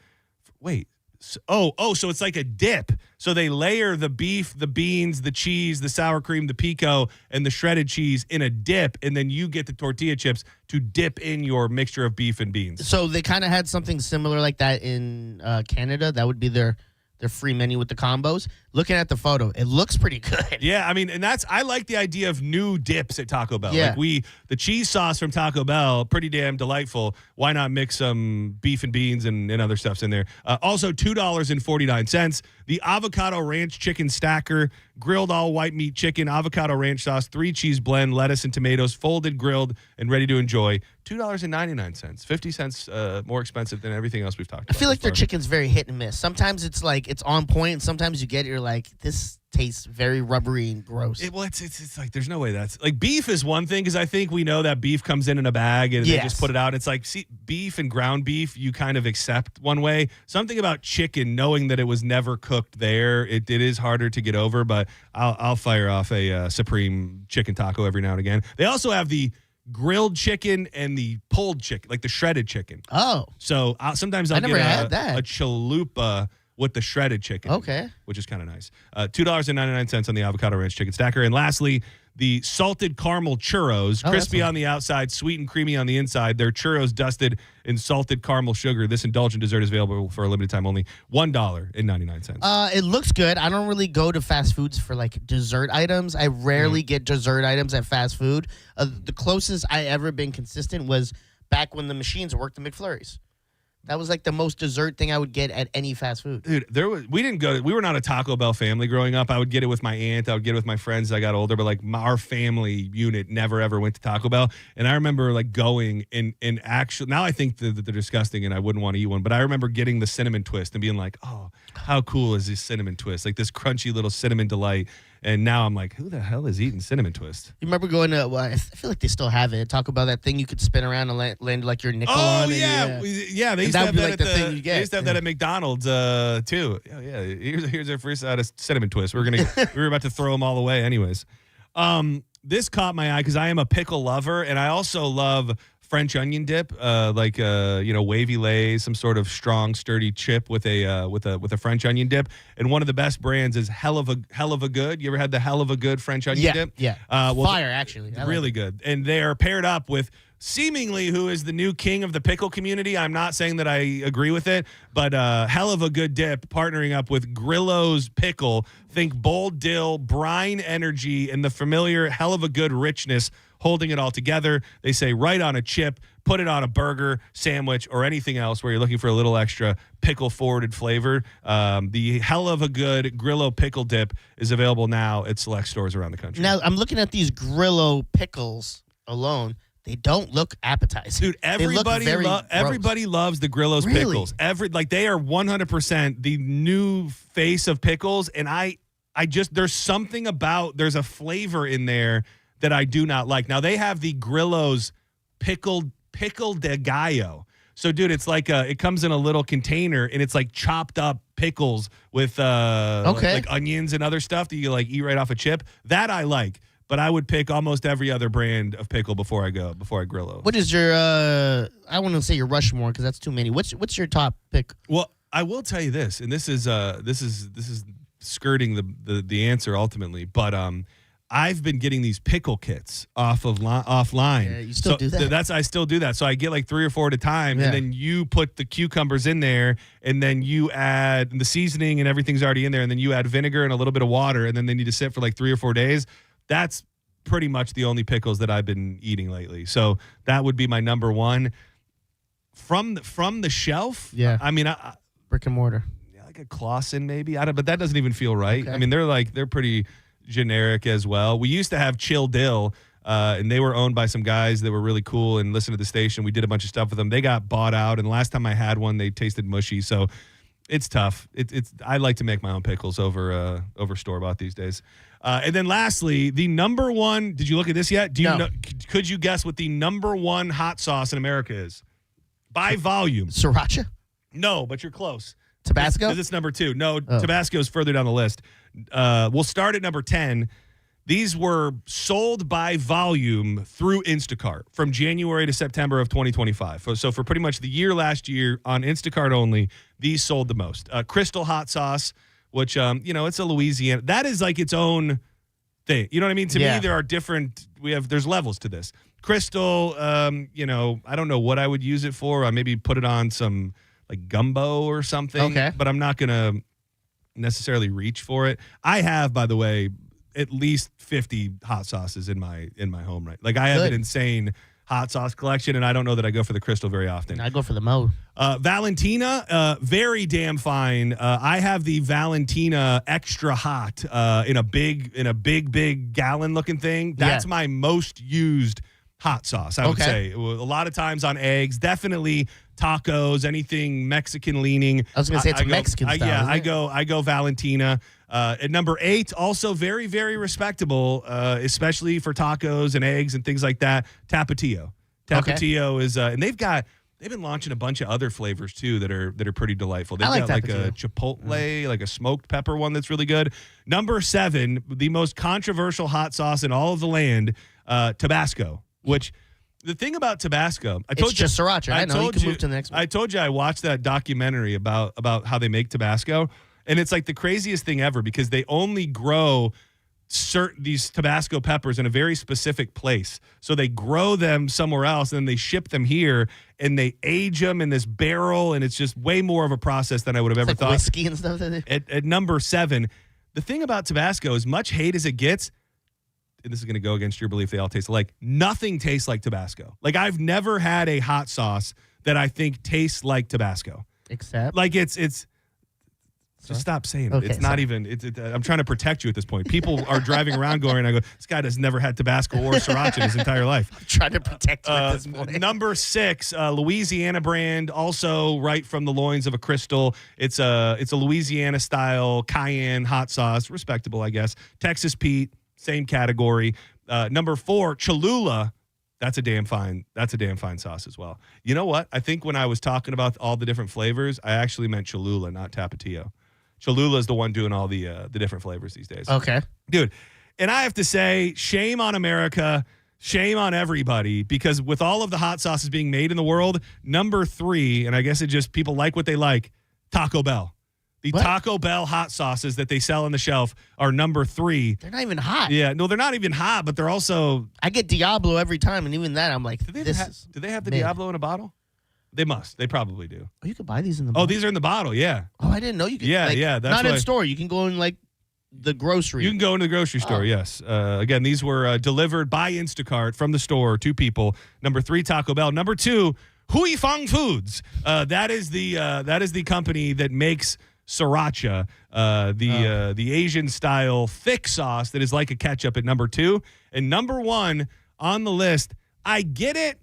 Wait. So it's like a dip. So they layer the beef, the beans, the cheese, the sour cream, the pico, and the shredded cheese in a dip, and then you get the tortilla chips to dip in your mixture of beef and beans. So they kind of had something similar like that in Canada. That would be their free menu with the combos. Looking at the photo, it looks pretty good. Yeah, I mean, and I like the idea of new dips at Taco Bell. Yeah. Like the cheese sauce from Taco Bell, pretty damn delightful. Why not mix some beef and beans and other stuffs in there? Also, $2.49. The avocado ranch chicken stacker, grilled all white meat chicken, avocado ranch sauce, 3-cheese blend, lettuce and tomatoes, folded, grilled, and ready to enjoy. $2.99, 50 cents more expensive than everything else we've talked about. I feel like their chicken's very hit and miss. Sometimes it's like it's on point, and sometimes you get it, you're like, this tastes very rubbery and gross. It's like there's no way that's like beef is one thing because I think we know that beef comes in a bag and they just put it out. It's like beef and ground beef you kind of accept one way. Something about chicken, knowing that it was never cooked there, it is harder to get over. But I'll fire off a supreme chicken taco every now and again. They also have the grilled chicken and the pulled chicken, like the shredded chicken. Oh, so sometimes I'll never get had that. a chalupa with the shredded chicken. Okay. Which is kind of nice. $2.99 on the avocado ranch chicken stacker. And lastly, the salted caramel churros, crispy on the outside, sweet and creamy on the inside. They're churros dusted in salted caramel sugar. This indulgent dessert is available for a limited time only. $1.99. It looks good. I don't really go to fast foods for like dessert items. I rarely get dessert items at fast food. The closest I ever been consistent was back when the machines worked the McFlurries. That was like the most dessert thing I would get at any fast food. Dude, we were not a Taco Bell family growing up. I would get it with my aunt. I would get it with my friends as I got older. But like our family unit never ever went to Taco Bell. And I remember like going and actually, now I think that they're disgusting and I wouldn't want to eat one. But I remember getting the cinnamon twist and being like, oh, how cool is this cinnamon twist? Like this crunchy little cinnamon delight. And now I'm like, who the hell is eating cinnamon twist? You remember going to, I feel like they still have it. Talk about that thing you could spin around and land like your nickel on. Yeah. Yeah, they used to have that at thing you get. They used to have that at McDonald's too. Yeah. Here's our first out of cinnamon twist. We were about to throw them all away anyways. This caught my eye because I am a pickle lover and I also love French onion dip, wavy lays, some sort of strong, sturdy chip with a French onion dip. And one of the best brands is Hell of a Good. You ever had the Hell of a Good French onion dip? Yeah. Fire, actually. Really good. And they are paired up with seemingly who is the new king of the pickle community. I'm not saying that I agree with it, but Hell of a Good Dip partnering up with Grillo's Pickle. Think bold dill, brine energy, and the familiar Hell of a Good richness holding it all together. They say right on a chip, put it on a burger, sandwich, or anything else where you're looking for a little extra pickle-forwarded flavor. The Hell of a Good Grillo Pickle Dip is available now at select stores around the country. Now, I'm looking at these Grillo pickles alone. They don't look appetizing. Dude, everybody loves the Grillo's pickles. They are 100% the new face of pickles, and I just there's something about there's a flavor in there that I do not like. Now they have the Grillo's pickle de gallo. So dude, it's like it comes in a little container and it's like chopped up pickles with like onions and other stuff that you like eat right off a chip. That I like. But I would pick almost every other brand of pickle before I Grillo. What is your I want to say your Rushmore because that's too many. What's your top pick? Well, I will tell you this, and this is skirting the answer ultimately, but I've been getting these pickle kits offline. Yeah, you still do that? I still do that. So I get like 3 or 4 at a time, and then you put the cucumbers in there, and then you add the seasoning, and everything's already in there, and then you add vinegar and a little bit of water, and then they need to sit for like 3 or 4 days. That's pretty much the only pickles that I've been eating lately. So that would be my number one. From the shelf, I mean, brick and mortar. Yeah, like a Clausen maybe. But that doesn't even feel right. Okay. I mean, they're pretty generic as well. We used to have Chill Dill, and they were owned by some guys that were really cool and listened to the station. We did a bunch of stuff with them. They got bought out, and the last time I had one, they tasted mushy. So it's tough. I like to make my own pickles over store-bought these days. And then lastly, the number one, did you look at this yet? Could you guess what the number one hot sauce in America is? By volume. Sriracha? No, but you're close. Tabasco? Because it's number 2. No, Tabasco is further down the list. We'll start at number 10. These were sold by volume through Instacart from January to September of 2025. So for pretty much the year last year on Instacart only, these sold the most. Crystal hot sauce, which, it's a Louisiana. That is like its own thing. You know what I mean? To me, there are there's levels to this. Crystal, I don't know what I would use it for. Maybe put it on some like gumbo or something. Okay. But I'm not going to necessarily reach for it. I have, by the way, at least 50 hot sauces in my home, right? Like I have an insane hot sauce collection, and I don't know that I go for the Crystal very often. I go for the Mo. Valentina, very damn fine. I have the Valentina extra hot in a big gallon looking thing. That's my most used hot sauce, I would say. A lot of times on eggs, definitely tacos, anything Mexican leaning. I was going to say it's Mexican style. Yeah, I go Valentina. At number 8, also very, very respectable, especially for tacos and eggs and things like that. Tapatio. Tapatio is, and they've been launching a bunch of other flavors too that are pretty delightful. They've got like a chipotle, like a smoked pepper one that's really good. Number 7, the most controversial hot sauce in all of the land, Tabasco. Which the thing about Tabasco, it's just sriracha. I know you can move to the next one. I told you I watched that documentary about how they make Tabasco, and it's like the craziest thing ever because they only grow these Tabasco peppers in a very specific place. So they grow them somewhere else and then they ship them here and they age them in this barrel, and it's just way more of a process than I would have ever thought. Whiskey and stuff. At number 7, the thing about Tabasco, as much hate as it gets, and this is going to go against your belief they all taste alike, nothing tastes like Tabasco. Like I've never had a hot sauce that I think tastes like Tabasco. Except? Like it's just stop saying it. Okay, it's not even. I'm trying to protect you at this point. People are driving around going, and I go, this guy has never had Tabasco or sriracha in his entire life. I'm trying to protect you at this point. Number 6, Louisiana brand, also right from the loins of a crystal. It's a Louisiana style cayenne hot sauce, respectable, I guess. Texas Pete, same category. Number 4, Cholula. That's a damn fine sauce as well. You know what? I think when I was talking about all the different flavors, I actually meant Cholula, not Tapatio. Cholula is the one doing all the different flavors these days. Okay. Dude, and I have to say, shame on America, shame on everybody, because with all of the hot sauces being made in the world, number 3, and I guess it just people like what they like, Taco Bell. The Taco Bell hot sauces that they sell on the shelf are number 3. They're not even hot. Yeah, no, they're not even hot, but they're also... I get Diablo every time, and even that, I'm like, do they have the Diablo in a bottle? They must. They probably do. Oh, you could buy these in the bottle? Oh, these are in the bottle, yeah. Oh, I didn't know you could. Yeah, like, yeah. That's not in store. You can go in, like, the grocery. You can go into the grocery store, yes. Again, these were delivered by Instacart from the store to people. Number 3, Taco Bell. Number 2, Hui Fong Foods. That is the company that makes sriracha, the Asian style thick sauce that is like a ketchup at number 2. And number 1 on the list, I get it.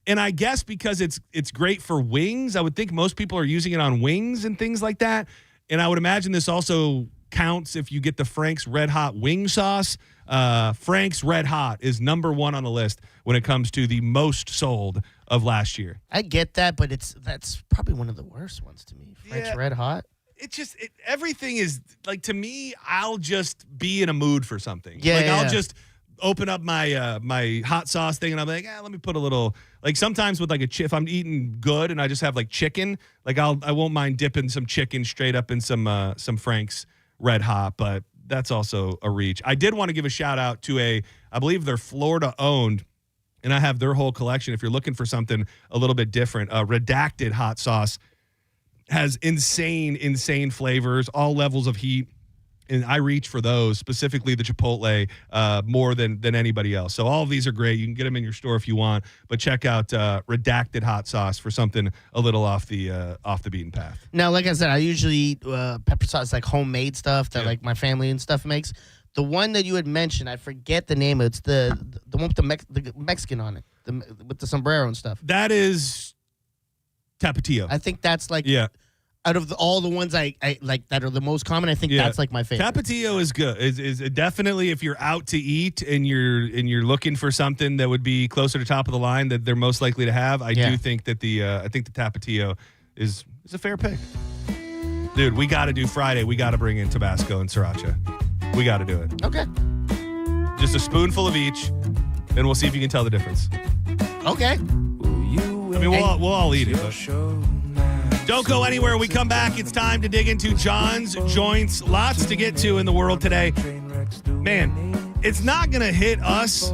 And I guess because it's great for wings, I would think most people are using it on wings and things like that. And I would imagine this also counts if you get the Frank's Red Hot wing sauce. Frank's Red Hot is number 1 on the list when it comes to the most sold of last year. I get that, but that's probably one of the worst ones to me. Frank's Red Hot. Everything is like, to me, I'll just be in a mood for something. Yeah, I'll just open up my my hot sauce thing and I'm like, let me put a little, like sometimes with like if I'm eating good and I just have like chicken, like I won't mind dipping some chicken straight up in some Frank's Red Hot, but that's also a reach. I did want to give a shout out to I believe they're Florida owned, and I have their whole collection. If you're looking for something a little bit different, Redacted hot sauce has insane flavors, all levels of heat. And I reach for those, specifically the Chipotle, more than anybody else. So all of these are great. You can get them in your store if you want, but check out Redacted hot sauce for something a little off the beaten path. Now, like I said, I usually eat pepper sauce, like homemade stuff that like my family and stuff makes. The one that you had mentioned, I forget the name. It's the one with the Mexican on it, with the sombrero and stuff. That is Tapatio. I think that's like out of all the ones I like that are the most common, I think that's like my favorite. Tapatio is good. Is definitely, if you're out to eat and you're looking for something that would be closer to top of the line that they're most likely to have. I do think that the Tapatio is a fair pick. Dude, we got to do Friday. We got to bring in Tabasco and sriracha. We got to do it. Okay. Just a spoonful of each, and we'll see if you can tell the difference. Okay. I mean, we'll all eat it. But don't go anywhere. We come back. It's time to dig into John's Joints. Lots to get to in the world today. Man, it's not going to hit us.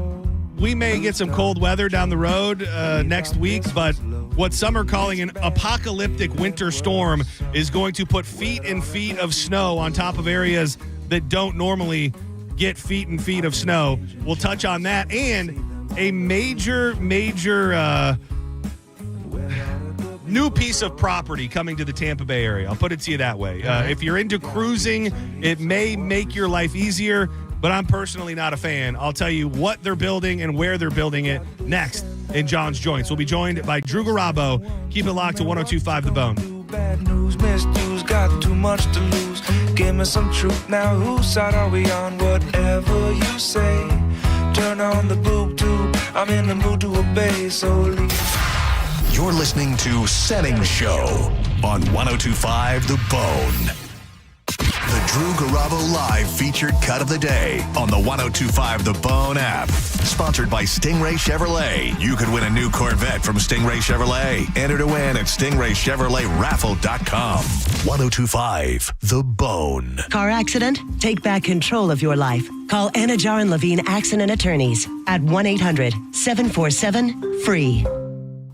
We may get some cold weather down the road next week, but what some are calling an apocalyptic winter storm is going to put feet and feet of snow on top of areas that don't normally get feet and feet of snow. We'll touch on that and a major new piece of property coming to the Tampa Bay area. I'll put it to you that way. If you're into cruising, it may make your life easier. but I'm personally not a fan. I'll tell you what they're building and where they're building it next in John's Joints. We'll be joined by Drew Garabo. Keep it locked to 102.5 The Bone. Bad news, misused, got too much to lose. Give me some truth now. Whose side are we on? Whatever you say. Turn on the boob tube. I'm in the mood to obey, so leave. You're listening to Senning Show on 102.5 The Bone. The Drew Garabo Live featured cut of the day on the 102.5 The Bone app. Sponsored by Stingray Chevrolet. You could win a new Corvette from Stingray Chevrolet. Enter to win at StingrayChevroletRaffle.com. 102.5 The Bone. Car accident? Take back control of your life. Call Anajar and Levine Accident Attorneys at 1-800-747-FREE.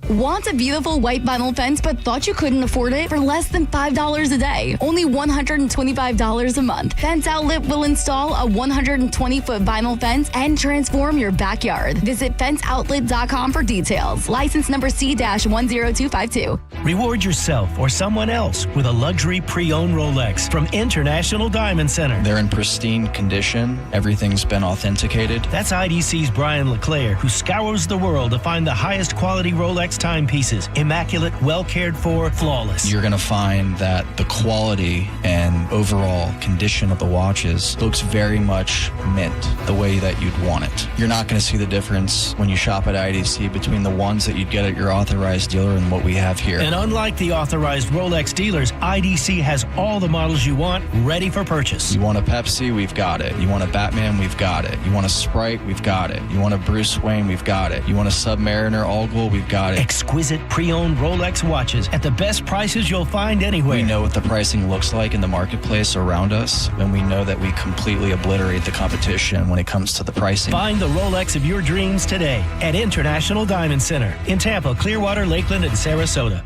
Want a beautiful white vinyl fence but thought you couldn't afford it for less than $5 a day? Only $125 a month. Fence Outlet will install a 120-foot vinyl fence and transform your backyard. Visit fenceoutlet.com for details. License number C-10252. Reward yourself or someone else with a luxury pre-owned Rolex from International Diamond Center. They're in pristine condition. Everything's been authenticated. That's IDC's Brian LeClaire, who scours the world to find the highest quality Rolex timepieces. Immaculate, well cared for, flawless. You're going to find that the quality and overall condition of the watches looks very much mint, the way that you'd want it. You're not going to see the difference when you shop at IDC between the ones that you'd get at your authorized dealer and what we have here. And unlike the authorized Rolex dealers, IDC has all the models you want ready for purchase. You want a Pepsi? We've got it. You want a Batman? We've got it. You want a Sprite? We've got it. You want a Bruce Wayne? We've got it. You want a Submariner All-Gold? We've got it. Exquisite pre-owned Rolex watches at the best prices you'll find anywhere. We know what the pricing looks like in the marketplace around us, and we know that we completely obliterate the competition when it comes to the pricing. Find the Rolex of your dreams today at International Diamond Center in Tampa, Clearwater, Lakeland, and Sarasota.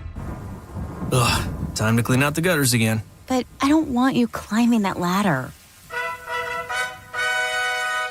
Ugh, time to clean out the gutters again. But I don't want you climbing that ladder.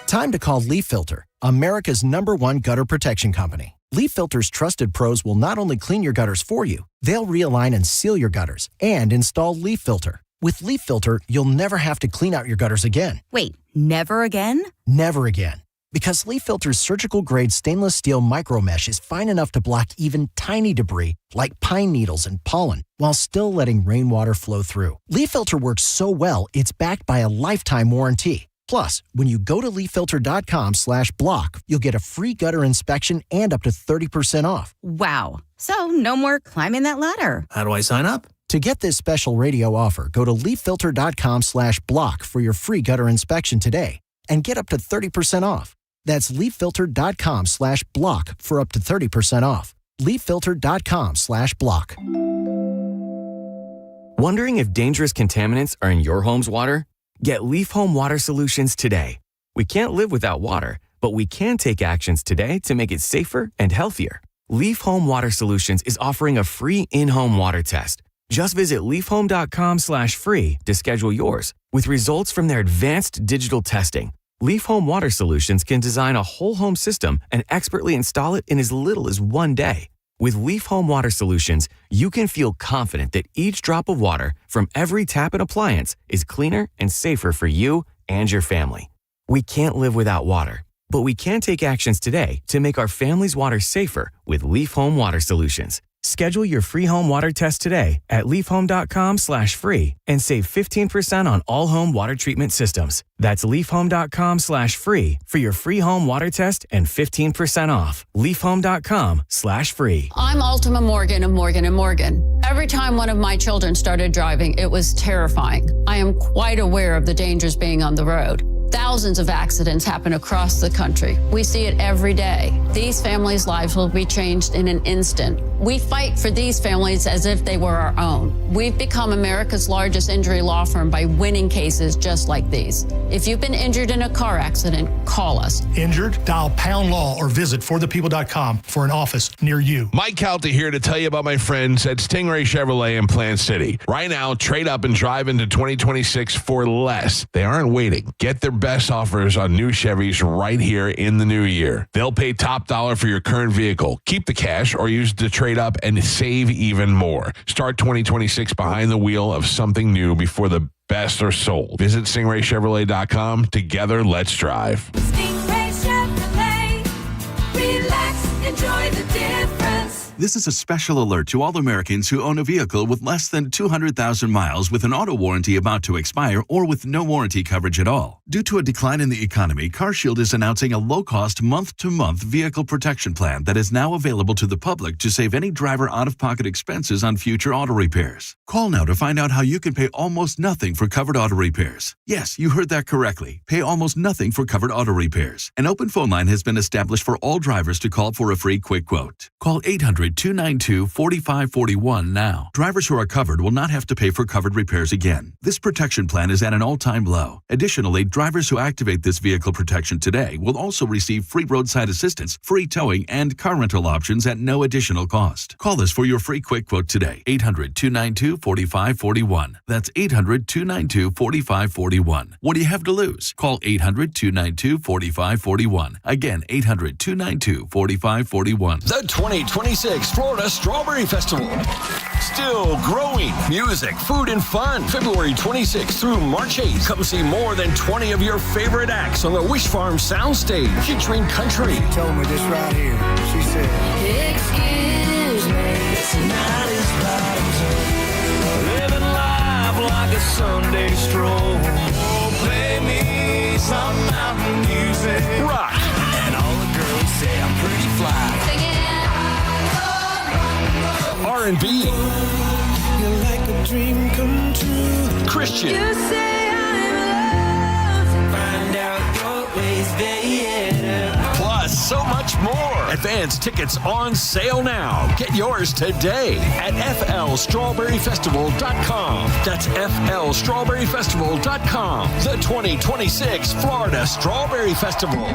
Time to call Leaf Filter, America's #1 gutter protection company. Leaf Filter's trusted pros will not only clean your gutters for you, they'll realign and seal your gutters and install Leaf Filter. With Leaf Filter, you'll never have to clean out your gutters again. Wait, never again? Never again. Because Leaf Filter's surgical-grade stainless steel micro mesh is fine enough to block even tiny debris like pine needles and pollen while still letting rainwater flow through. Leaf Filter works so well, it's backed by a lifetime warranty. Plus, when you go to leaffilter.com/block, you'll get a free gutter inspection and up to 30% off. Wow. So no more climbing that ladder. How do I sign up? To get this special radio offer, go to leaffilter.com/block for your free gutter inspection today and get up to 30% off. That's leaffilter.com/block for up to 30% off. leaffilter.com/block. Wondering if dangerous contaminants are in your home's water? Get Leaf Home Water Solutions today. We can't live without water, but we can take actions today to make it safer and healthier. Leaf Home Water Solutions is offering a free in-home water test. Just visit leafhome.com/free to schedule yours. With results from their advanced digital testing, Leaf Home Water Solutions can design a whole home system and expertly install it in as little as 1 day. With Leaf Home Water Solutions, you can feel confident that each drop of water from every tap and appliance is cleaner and safer for you and your family. We can't live without water, but we can take actions today to make our family's water safer with Leaf Home Water Solutions. Schedule your free home water test today at leafhome.com/free and save 15% on all home water treatment systems. That's leafhome.com/free for your free home water test and 15% off. leafhome.com/free. I'm Ultima Morgan of Morgan & Morgan. Every time one of my children started driving, it was terrifying. I am quite aware of the dangers being on the road. Thousands of accidents happen across the country. We see it every day. These families' lives will be changed in an instant. We fight for these families as if they were our own. We've become America's largest injury law firm by winning cases just like these. If you've been injured in a car accident, call us. Injured? Dial pound law or visit forthepeople.com for an office near you. Mike Calta here to tell you about my friends at Stingray Chevrolet in Plant City. Right now, trade up and drive into 2026 for less. They aren't waiting. Get their best offers on new Chevys right here in the new year. They'll pay top dollar for your current vehicle. Keep the cash or use the trade up and save even more. Start 2026 2026 behind the wheel of something new before the best are sold. Visit stingraychevrolet.com. Together, let's drive. Stingray Chevrolet. Relax, enjoy the difference. This is a special alert to all Americans who own a vehicle with less than 200,000 miles with an auto warranty about to expire or with no warranty coverage at all. Due to a decline in the economy, CarShield is announcing a low-cost month-to-month vehicle protection plan that is now available to the public to save any driver out-of-pocket expenses on future auto repairs. Call now to find out how you can pay almost nothing for covered auto repairs. Yes, you heard that correctly. Pay almost nothing for covered auto repairs. An open phone line has been established for all drivers to call for a free quick quote. Call 800-292-4541 now. Drivers who are covered will not have to pay for covered repairs again. This protection plan is at an all-time low. Additionally, drivers who activate this vehicle protection today will also receive free roadside assistance, free towing, and car rental options at no additional cost. Call us for your free quick quote today. 800-292-4541. That's 800-292-4541. What do you have to lose? Call 800-292-4541. Again, 800-292-4541. The 2026 Florida Strawberry Festival. Still growing. Music, food, and fun. February 26th through March 8th. Come see more than 20 of your favorite acts on the Wish Farm Soundstage featuring country. She told me this right here. She said, excuse me, tonight is bottoms up. Living life like a Sunday stroll. Oh, play me some mountain music. Rock. And all the girls say I'm pretty fly. R&B. You're like a dream come true. Christian. You say I'm in love. Find out your ways better. Plus, so much more. Advance tickets on sale now. Get yours today at flstrawberryfestival.com. That's flstrawberryfestival.com. The 2026 Florida Strawberry Festival.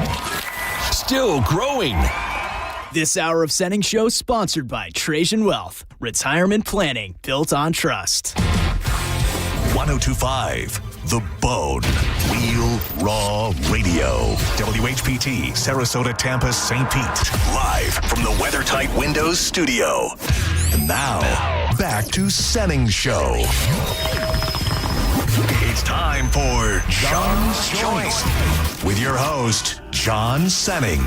Still growing. This hour of Senning Show sponsored by Trajan Wealth. Retirement planning built on trust. 1025 The Bone. Real Raw Radio. WHPT, Sarasota, Tampa, St. Pete. Live from the WeatherTight Windows studio. And now, back to Senning Show. It's time for John's Joint with your host, John Senning.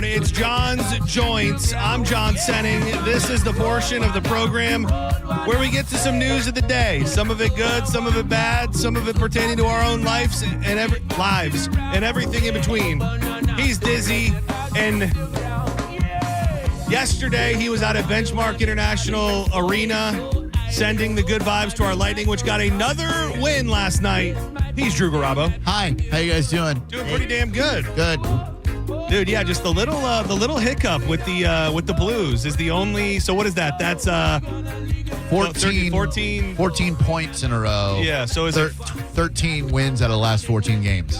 It's John's Joints. I'm John Senning. This is the portion of the program where we get to some news of the day. Some of it good, some of it bad, some of it pertaining to our own lives and everything in between. He's dizzy, and yesterday he was out at Benchmark International Arena sending the good vibes to our Lightning, which got another win last night. He's Drew Garabo. Hi, how you guys doing? Doing pretty damn good. Good. Dude, yeah, just the little hiccup with the Blues is the only. So what is that? That's 14 points in a row. Yeah, so is it 13 wins out of the last 14 games?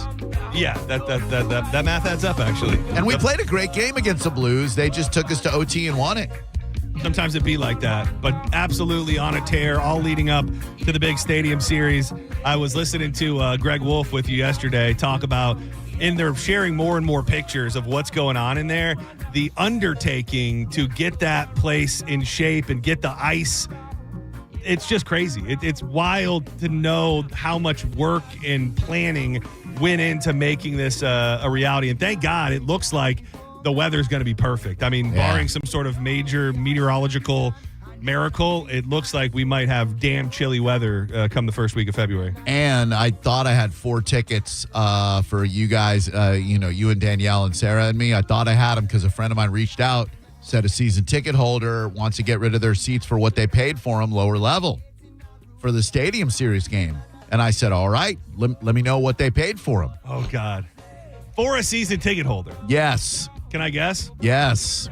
Yeah, that math adds up actually. And we played a great game against the Blues. They just took us to OT and won it. Sometimes it be like that, but absolutely on a tear, all leading up to the big stadium series. I was listening to Greg Wolf with you yesterday talk about. And they're sharing more and more pictures of what's going on in there. The undertaking to get that place in shape and get the ice, it's just crazy. It's wild to know how much work and planning went into making this a reality. And thank God it looks like the weather's going to be perfect. I mean, barring some sort of major meteorological miracle, it looks like we might have damn chilly weather come the first week of February. And I thought I had 4 tickets for you guys, you and Danielle and Sarah and me. I thought I had them because a friend of mine reached out, said a season ticket holder wants to get rid of their seats for what they paid for them, lower level, for the Stadium Series game. And I said, all right, let me know what they paid for them. Oh, God. For a season ticket holder. Yes. Can I guess? Yes.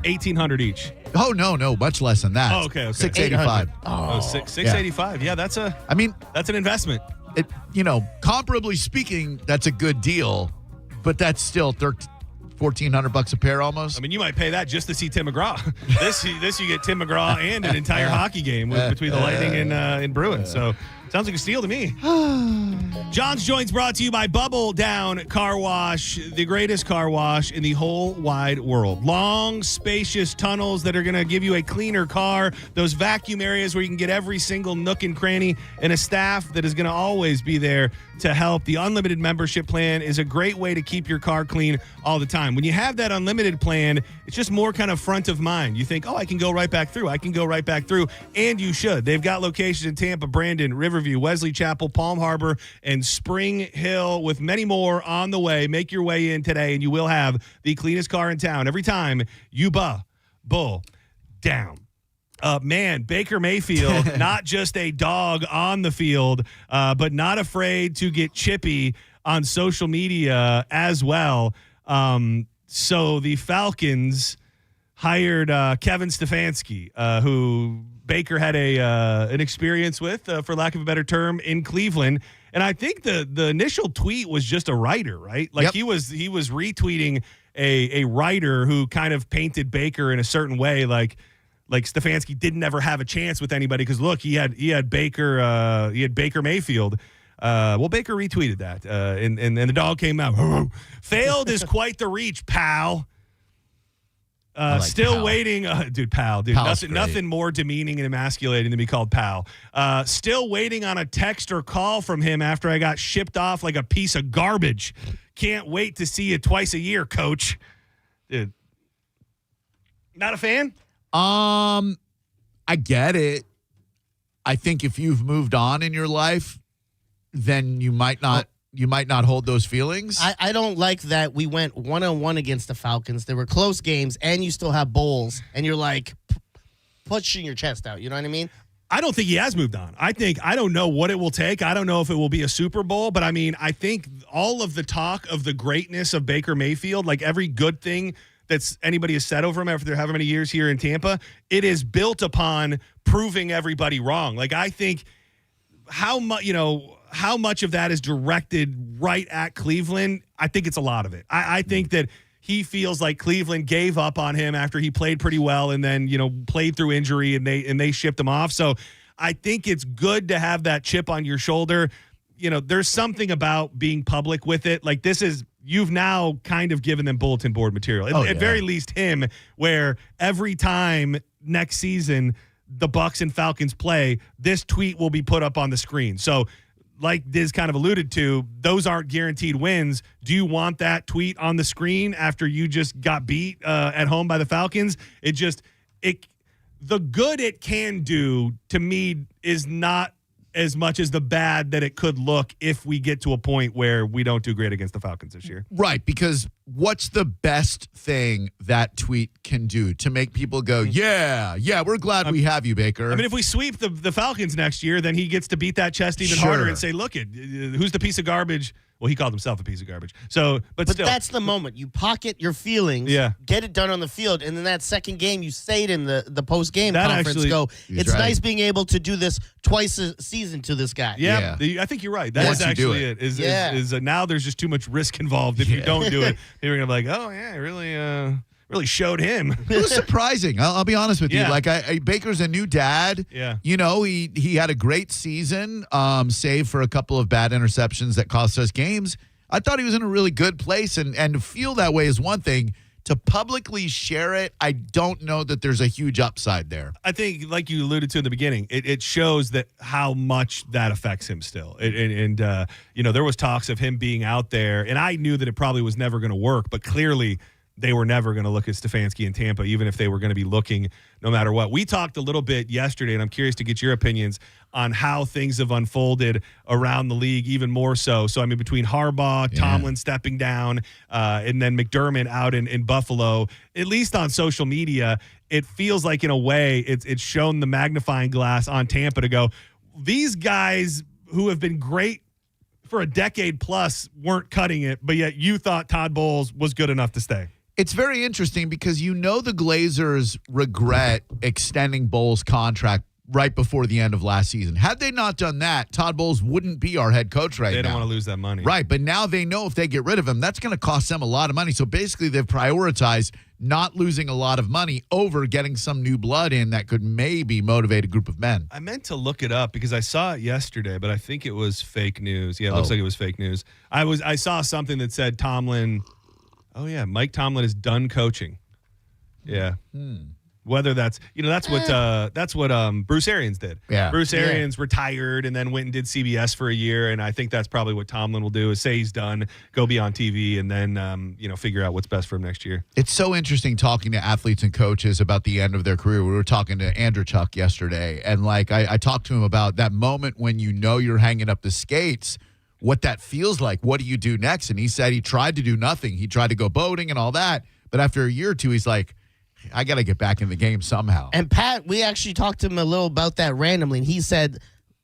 $1,800 each. Oh, no, much less than that. Oh, okay. $685. Oh, $685. Yeah, that's an investment. Comparably speaking, that's a good deal, but that's still $1,400 a pair almost. I mean, you might pay that just to see Tim McGraw. this you get Tim McGraw and an entire hockey game between the Lightning and Bruins. So sounds like a steal to me. John's Joints brought to you by Bubble Down Car Wash, the greatest car wash in the whole wide world. Long, spacious tunnels that are going to give you a cleaner car. Those vacuum areas where you can get every single nook and cranny, and a staff that is going to always be there to help. The unlimited membership plan is a great way to keep your car clean all the time. When you have that unlimited plan, it's just more kind of front of mind. You think, I can go right back through. And you should. They've got locations in Tampa, Brandon, Riverview, Wesley Chapel, Palm Harbor, and Spring Hill, with many more on the way. Make your way in today, and you will have the cleanest car in town every time you bull down. Man, Baker Mayfield, not just a dog on the field, but not afraid to get chippy on social media as well. So the Falcons hired Kevin Stefanski, who Baker had an experience with, for lack of a better term, in Cleveland. And I think the initial tweet was just a writer, right? Like he was retweeting a writer who kind of painted Baker in a certain way, like Stefanski didn't ever have a chance with anybody because look, he had Baker Mayfield. Well, Baker retweeted that, and the dog came out. Failed is quite the reach, pal. Still pal. Waiting, pal, dude. Nothing more demeaning and emasculating than be called pal. Still waiting on a text or call from him after I got shipped off like a piece of garbage. Can't wait to see you twice a year, coach. Dude, not a fan? I get it. I think if you've moved on in your life, then you might not. You might not hold those feelings. I don't like that we went 1-1 against the Falcons. There were close games, and you still have bowls, and you're like pushing your chest out. You know what I mean? I don't think he has moved on. I don't know what it will take. I don't know if it will be a Super Bowl, but I mean, I think all of the talk of the greatness of Baker Mayfield, like every good thing that's anybody has said over him after however many years here in Tampa, it is built upon proving everybody wrong. Like, I think how much of that is directed right at Cleveland? I think it's a lot of it. I think that he feels like Cleveland gave up on him after he played pretty well and then, played through injury and they shipped him off. So I think it's good to have that chip on your shoulder. There's something about being public with it. Like, you've now kind of given them bulletin board material. At very least him, where every time next season the Bucs and Falcons play, this tweet will be put up on the screen. So, like Diz kind of alluded to, those aren't guaranteed wins. Do you want that tweet on the screen after you just got beat at home by the Falcons? The good it can do, to me, is not as much as the bad that it could look if we get to a point where we don't do great against the Falcons this year. Right, because what's the best thing that tweet can do to make people go, yeah, we're glad we have you, Baker? I mean, if we sweep the Falcons next year, then he gets to beat that chest even harder and say, look, who's the piece of garbage? Well, he called himself a piece of garbage. So, but still. That's the moment. You pocket your feelings, get it done on the field, and then that second game, you say it in the post-game conference, it's nice being able to do this twice a season to this guy. Yeah. I think you're right. That is actually it. Is now there's just too much risk involved if you don't do it. You're going to be like, oh, yeah, I really showed him. It was surprising. I'll be honest with you. Like, Baker's a new dad. Yeah. He had a great season, save for a couple of bad interceptions that cost us games. I thought he was in a really good place, and to feel that way is one thing. To publicly share it, I don't know that there's a huge upside there. I think, like you alluded to in the beginning, it shows that how much that affects him still. And there was talks of him being out there, and I knew that it probably was never going to work, but clearly they were never going to look at Stefanski in Tampa, even if they were going to be looking no matter what. We talked a little bit yesterday, and I'm curious to get your opinions on how things have unfolded around the league, even more so. So, I mean, between Harbaugh, Tomlin stepping down, and then McDermott out in Buffalo, at least on social media, it feels like, in a way, it's shown the magnifying glass on Tampa to go, these guys who have been great for a decade plus weren't cutting it, but yet you thought Todd Bowles was good enough to stay. It's very interesting because the Glazers regret extending Bowles' contract right before the end of last season. Had they not done that, Todd Bowles wouldn't be our head coach right now. They don't want to lose that money. Right, but now they know if they get rid of him, that's going to cost them a lot of money. So basically they've prioritized not losing a lot of money over getting some new blood in that could maybe motivate a group of men. I meant to look it up because I saw it yesterday, but I think it was fake news. Yeah, it looks like it was fake news. I saw something that said Tomlin. Oh yeah, Mike Tomlin is done coaching. Yeah. Whether that's what Bruce Arians did. Yeah. Bruce Arians retired and then went and did CBS for a year, and I think that's probably what Tomlin will do is say he's done, go be on TV, and then figure out what's best for him next year. It's so interesting talking to athletes and coaches about the end of their career. We were talking to Andrew Chuck yesterday, and I talked to him about that moment when you're hanging up the skates, what that feels like. What do you do next? And he said he tried to do nothing. He tried to go boating and all that, but after a year or two, he's like, I got to get back in the game somehow. And Pat, we actually talked to him a little about that randomly, and he said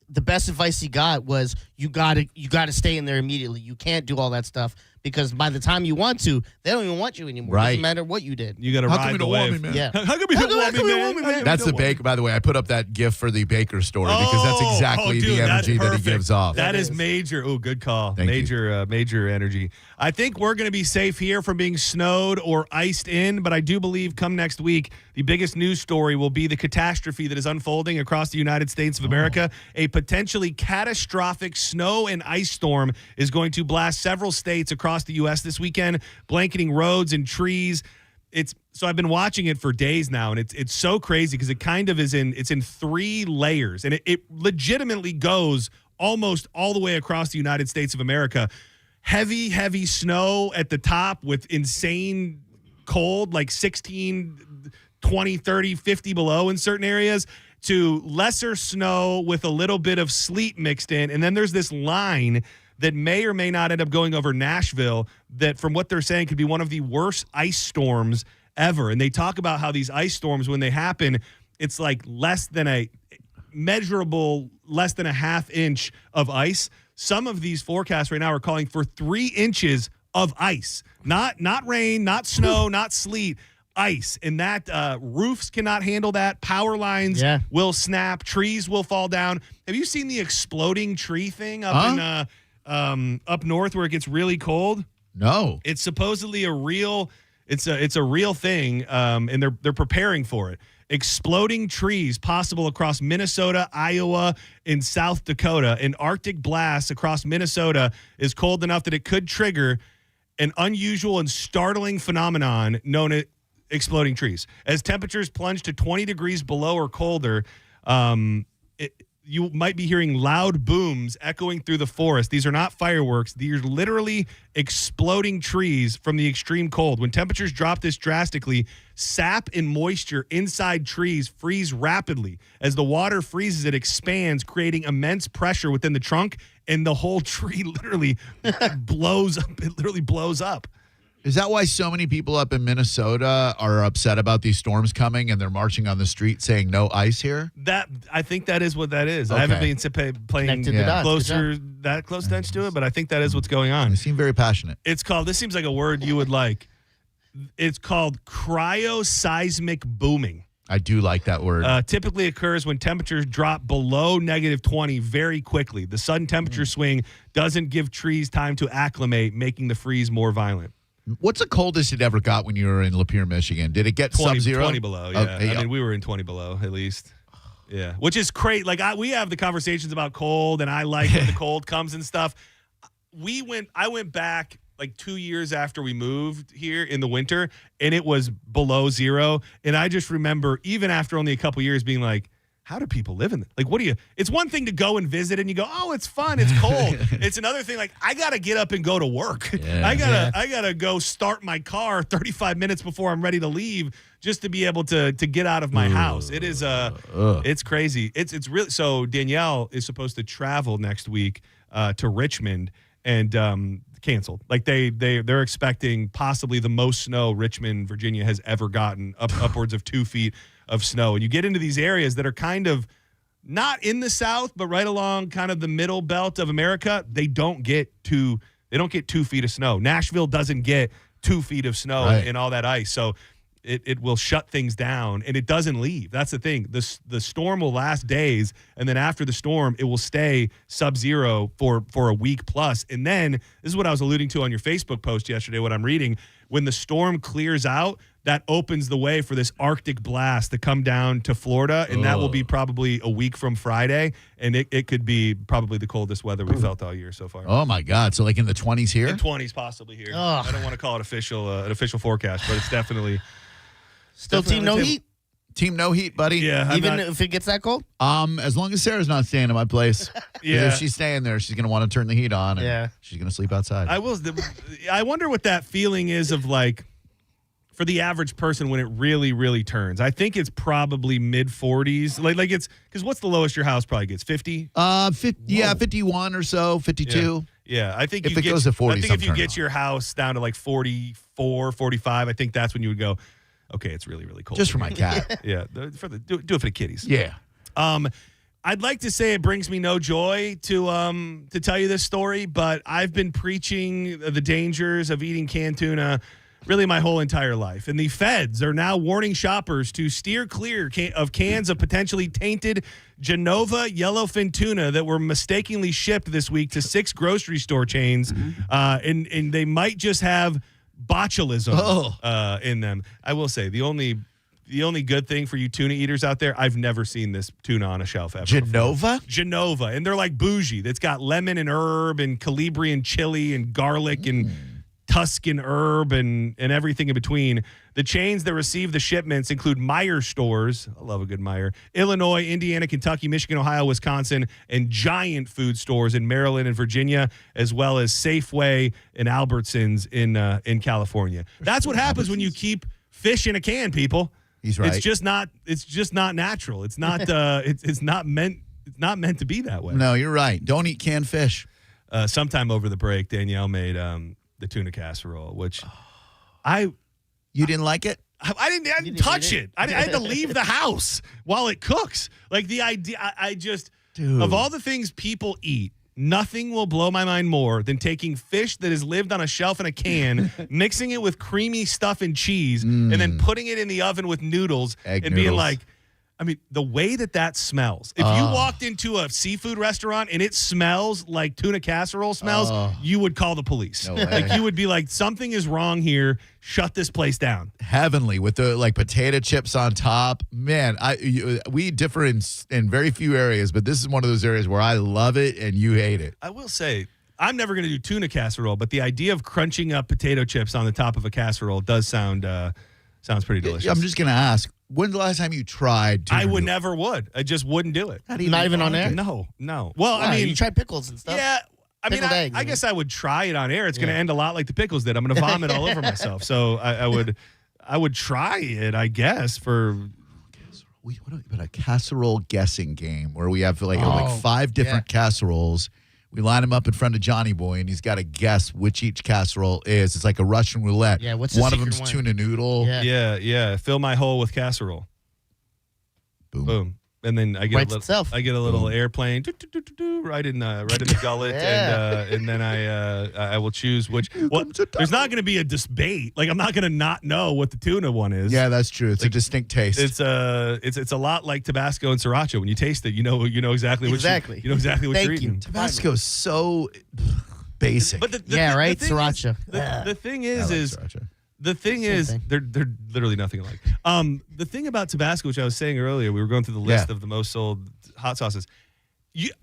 the best advice he got was you got to stay in there immediately. You can't do all that stuff because by the time you want to, they don't even want you anymore. Right. Doesn't matter what you did. You got to ride the wave. Yeah. How come you don't want me, man? That's the Baker. By the way, I put up that GIF for the Baker story because that's exactly dude, the energy that's that he gives off. That is major. Oh, good call. Thank major energy. I think we're going to be safe here from being snowed or iced in, but I do believe come next week, the biggest news story will be the catastrophe that is unfolding across the United States of America. A potentially catastrophic snow and ice storm is going to blast several states across the U.S. this weekend, blanketing roads and trees. So I've been watching it for days now, and it's so crazy because it kind of is in 3 layers, and it legitimately goes almost all the way across the United States of America. Heavy snow at the top with insane cold, like 16, 20, 30, 50 below in certain areas, to lesser snow with a little bit of sleet mixed in. And then there's this line that may or may not end up going over Nashville that, from what they're saying, could be one of the worst ice storms ever. And they talk about how these ice storms, when they happen, it's like less than a half inch of ice. Some of these forecasts right now are calling for 3 inches of ice, not rain, not snow, not sleet, ice. And that roofs cannot handle that. Power lines will snap. Trees will fall down. Have you seen the exploding tree thing up up north where it gets really cold? No. It's supposedly a real thing, and they're preparing for it. Exploding trees possible across Minnesota, Iowa, and South Dakota. An Arctic blast across Minnesota is cold enough that it could trigger an unusual and startling phenomenon known as exploding trees. As temperatures plunge to 20 degrees below or colder, you might be hearing loud booms echoing through the forest. These are not fireworks. These are literally exploding trees from the extreme cold. When temperatures drop this drastically, sap and moisture inside trees freeze rapidly. As the water freezes, it expands, creating immense pressure within the trunk, and the whole tree literally blows up. It literally blows up. Is that why so many people up in Minnesota are upset about these storms coming and they're marching on the street saying no ice here? I think that is what that is. Okay. I haven't been playing close attention to it, but I think that is what's going on. You seem very passionate. This seems like a word you would like. It's called cryoseismic booming. I do like that word. Typically occurs when temperatures drop below -20 very quickly. The sudden temperature swing doesn't give trees time to acclimate, making the freeze more violent. What's the coldest it ever got when you were in Lapeer, Michigan? Did it get sub-zero? 20 below, yeah. Okay, I mean, we were in 20 below at least. Yeah, which is great. Like we have the conversations about cold, and I like when the cold comes and stuff. I went back like 2 years after we moved here in the winter, and it was below zero. And I just remember, even after only a couple years, being like, how do people live in it? Like, it's one thing to go and visit and you go, oh, it's fun, it's cold. It's another thing, like, I got to get up and go to work. Yeah. I got to go start my car 35 minutes before I'm ready to leave just to be able to get out of my house. It is, it's crazy. It's really, so Danielle is supposed to travel next week to Richmond and canceled. Like they're expecting possibly the most snow Richmond, Virginia has ever gotten, upwards of 2 feet of snow. And you get into these areas that are kind of not in the South, but right along kind of the middle belt of America, they don't get 2 feet of snow. Nashville doesn't get 2 feet of snow and all that ice. So it will shut things down, and it doesn't leave. That's the thing. The storm will last days, and then after the storm, it will stay sub-zero for a week plus. And then, this is what I was alluding to on your Facebook post yesterday, what I'm reading. When the storm clears out, that opens the way for this Arctic blast to come down to Florida, and that will be probably a week from Friday, and it could be probably the coldest weather we felt all year so far. Oh, my God. So, like in the 20s here? In 20s possibly here. I don't want to call it an official forecast, but it's definitely... Still team no heat? Team no heat, buddy. Yeah. Even if it gets that cold? As long as Sarah's not staying at my place. Yeah. If she's staying there, she's going to want to turn the heat on. And she's going to sleep outside. I wonder what that feeling is of like, for the average person when it really, really turns. I think it's probably mid 40s. Like it's, because what's the lowest your house probably gets? 50? 51 or so, 52. Yeah, I think if it goes to 40, I think if you get your house down to like 44, 45, I think that's when you would go, okay, it's really, really cold. Just for my cat. Yeah, do it for the kitties. Yeah. I'd like to say it brings me no joy to tell you this story, but I've been preaching the dangers of eating canned tuna really my whole entire life. And the feds are now warning shoppers to steer clear of cans of potentially tainted Genova yellowfin tuna that were mistakenly shipped this week to 6 grocery store chains. And they might just have botulism in them. I will say the only good thing for you tuna eaters out there, I've never seen this tuna on a shelf ever. Genova. And they're like bougie. That's got lemon and herb and Calabrian chili and garlic and Tuscan herb and everything in between. The chains that receive the shipments include Meijer stores. I love a good Meijer. Illinois, Indiana, Kentucky, Michigan, Ohio, Wisconsin, and giant food stores in Maryland and Virginia, as well as Safeway and Albertsons in California. That's what happens when you keep fish in a can, people. He's right. It's just not natural. It's not it's not meant to be that way. No, you're right. Don't eat canned fish. Sometime over the break, Danielle made the tuna casserole, which you didn't like it? I didn't touch it. I had to leave the house while it cooks. Like the idea, of all the things people eat, nothing will blow my mind more than taking fish that has lived on a shelf in a can, mixing it with creamy stuff and cheese, and then putting it in the oven with noodles being like, I mean, the way that smells. If you walked into a seafood restaurant and it smells like tuna casserole smells, you would call the police. No way. Like you would be like, something is wrong here. Shut this place down. Heavenly with the potato chips on top. Man, we differ in very few areas, but this is one of those areas where I love it and you hate it. I will say, I'm never going to do tuna casserole, but the idea of crunching up potato chips on the top of a casserole does sounds pretty delicious. I'm just going to ask, when's the last time you tried tuna? I just wouldn't do it. Not even on air? No. Well, I mean, you tried pickles and stuff. Yeah. I mean, Eggs, I guess I would try it on air. It's going to end a lot like the pickles did. I'm going to vomit all over myself. So I would try it, I guess, for... But a casserole guessing game where we have like 5 different casseroles. We line them up in front of Johnny Boy, and he's got to guess which each casserole is. It's like a Russian roulette. Yeah, what's the one of secret them's tuna noodle. Yeah. Fill my hole with casserole. Boom. And then I get a little airplane right in the gullet, and then I will choose which. Well, there's not going to be a debate. Like I'm not going to not know what the tuna one is. Yeah, that's true. It's a distinct taste. It's a lot like Tabasco and Sriracha. When you taste it, you know exactly what you're eating. Tabasco is so basic. But Sriracha. The thing is. The thing is, they're literally nothing alike. The thing about Tabasco, which I was saying earlier, we were going through the list of the most sold hot sauces.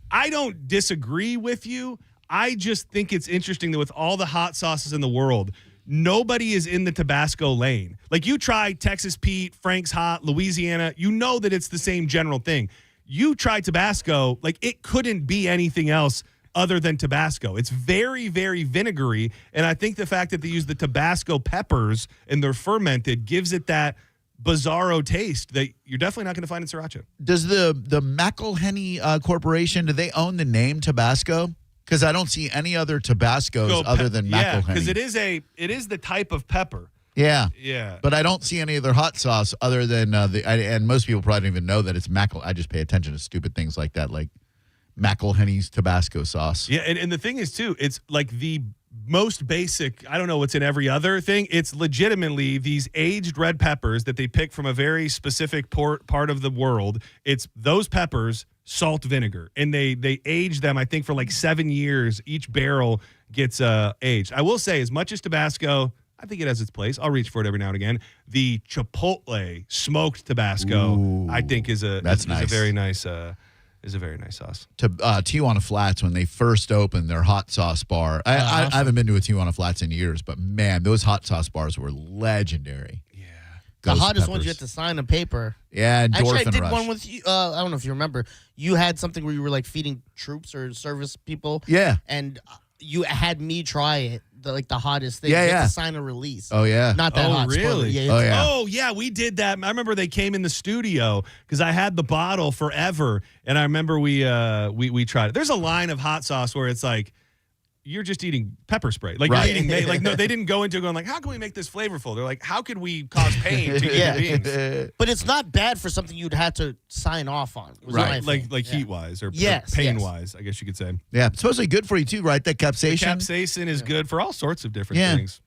I don't disagree with you. I just think it's interesting that with all the hot sauces in the world, nobody is in the Tabasco lane. Like you try Texas Pete, Frank's Hot, Louisiana, you know that it's the same general thing. You try Tabasco, like it couldn't be anything else other than Tabasco. It's very, very vinegary, and I think the fact that they use the Tabasco peppers and they're fermented gives it that bizarro taste that you're definitely not going to find in Sriracha. Does the McElhenney Corporation, do they own the name Tabasco? Because I don't see any other Tabascos other than McElhenney. Because it is the type of pepper. Yeah. Yeah. But I don't see any other hot sauce other than and most people probably don't even know that it's I just pay attention to stupid things like that, like McElhenney's Tabasco sauce. Yeah, and the thing is, too, it's like the most basic, I don't know what's in every other thing. It's legitimately these aged red peppers that they pick from a very specific part of the world. It's those peppers, salt, vinegar. And they age them, I think, for like 7 years. Each barrel gets aged. I will say, as much as Tabasco, I think it has its place. I'll reach for it every now and again. The Chipotle smoked Tabasco, I think, is a very nice sauce. Tijuana Flats, when they first opened their hot sauce bar, I haven't been to a Tijuana Flats in years, but man, those hot sauce bars were legendary. Yeah, the hottest ones you had to sign a paper. Yeah, endorphin Actually, I did rush. one with you. I don't know if you remember. You had something where you were like feeding troops or service people. Yeah, and you had me try it. The hottest thing. Yeah, you had to sign a release. Oh, yeah. Not that hot. Really? Yeah, Oh, yeah, we did that. I remember they came in the studio because I had the bottle forever, and I remember we tried it. There's a line of hot sauce where it's like, you're just eating pepper spray. Like, right. You're eating, like, no, they didn't go into going like, how can we make this flavorful? They're like, how could we cause pain to human beings? But it's not bad for something you'd have to sign off on. Right, like heat-wise or pain-wise, I guess you could say. Yeah, it's supposedly good for you too, right? That capsaicin. The capsaicin is good for all sorts of different things.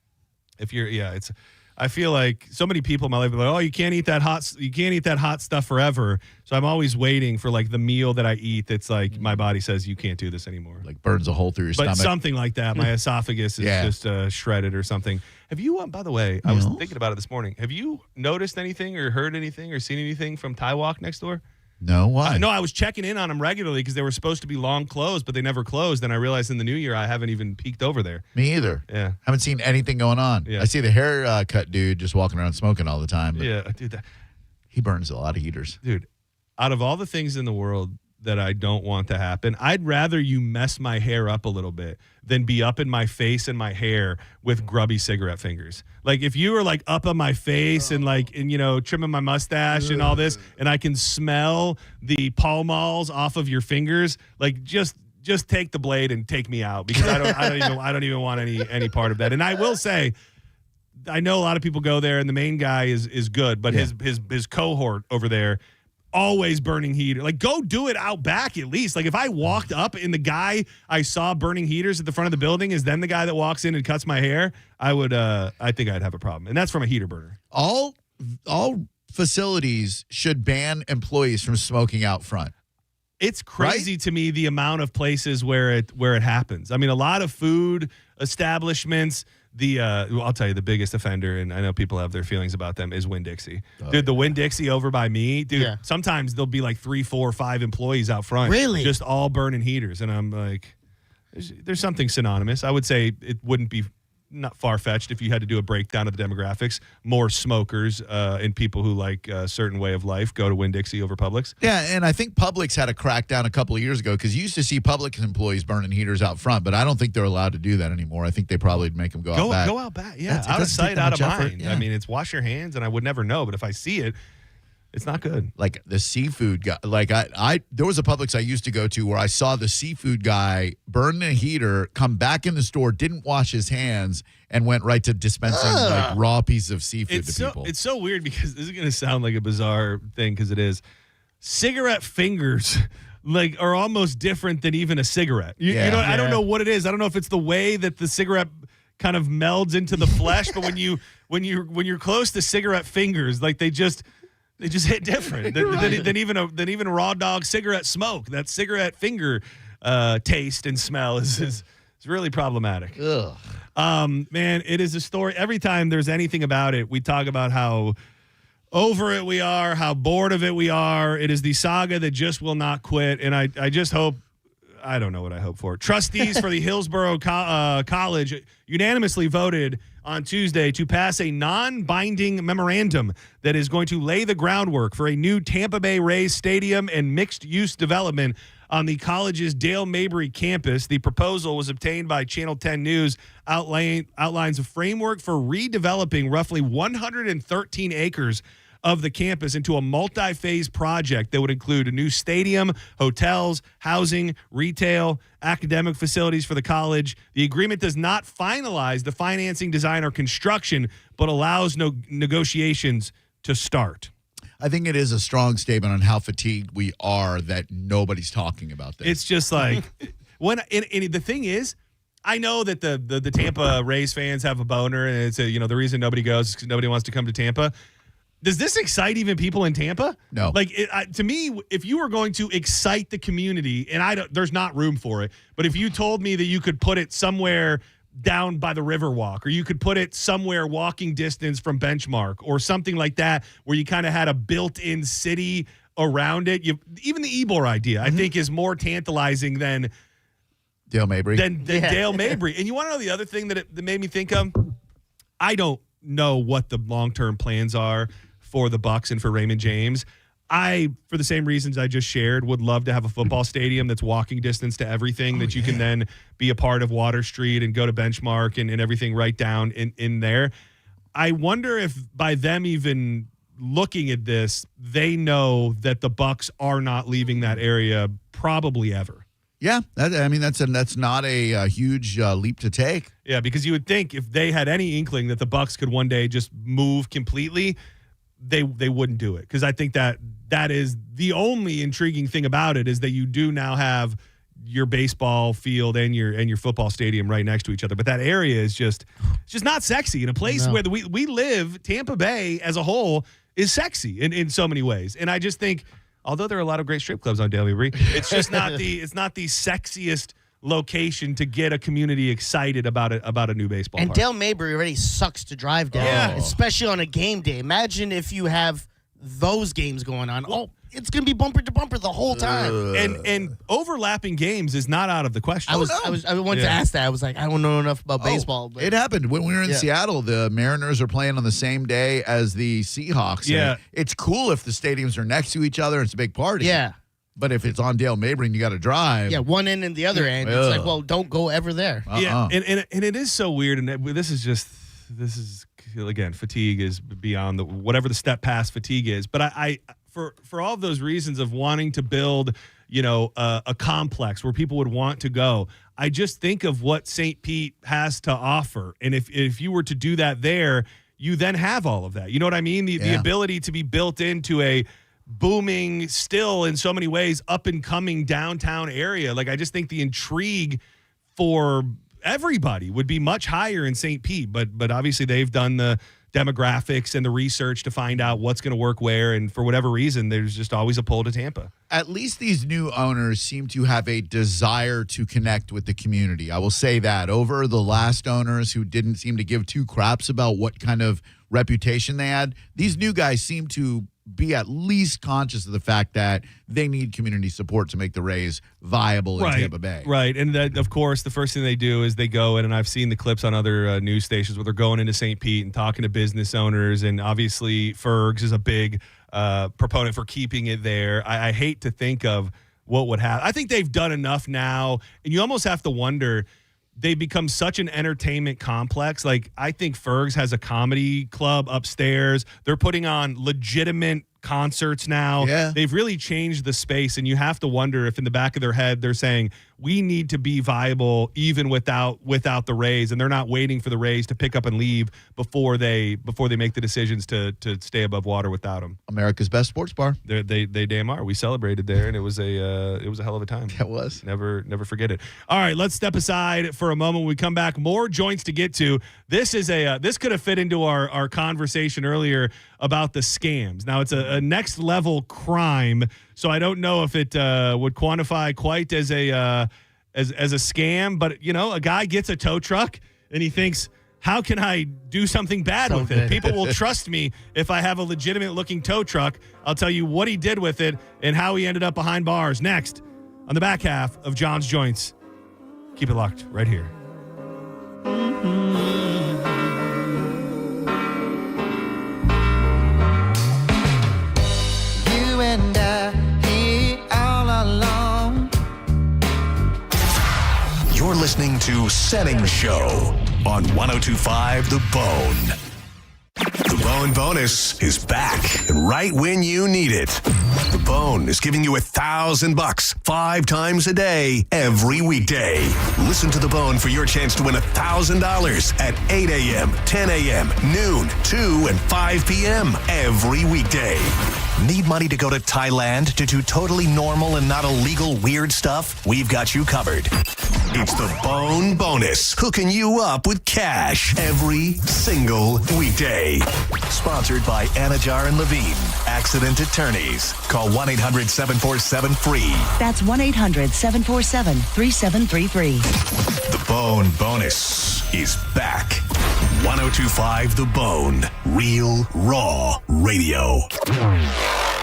If you're, it's. I feel like so many people in my life are like, oh, you can't eat that hot stuff forever. So I'm always waiting for like the meal that I eat that's like my body says you can't do this anymore. Like burns a hole through your stomach. But something like that. My esophagus is just shredded or something. Have you, by the way, I was thinking about it this morning. Have you noticed anything or heard anything or seen anything from Thai Walk next door? No, why? No, I was checking in on them regularly because they were supposed to be long closed, but they never closed. And I realized in the new year I haven't even peeked over there. Me either. Yeah. Haven't seen anything going on. Yeah. I see the haircut dude just walking around smoking all the time. Yeah, dude. He burns a lot of heaters. Dude, out of all the things in the world that I don't want to happen, I'd rather you mess my hair up a little bit than be up in my face and my hair with grubby cigarette fingers. Like if you were like up on my face and trimming my mustache and all this, and I can smell the Pall Malls off of your fingers, like just take the blade and take me out because I don't even want any part of that. And I will say, I know a lot of people go there and the main guy is good, but his cohort over there, always burning heater. Like, go do it out back at least. Like, if I walked up and the guy I saw burning heaters at the front of the building is then the guy that walks in and cuts my hair, I think I'd have a problem. And that's from a heater burner. All facilities should ban employees from smoking out front. It's crazy to me the amount of places where it happens. I mean, a lot of food establishments. I'll tell you, the biggest offender, and I know people have their feelings about them, is Winn-Dixie. Dude, the Winn-Dixie over by me, dude, sometimes there'll be like 3, 4, 5 employees out front. Really? Just all burning heaters. And I'm like, there's something synonymous. I would say it wouldn't be not far-fetched if you had to do a breakdown of the demographics. More smokers and people who like a certain way of life go to Winn-Dixie over Publix. Yeah, and I think Publix had a crackdown a couple of years ago because you used to see Publix employees burning heaters out front, but I don't think they're allowed to do that anymore. I think they probably make them go out back. Go out back, yeah. It Out of doesn't take sight, that out of much effort, mind. yeah. I mean, it's wash your hands, and I would never know, but if I see it, it's not good. Like the seafood guy, like I there was a Publix I used to go to where I saw the seafood guy burn a heater, come back in the store, didn't wash his hands, and went right to dispensing like raw pieces of seafood to people. It's so weird because this is going to sound like a bizarre thing because it is. Cigarette fingers like are almost different than even a cigarette. You know, I don't know what it is. I don't know if it's the way that the cigarette kind of melds into the flesh, but when you're close to cigarette fingers, like they just hit different than even raw dog cigarette smoke. That cigarette finger taste and smell is really problematic. Ugh. Man, it is a story. Every time there's anything about it, we talk about how over it we are, how bored of it we are. It is the saga that just will not quit. And I just hope, I don't know what I hope for. Trustees for the Hillsborough College unanimously voted on Tuesday to pass a non-binding memorandum that is going to lay the groundwork for a new Tampa Bay Rays stadium and mixed-use development on the college's Dale Mabry campus. The proposal was obtained by Channel 10 News, outlines a framework for redeveloping roughly 113 acres of the campus into a multi-phase project that would include a new stadium, hotels, housing, retail, academic facilities for the college. The agreement does not finalize the financing, design, or construction, but allows negotiations to start. I think it is a strong statement on how fatigued we are that nobody's talking about this. It's just like and the thing is, I know that the Tampa Rays fans have a boner, and it's the reason nobody goes is because nobody wants to come to Tampa. Does this excite even people in Tampa? No. Like to me, if you were going to excite the community, and there's not room for it, but if you told me that you could put it somewhere down by the Riverwalk, or you could put it somewhere walking distance from Benchmark, or something like that, where you kind of had a built-in city around it, even the Ybor idea, I think, is more tantalizing than Dale Mabry. Dale Mabry. And you want to know the other thing that made me think of? I don't know what the long-term plans are for the Bucks and for Raymond James. I, for the same reasons I just shared, would love to have a football stadium that's walking distance to everything, that you can then be a part of Water Street and go to Benchmark and everything right down in there. I wonder if by them even looking at this, they know that the Bucks are not leaving that area probably ever. Yeah, that's not a huge leap to take. Yeah, because you would think if they had any inkling that the Bucks could one day just move completely, they wouldn't do it. Because I think that is the only intriguing thing about it, is that you do now have your baseball field and your football stadium right next to each other. But that area is just not sexy. In a place where we live, Tampa Bay as a whole is sexy in so many ways. And I just think, although there are a lot of great strip clubs on Dale Mabry, it's just not the sexiest location to get a community excited about a new baseball and park. Dale Mabry already sucks to drive down, especially on a game day. Imagine if you have those games going on. It's going to be bumper to bumper the whole time. And overlapping games is not out of the question. I wanted to ask that. I was like, I don't know enough about baseball. But. It happened when we were in Seattle. The Mariners are playing on the same day as the Seahawks. Yeah. It's cool if the stadiums are next to each other. It's a big party. Yeah. But if it's on Dale Mabry and you got to drive. Yeah, one end and the other end. It's like, well, don't go ever there. Yeah, and it is so weird. And this is again, fatigue is beyond whatever the step past fatigue is. But I for all of those reasons of wanting to build, a complex where people would want to go, I just think of what St. Pete has to offer. And if you were to do that there, you then have all of that. You know what I mean? The ability to be built into a booming, still in so many ways up and coming downtown area. Like, I just think the intrigue for everybody would be much higher in St. Pete, but obviously they've done the demographics and the research to find out what's going to work where, and for whatever reason there's just always a pull to Tampa. At least these new owners seem to have a desire to connect with the community. I will say that over the last owners who didn't seem to give two craps about what kind of reputation they had, these new guys seem to be at least conscious of the fact that they need community support to make the Rays viable in Tampa Bay. Right. And that, of course, the first thing they do is they go in, and I've seen the clips on other news stations where they're going into St. Pete and talking to business owners. And obviously Fergs is a big proponent for keeping it there. I hate to think of what would happen. I think they've done enough now, and you almost have to wonder, they become such an entertainment complex. Like, I think Fergs has a comedy club upstairs. They're putting on legitimate concerts now. Yeah. They've really changed the space, and you have to wonder if in the back of their head they're saying, we need to be viable even without the Rays, and they're not waiting for the Rays to pick up and leave before they make the decisions to stay above water without them. America's best sports bar. They damn are. We celebrated there, and it was a hell of a time. It was. Never forget it. All right, let's step aside for a moment. When we come back, more joints to get to. This could have fit into our conversation earlier about the scams. Now, it's a next level crime, so I don't know if it would quantify quite as a scam. But a guy gets a tow truck and he thinks, how can I do something bad with it? People will trust me if I have a legitimate looking tow truck. I'll tell you what he did with it and how he ended up behind bars next on the back half of John's Joints. Keep it locked right here. You and I here all alone. You're listening to Senning Show on 102.5 The Bone. The Bone Bonus is back and right when you need it. The Bone is giving you $1,000 5 times a day, every weekday. Listen to The Bone for your chance to win $1,000 at 8 a.m., 10 a.m., noon, 2, and 5 p.m. every weekday. Need money to go to Thailand to do totally normal and not illegal weird stuff? We've got you covered. It's the Bone Bonus, hooking you up with cash every single weekday. Sponsored by Anajar and Levine, Accident Attorneys. Call 1-800-747-FREE. That's 1-800-747-3733. The Bone Bonus is back. 102.5 The Bone. Real, raw radio.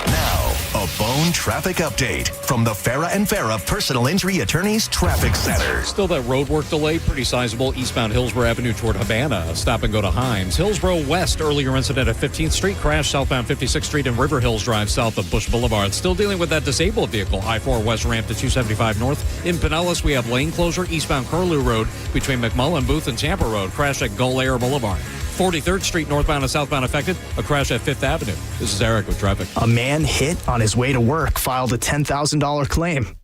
Now, a Bone traffic update from the Farah and Farah Personal Injury Attorneys Traffic Center. Still that road work delay, pretty sizable. Eastbound Hillsborough Avenue toward Havana. Stop and go to Himes. Hillsborough West, earlier incident at 15th Street. Crash southbound 56th Street and River Hills Drive south of Bush Boulevard. Still dealing with that disabled vehicle. I-4 West ramp to 275 North. In Pinellas, we have lane closure eastbound Curlew Road between McMullen, Booth, and Tampa Road. Crash at Gull Air Boulevard. 43rd Street northbound and southbound affected. A crash at 5th Avenue. This is Eric with traffic. A man hit on his way to work filed a $10,000 claim.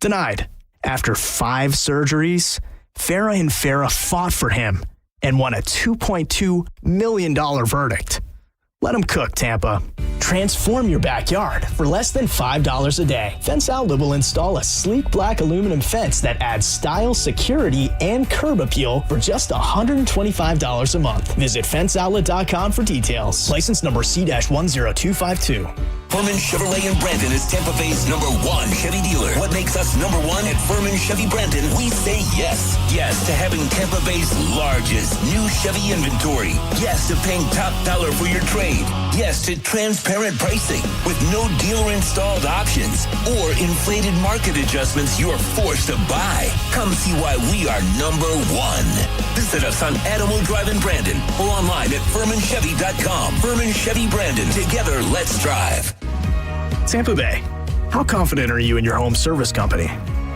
Denied. After 5 surgeries, Farah and Farah fought for him and won a $2.2 million verdict. Let him cook, Tampa. Transform your backyard for less than $5 a day. Fence Outlet will install a sleek black aluminum fence that adds style, security, and curb appeal for just $125 a month. Visit fenceoutlet.com for details. License number C-10252. Furman Chevrolet in Brandon is Tampa Bay's #1 Chevy dealer. What makes us #1 at Furman Chevy Brandon? We say yes. Yes to having Tampa Bay's largest new Chevy inventory. Yes to paying top dollar for your trade. Yes to transparent pricing with no dealer installed options or inflated market adjustments you're forced to buy. Come see why we are #1. Visit us on Adamo Drive in Brandon or online at FurmanChevy.com. Furman Chevy Brandon. Together, let's drive. Tampa Bay, how confident are you in your home service company?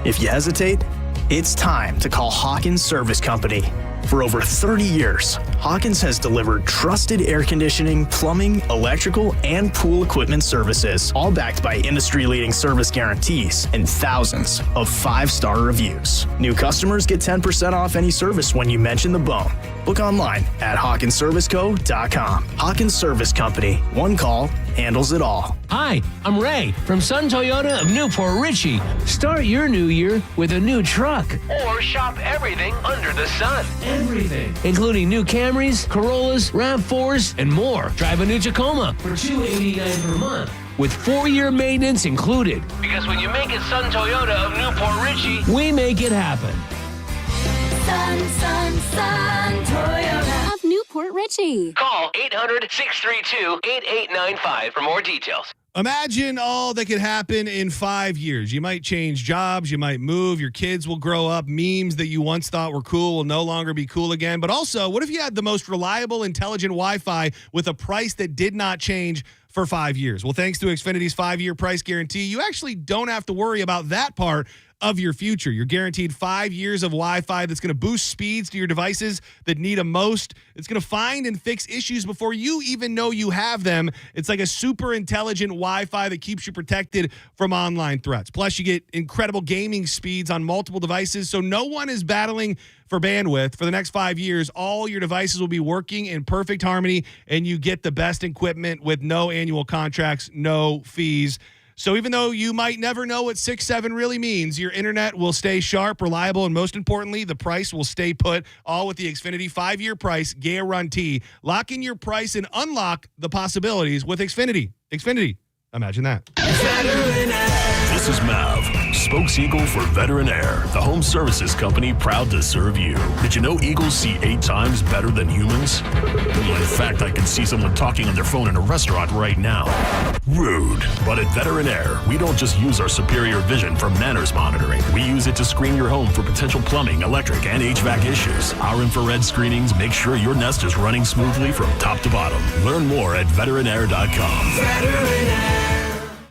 If you hesitate, it's time to call Hawkins Service Company. For over 30 years, Hawkins has delivered trusted air conditioning, plumbing, electrical, and pool equipment services, all backed by industry-leading service guarantees and thousands of 5-star reviews. New customers get 10% off any service when you mention the Bone. Book online at HawkinsServiceCo.com. Hawkins Service Company. One call handles it all. Hi, I'm Ray from Sun Toyota of Newport Richey. Start your new year with a new truck. Or shop everything under the sun. Everything. Including new Camrys, Corollas, RAV4s, and more. Drive a new Tacoma for $289 per month with 4-year maintenance included. Because when you make it Sun Toyota of Newport Richey, we make it happen. Sun Toyota of Newport Richey. Call 800-632-8895 for more details. Imagine all that could happen in 5 years. You might change jobs. You might move. Your kids will grow up. Memes that you once thought were cool will no longer be cool again. But also, what if you had the most reliable, intelligent Wi-Fi with a price that did not change for 5 years? Well, thanks to Xfinity's 5-year price guarantee, you actually don't have to worry about that part of your future. You're guaranteed 5 years of Wi-Fi that's going to boost speeds to your devices that need them most. It's going to find and fix issues before you even know you have them. It's like a super intelligent Wi-Fi that keeps you protected from online threats. Plus, you get incredible gaming speeds on multiple devices, so no one is battling for bandwidth. For the next 5 years, all your devices will be working in perfect harmony, and you get the best equipment with no annual contracts, no fees. So even though you might never know what 6-7 really means, your internet will stay sharp, reliable, and most importantly, the price will stay put, all with the Xfinity 5-year price guarantee. Lock in your price and unlock the possibilities with Xfinity. Xfinity. Imagine that. This is Mav, spokes-eagle for Veteran Air, the home services company proud to serve you. Did you know eagles see 8 times better than humans? Well, in fact, I can see someone talking on their phone in a restaurant right now. Rude. But at Veteran Air, we don't just use our superior vision for manners monitoring. We use it to screen your home for potential plumbing, electric, and HVAC issues. Our infrared screenings make sure your nest is running smoothly from top to bottom. Learn more at veteranair.com. Veteran Air.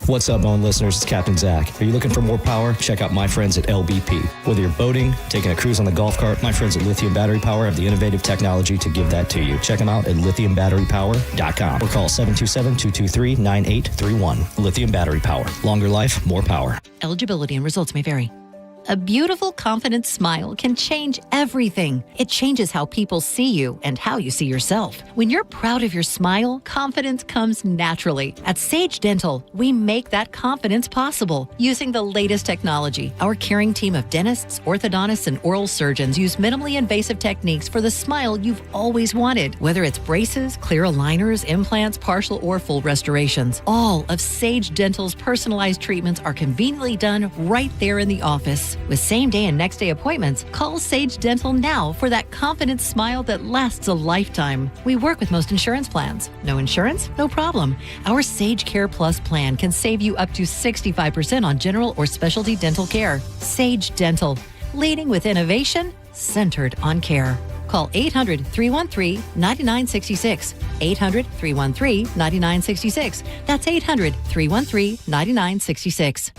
What's up, Bone listeners? It's Captain Zach. Are you looking for more power? Check out my friends at LBP. Whether you're boating, taking a cruise on the golf cart, my friends at Lithium Battery Power have the innovative technology to give that to you. Check them out at lithiumbatterypower.com or call 727-223-9831. Lithium Battery Power. Longer life, more power. Eligibility and results may vary. A beautiful, confident smile can change everything. It changes how people see you and how you see yourself. When you're proud of your smile, confidence comes naturally. At Sage Dental, we make that confidence possible. Using the latest technology, our caring team of dentists, orthodontists, and oral surgeons use minimally invasive techniques for the smile you've always wanted. Whether it's braces, clear aligners, implants, partial or full restorations, all of Sage Dental's personalized treatments are conveniently done right there in the office. With same-day and next-day appointments, call Sage Dental now for that confident smile that lasts a lifetime. We work with most insurance plans. No insurance? No problem. Our Sage Care Plus plan can save you up to 65% on general or specialty dental care. Sage Dental, leading with innovation, centered on care. Call 800-313-9966. 800-313-9966. That's 800-313-9966.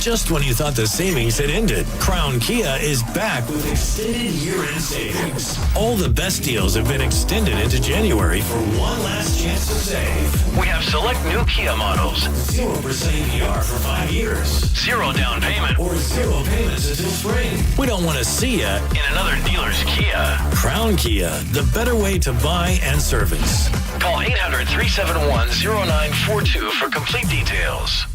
Just when you thought the savings had ended, Crown Kia is back with extended year-end savings. All the best deals have been extended into January for one last chance to save. We have select new Kia models. 0% APR for 5 years. 0 down payment. Or 0 payments until spring. We don't want to see you In another dealer's Kia. Crown Kia, the better way to buy and service. Call 800-371-0942 for complete details.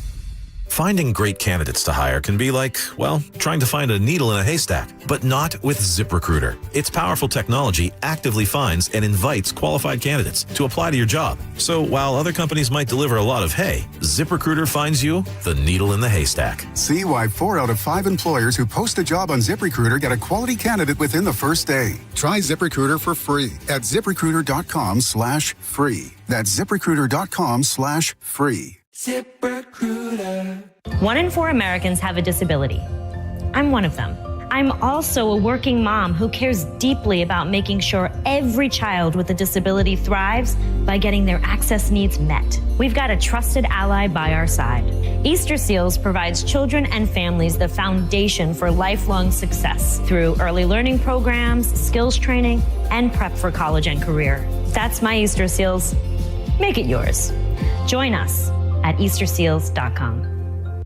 Finding great candidates to hire can be like, well, trying to find a needle in a haystack, but not with ZipRecruiter. Its powerful technology actively finds and invites qualified candidates to apply to your job. So while other companies might deliver a lot of hay, ZipRecruiter finds you the needle in the haystack. See why 4 out of 5 employers who post a job on ZipRecruiter get a quality candidate within the first day. Try ZipRecruiter for free at ZipRecruiter.com/free. That's ZipRecruiter.com/free. ZipRecruiter. 1 in 4 Americans have a disability. I'm one of them. I'm also a working mom who cares deeply about making sure every child with a disability thrives by getting their access needs met. We've got a trusted ally by our side. Easter Seals provides children and families the foundation for lifelong success through early learning programs, skills training, and prep for college and career. That's my Easter Seals. Make it yours. Join us at EasterSeals.com.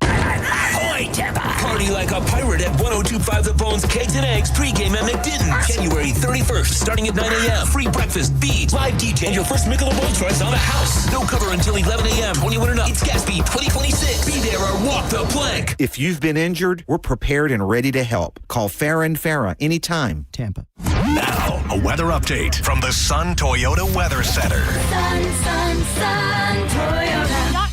Ahoy, Tampa! Party like a pirate at 1025 The Bones Kegs and Eggs pregame at McDinton's. January 31st, starting at 9 a.m. Free breakfast, beads, live DJ, and your first Michelob Ultra on the house. No cover until 11 a.m. 21 and up. It's Gatsby 2026. Be there or walk the plank. If you've been injured, we're prepared and ready to help. Call Farah & Farah anytime. Tampa. Now, a weather update from the Sun Toyota Weather Center. SunToyota.com.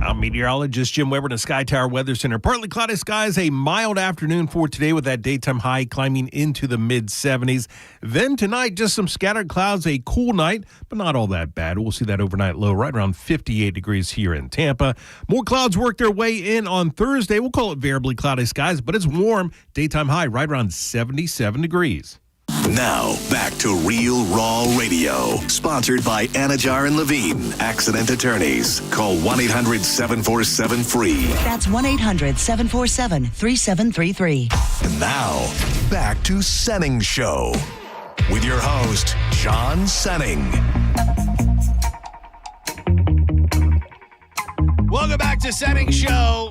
I'm meteorologist Jim Weber in the Sky Tower Weather Center. Partly cloudy skies, a mild afternoon for today with that daytime high climbing into the mid-70s. Then tonight, just some scattered clouds, a cool night, but not all that bad. We'll see that overnight low right around 58 degrees here in Tampa. More clouds work their way in on Thursday. We'll call it variably cloudy skies, but it's warm. Daytime high right around 77 degrees. Now, back to Real Raw Radio. Sponsored by Anajar and Levine, Accident Attorneys. Call 1-800-747-FREE. That's 1-800-747-3733. And now, back to Senning Show. With your host, John Senning. Welcome back to Senning Show.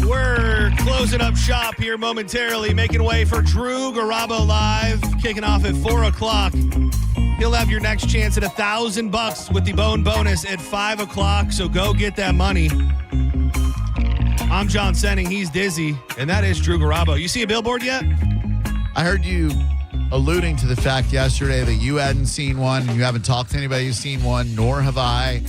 We're closing up shop here momentarily, making way for Drew Garabo Live, kicking off at 4 o'clock. He'll have your next chance at $1,000 with the Bone bonus at 5 o'clock, so go get that money. I'm John Senning, he's Dizzy, and that is Drew Garabo. You see a billboard yet? I heard you alluding to the fact yesterday that you hadn't seen one, and you haven't talked to anybody who's seen one, nor have I.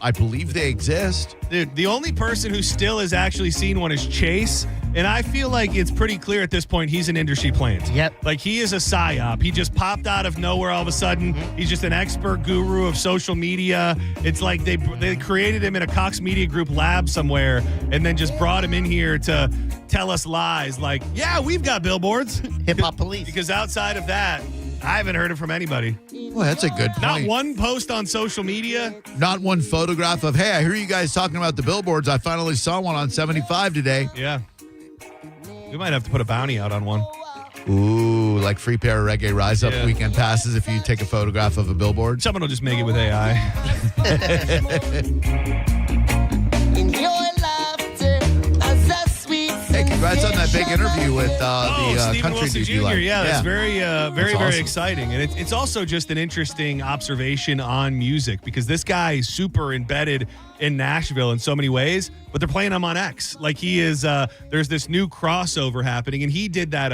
I believe they exist. Dude, the only person who still has actually seen one is Chase, and I feel like it's pretty clear at this point he's an industry plant. Yep. Like, he is a psyop. He just popped out of nowhere all of a sudden. He's just an expert guru of social media. It's like they created him in a Cox Media Group lab somewhere and then just brought him in here to tell us lies. Like, yeah, we've got billboards. Hip-hop police. Because outside of that, I haven't heard it from anybody. Well, that's a good point. Not one post on social media. Not one photograph of, hey, I hear you guys talking about the billboards. I finally saw one on 75 today. Yeah. We might have to put a bounty out on one. Ooh, like free pair of Reggae Rise Up weekend passes if you take a photograph of a billboard. Someone will just make it with AI. Hey, congrats on that big interview with the Stephen country Wilson dude Jr. you like. Yeah, that's very awesome. exciting. And it's also just an interesting observation on music because this guy is super embedded in Nashville in so many ways, but they're playing him on X. Like he is, there's this new crossover happening, and he did that.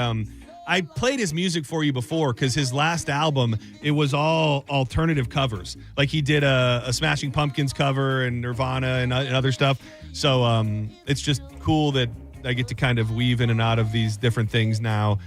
I played his music for you before because his last album, it was all alternative covers. Like he did a Smashing Pumpkins cover and Nirvana and other stuff. So it's just cool that I get to kind of weave in and out of these different things now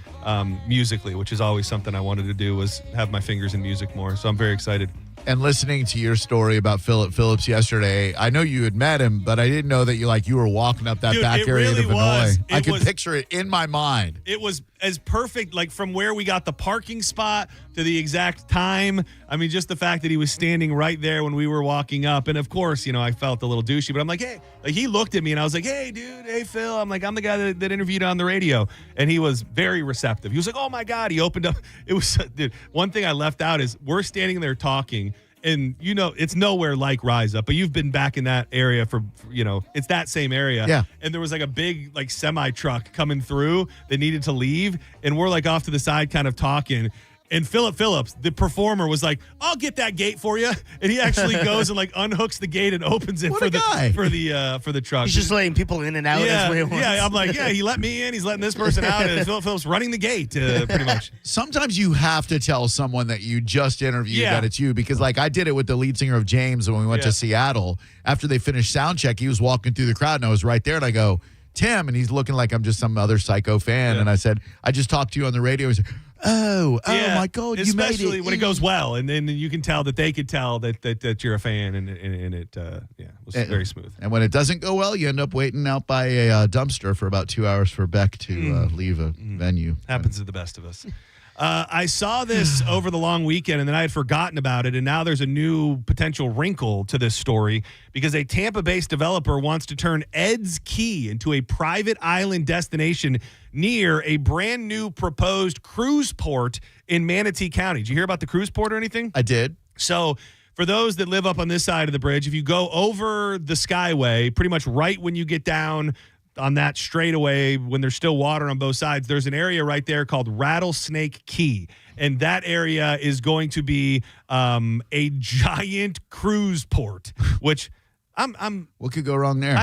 musically, which is always something I wanted to do, was have my fingers in music more. So I'm very excited. And listening to your story about Philip Phillips yesterday, I know you had met him, but I didn't know that you were walking up that back area to Vinoy. I could picture it in my mind. It was as perfect, like from where we got the parking spot to the exact time. I mean, just the fact that he was standing right there when we were walking up. And of course, I felt a little douchey, but I'm like, hey, like he looked at me and I was like, hey, dude, hey, Phil. I'm like, I'm the guy that interviewed on the radio. And he was very receptive. He was like, oh my God. He opened up. It was, dude, one thing I left out is we're standing there talking. And, it's nowhere like Rise Up, but you've been back in that area for it's that same area. Yeah. And there was like a big semi truck coming through that needed to leave. And we're like off to the side kind of talking. And Philip Phillips, the performer, was like, I'll get that gate for you. And he actually goes and unhooks the gate and opens it for the truck. He's just letting people in and out. Yeah, as way I'm like, he let me in. He's letting this person out. And Philip Phillips running the gate pretty much. Sometimes you have to tell someone that you just interviewed that it's you, because I did it with the lead singer of James when we went to Seattle. After they finished sound check, he was walking through the crowd and I was right there and I go, Tim, and he's looking like I'm just some other psycho fan. And I said, I just talked to you on the radio. He said, oh my God, you made it. Especially when it goes well, and then you can tell that they could tell that you're a fan, and it was very smooth. And when it doesn't go well, you end up waiting out by a dumpster for about 2 hours for Beck to leave a venue. Happens to the best of us. I saw this over the long weekend, and then I had forgotten about it, and now there's a new potential wrinkle to this story because a Tampa-based developer wants to turn Ed's Key into a private island destination near a brand new proposed cruise port in Manatee County. Did you hear about the cruise port or anything? I did. So for those that live up on this side of the bridge, if you go over the Skyway, pretty much right when you get down on that straightaway, when there's still water on both sides, there's an area right there called Rattlesnake Key. And that area is going to be a giant cruise port, which what could go wrong there?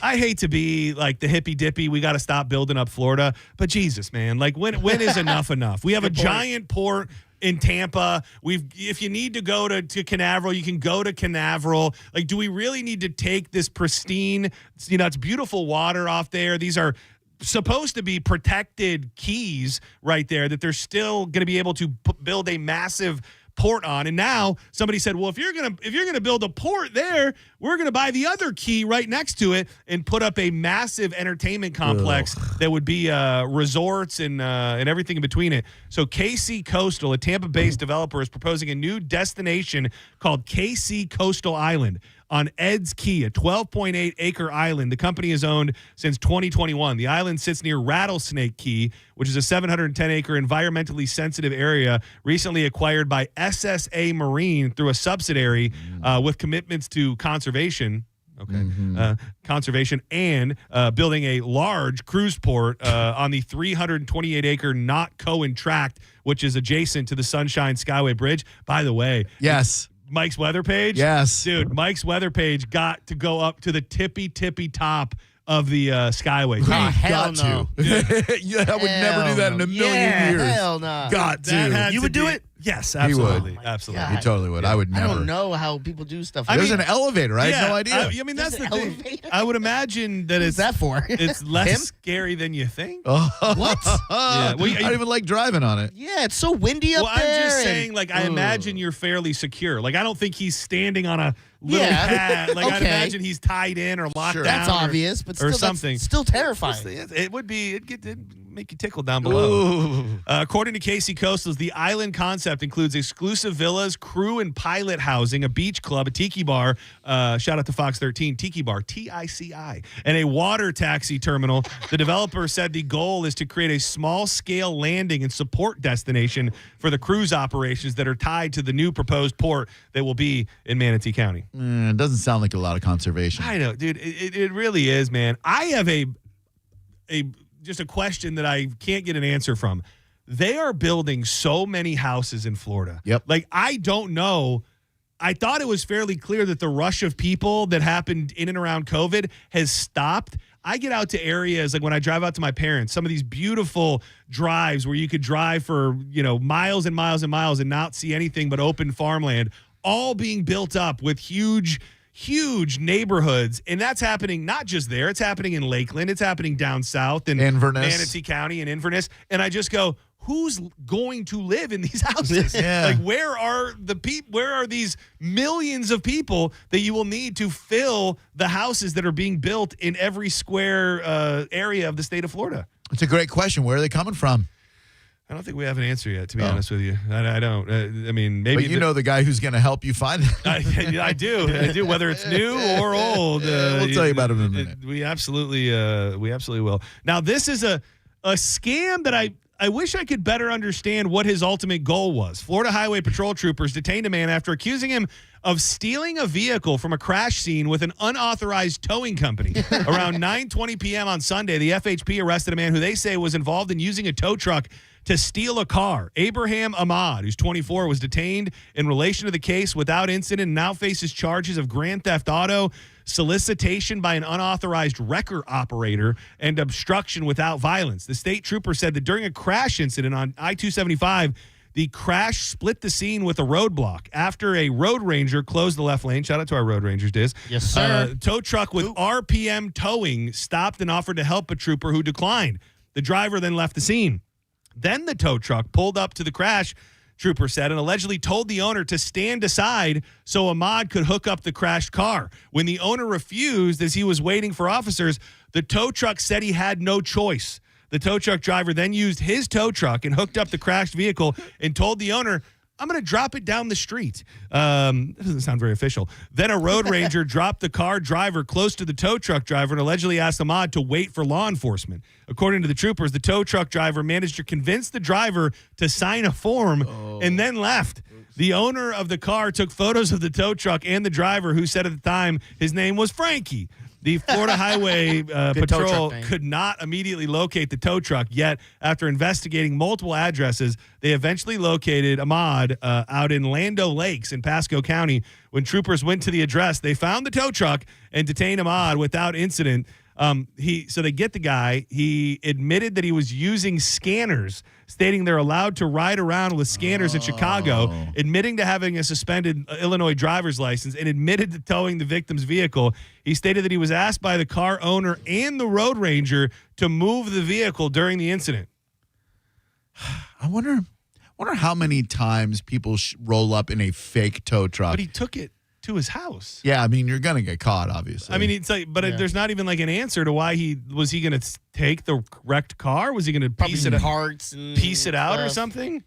I hate to be like the hippy dippy. We got to stop building up Florida, but Jesus, man, like when is enough enough? We have a giant port in Tampa. If you need to go to Canaveral, you can go to Canaveral. Like, do we really need to take this pristine, it's beautiful water off there. These are supposed to be protected keys right there that they're still going to be able to build a massive port on. And now somebody said, well, if you're gonna build a port there, we're gonna buy the other key right next to it and put up a massive entertainment complex that would be resorts and everything in between it. So KC Coastal, a Tampa-based developer, is proposing a new destination called KC Coastal Island on Ed's Key, a 12.8-acre island. The company is owned since 2021. The island sits near Rattlesnake Key, which is a 710-acre environmentally sensitive area recently acquired by SSA Marine through a subsidiary with commitments to conservation. Conservation and building a large cruise port on the 328-acre Knott Cohen Tract, which is adjacent to the Sunshine Skyway Bridge. By the way, yes. Mike's weather page? Yes. Dude, Mike's weather page got to go up to the tippy top of the Skyway. Hell no. Yeah, I would never do that in a million years. Hell no. Got to. You would do it? Yes, absolutely. He would. Absolutely. He totally would. I would never. I don't know how people do stuff. There's an elevator. I had no idea. I mean, that's the thing. I would imagine that What's that for? It's less scary than you think. What? Yeah. Well, I don't even like driving on it. Yeah, it's so windy up there. I'm just saying, I imagine you're fairly secure. I don't think he's standing on a little pad. I'd imagine he's tied in or locked down. That's obvious, but or still, something. That's still terrifying. It would be. make you tickle down below. According to Casey Coastals, the island concept includes exclusive villas, crew and pilot housing, a beach club, a tiki bar, shout out to Fox 13, Tiki Bar, TICI, and a water taxi terminal. The developer said the goal is to create a small-scale landing and support destination for the cruise operations that are tied to the new proposed port that will be in Manatee County. It doesn't sound like a lot of conservation. I know, dude. It really is, man. I have just a question that I can't get an answer from. They are building so many houses in Florida. Yep. Like, I don't know. I thought it was fairly clear that the rush of people that happened in and around COVID has stopped. I get out to areas like when I drive out to my parents, some of these beautiful drives where you could drive for, miles and miles and miles and not see anything but open farmland, all being built up with huge neighborhoods. And that's happening not just there. It's happening in Lakeland. It's happening down south in Manatee County and Inverness. And I just go, who's going to live in these houses? Yeah. Like, where are these millions of people that you will need to fill the houses that are being built in every square area of the state of Florida? It's a great question. Where are they coming from? I don't think we have an answer yet, to be honest with you. I don't. I mean, maybe. But you know the guy who's going to help you find it. I do. Whether it's new or old. We'll tell you about it in a minute. We absolutely will. Now, this is a scam that I wish I could better understand what his ultimate goal was. Florida Highway Patrol troopers detained a man after accusing him of stealing a vehicle from a crash scene with an unauthorized towing company. Around 9:20 p.m. on Sunday, the FHP arrested a man who they say was involved in using a tow truck to steal a car. Abraham Ahmad, who's 24, was detained in relation to the case without incident and now faces charges of grand theft auto, solicitation by an unauthorized wrecker operator, and obstruction without violence. The state trooper said that during a crash incident on I-275, the crash split the scene with a roadblock. After a road ranger closed the left lane, shout out to our road rangers, Diz. Yes, sir. Tow truck with RPM towing stopped and offered to help a trooper who declined. The driver then left the scene. Then the tow truck pulled up to the crash, trooper said, and allegedly told the owner to stand aside so Ahmad could hook up the crashed car. When the owner refused as he was waiting for officers, the tow truck said he had no choice. The tow truck driver then used his tow truck and hooked up the crashed vehicle and told the owner, I'm going to drop it down the street. That doesn't sound very official. Then a road ranger dropped the car driver close to the tow truck driver and allegedly asked Ahmad to wait for law enforcement. According to the troopers, the tow truck driver managed to convince the driver to sign a form and then left. The owner of the car took photos of the tow truck and the driver, who said at the time his name was Frankie. The Florida Highway Patrol could not immediately locate the tow truck, yet after investigating multiple addresses, they eventually located Ahmad out in Lando Lakes in Pasco County. When troopers went to the address, they found the tow truck and detained Ahmad without incident. So they get the guy. He admitted that he was using scanners, stating they're allowed to ride around with scanners in Chicago, admitting to having a suspended Illinois driver's license, and admitted to towing the victim's vehicle. He stated that he was asked by the car owner and the road ranger to move the vehicle during the incident. I wonder how many times people roll up in a fake tow truck. But he took it to his house. Yeah, I mean, you're going to get caught, obviously. I mean, it's like, but there's not even like an answer to why was he going to take the wrecked car? Was he going to piece it out or something?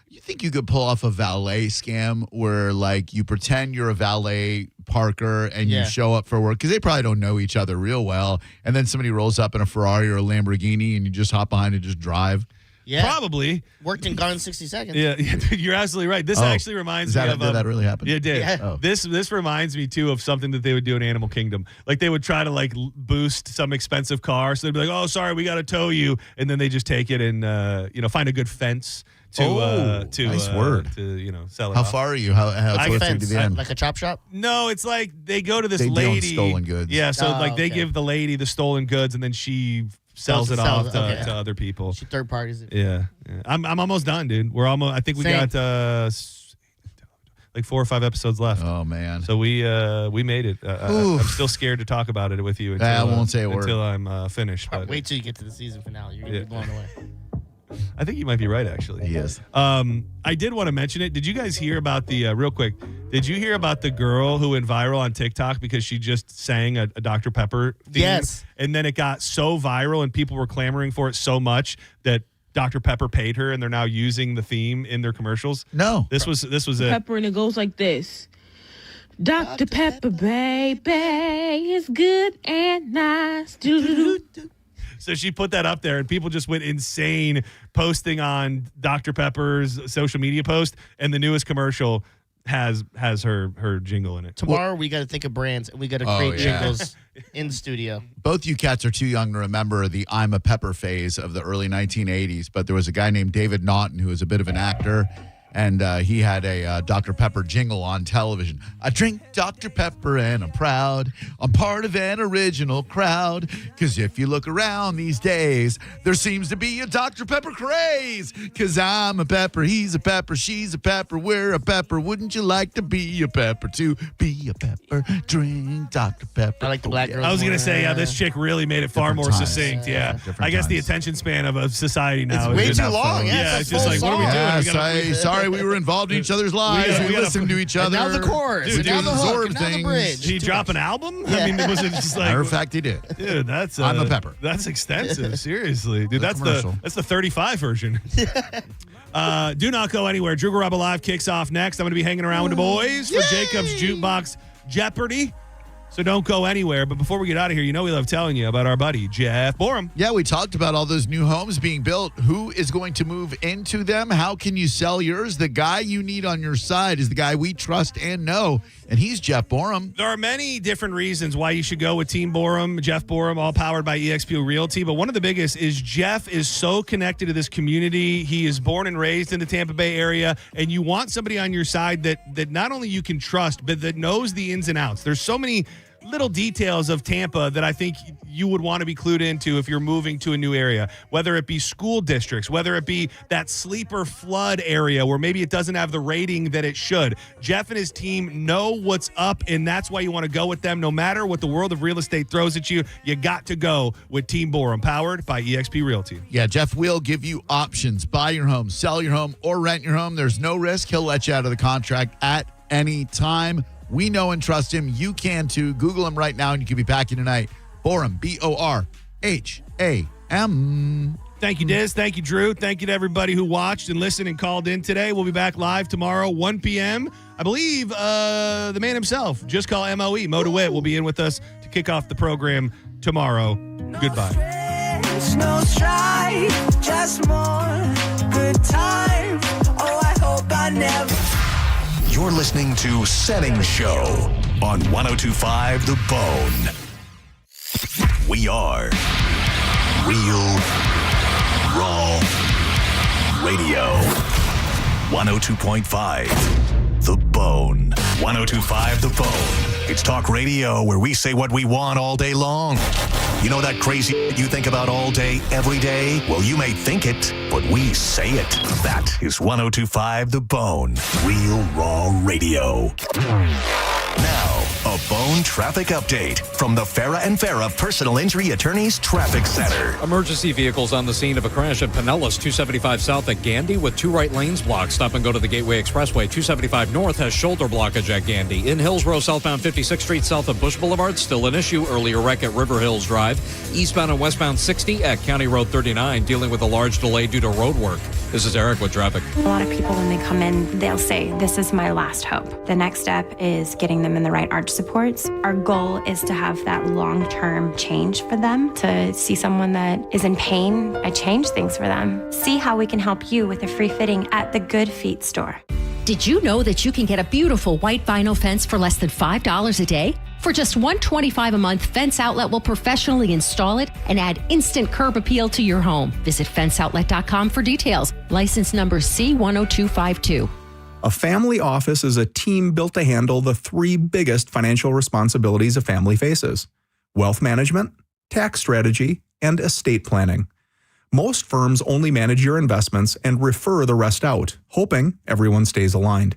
You think you could pull off a valet scam where, like, you pretend you're a valet parker and you show up for work because they probably don't know each other real well, and then somebody rolls up in a Ferrari or a Lamborghini and you just hop behind and just drive? Yeah, probably worked in Gone in 60 Seconds. Yeah, you're absolutely right. This actually reminds me of. Did that really happen? Yeah, it did. Yeah. Oh. This reminds me too of something that they would do in Animal Kingdom. Like they would try to like boost some expensive car, so they'd be like, "Oh, sorry, we got to tow you," and then they just take it and find a good fence to nice word to sell it. How off. far are you? How close are you to the end? Like a chop shop? No, it's like they go to this They deal in lady. stolen goods. Yeah, so they give the lady the stolen goods, and then she sells it off to other people. She third parties it. Yeah. I'm almost done, dude. We're almost. I think we got like 4 or 5 episodes left. Oh man. So we made it. I'm still scared to talk about it with you until I won't say a word until I'm finished. But wait till you get to the season finale. You're gonna be blown away. I think you might be right, actually. He is. I did want to mention it. Did you guys hear about the real quick? Did you hear about the girl who went viral on TikTok because she just sang a Dr. Pepper theme? Yes. And then it got so viral and people were clamoring for it so much that Dr. Pepper paid her and they're now using the theme in their commercials. No. This was it. Pepper, and it goes like this. Dr. Pepper, baby, is good and nice. Doo-doo-doo. So she put that up there and people just went insane posting on Dr. Pepper's social media post, and the newest commercial has her jingle in it. Tomorrow we got to think of brands and we got to create jingles in the studio. Both you cats are too young to remember the I'm a Pepper phase of the early 1980s, but there was a guy named David Naughton who was a bit of an actor, and he had a Dr. Pepper jingle on television. I drink Dr. Pepper and I'm proud. I'm part of an original crowd. Because if you look around these days, there seems to be a Dr. Pepper craze. Because I'm a pepper, he's a pepper, she's a pepper, we're a pepper. Wouldn't you like to be a pepper too? Be a pepper, drink Dr. Pepper. I like the black girl. I was going to say, this chick really made it far more succinct. Yeah. I guess the attention span of a society now it's way is too long. Yeah, it's just like, what are we doing? Sorry, we were involved in each other's lives. We listened to each other. And now the chorus. And now the hook. And now the bridge. Did he drop an album? Yeah. I mean, was it just like? Matter of fact, he did. Dude, that's I'm a Pepper. That's extensive. Seriously, dude. That's the 35 version. Do not go anywhere. Drew Garabo Live kicks off next. I'm going to be hanging around with the boys for Jacob's Jukebox Jeopardy. So don't go anywhere. But before we get out of here, you know we love telling you about our buddy, Jeff Borum. Yeah, we talked about all those new homes being built. Who is going to move into them? How can you sell yours? The guy you need on your side is the guy we trust and know, and he's Jeff Borum. There are many different reasons why you should go with Team Borum, Jeff Borum, all powered by eXp Realty. But one of the biggest is Jeff is so connected to this community. He is born and raised in the Tampa Bay area, and you want somebody on your side that not only you can trust, but that knows the ins and outs. There's so many little details of Tampa that I think you would want to be clued into if you're moving to a new area, whether it be school districts, whether it be that sleeper flood area where maybe it doesn't have the rating that it should. Jeff and his team know what's up, and that's why you want to go with them. No matter what the world of real estate throws at you, you got to go with Team Borum, powered by eXp Realty. Yeah, Jeff will give you options. Buy your home, sell your home, or rent your home. There's no risk. He'll let you out of the contract at any time. We know and trust him. You can too. Google him right now and you can be packing tonight. Borum, Borham. Thank you, Diz. Thank you, Drew. Thank you to everybody who watched and listened and called in today. We'll be back live tomorrow, 1 p.m. I believe the man himself, Just Call MOE, Mo DeWitt, will be in with us to kick off the program tomorrow. Goodbye. No strife, just more good times. Oh, I hope I never. You're listening to Senning Show on 102.5 The Bone. We are Real Raw Radio. 102.5 The Bone. 102.5 The Bone. It's talk radio where we say what we want all day long. You know that crazy you think about all day, every day? Well, you may think it, but we say it. That is 102.5 The Bone. Real Raw Radio. Now, a Bone traffic update from the Farah and Farah Personal Injury Attorneys Traffic Center. Emergency vehicles on the scene of a crash at Pinellas, 275 south at Gandy with 2 right lanes blocked. Stop and go to the Gateway Expressway. 275 north has shoulder blockage at Gandy. In Hillsborough, southbound 56th Street south of Bush Boulevard, still an issue. Earlier wreck at River Hills Drive. Eastbound and westbound 60 at County Road 39, dealing with a large delay due to road work. This is Eric with traffic. A lot of people, when they come in, they'll say, this is my last hope. The next step is getting them in the right arch supports. Our goal is to have that long-term change for them. To see someone that is in pain, I change things for them. See how we can help you with a free fitting at the Good Feet store. Did you know that you can get a beautiful white vinyl fence for less than $5 a day? For just $125 a month, Fence Outlet will professionally install it and add instant curb appeal to your home. Visit fenceoutlet.com for details. License number C10252. A family office is a team built to handle the 3 biggest financial responsibilities a family faces: wealth management, tax strategy, and estate planning. Most firms only manage your investments and refer the rest out, hoping everyone stays aligned.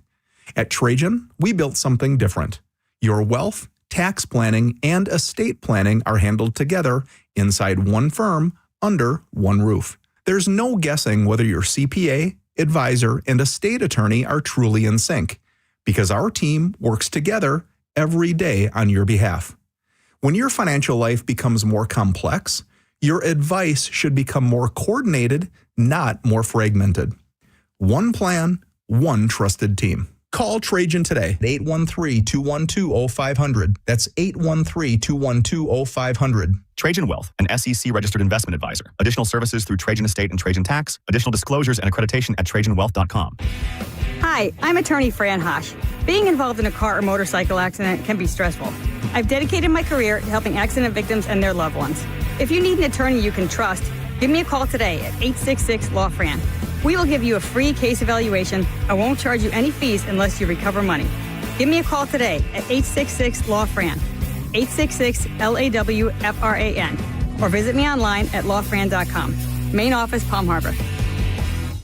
At Trajan, we built something different. Your wealth, tax planning, and estate planning are handled together inside one firm under one roof. There's no guessing whether your CPA, advisor, and estate attorney are truly in sync. because our team works together every day on your behalf. When your financial life becomes more complex, your advice should become more coordinated, not more fragmented. One plan, one trusted team. Call Trajan today at 813-212-0500. That's 813-212-0500. Trajan Wealth, an SEC-registered investment advisor. Additional services through Trajan Estate and Trajan Tax. Additional disclosures and accreditation at TrajanWealth.com. Hi, I'm attorney Fran Hosh. Being involved in a car or motorcycle accident can be stressful. I've dedicated my career to helping accident victims and their loved ones. If you need an attorney you can trust, give me a call today at 866-LAW-FRAN. We will give you a free case evaluation and won't charge you any fees unless you recover money. Give me a call today at 866-LAW-FRAN, 866-LAW-FRAN, or visit me online at lawfran.com. Main office, Palm Harbor.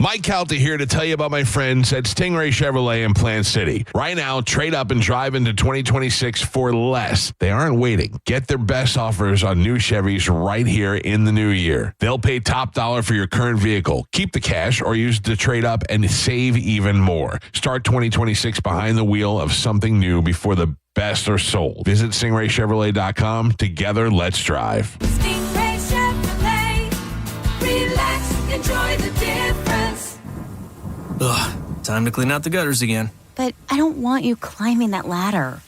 Mike Calta here to tell you about my friends at Stingray Chevrolet in Plant City. Right now, trade up and drive into 2026 for less. They aren't waiting. Get their best offers on new Chevys right here in the new year. They'll pay top dollar for your current vehicle. Keep the cash or use the trade up and save even more. Start 2026 behind the wheel of something new before the best are sold. Visit StingrayChevrolet.com. Together, let's drive. Stingray Chevrolet. Relax, enjoy the difference. Ugh, time to clean out the gutters again. But I don't want you climbing that ladder.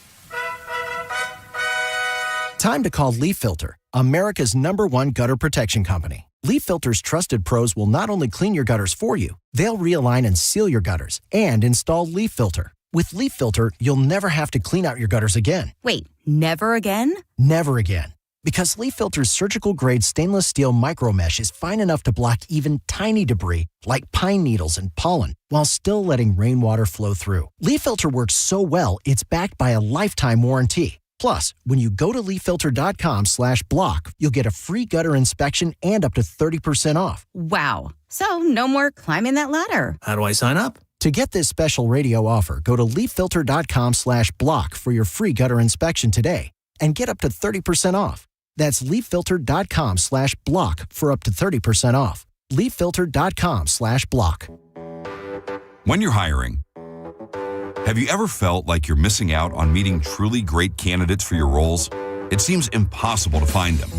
Time to call Leaf Filter, America's #1 gutter protection company. Leaf Filter's trusted pros will not only clean your gutters for you, they'll realign and seal your gutters and install Leaf Filter. With Leaf Filter, you'll never have to clean out your gutters again. Wait, never again? Never again. Because Leaf Filter's surgical-grade stainless steel micro mesh is fine enough to block even tiny debris like pine needles and pollen while still letting rainwater flow through. Leaf Filter works so well, it's backed by a lifetime warranty. Plus, when you go to leafilter.com/block, you'll get a free gutter inspection and up to 30% off. Wow. So no more climbing that ladder. How do I sign up? To get this special radio offer, go to leafilter.com/block for your free gutter inspection today and get up to 30% off. That's leafilter.com/block for up to 30% off. leafilter.com/block. When you're hiring, have you ever felt like you're missing out on meeting truly great candidates for your roles? It seems impossible to find them,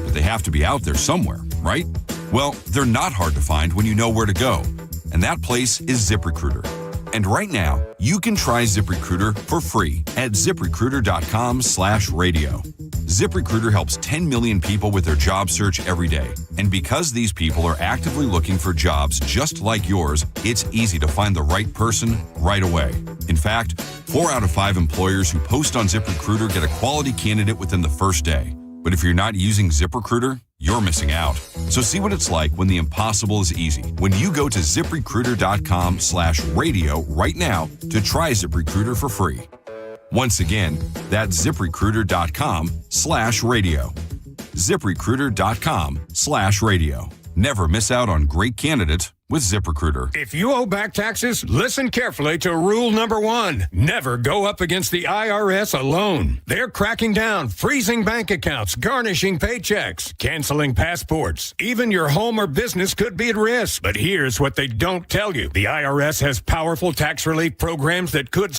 but they have to be out there somewhere, right? Well, they're not hard to find when you know where to go, and that place is ZipRecruiter. And right now, you can try ZipRecruiter for free at ZipRecruiter.com/radio. ZipRecruiter helps 10 million people with their job search every day. And because these people are actively looking for jobs just like yours, it's easy to find the right person right away. In fact, 4 out of 5 employers who post on ZipRecruiter get a quality candidate within the first day. But if you're not using ZipRecruiter, you're missing out. So see what it's like when the impossible is easy. When you go to ZipRecruiter.com/radio right now to try ZipRecruiter for free. Once again, that's ZipRecruiter.com/radio. ZipRecruiter.com/radio. Never miss out on great candidates with ZipRecruiter. If you owe back taxes, listen carefully to rule number 1. Never go up against the IRS alone. They're cracking down, freezing bank accounts, garnishing paychecks, canceling passports. Even your home or business could be at risk. But here's what they don't tell you. The IRS has powerful tax relief programs that could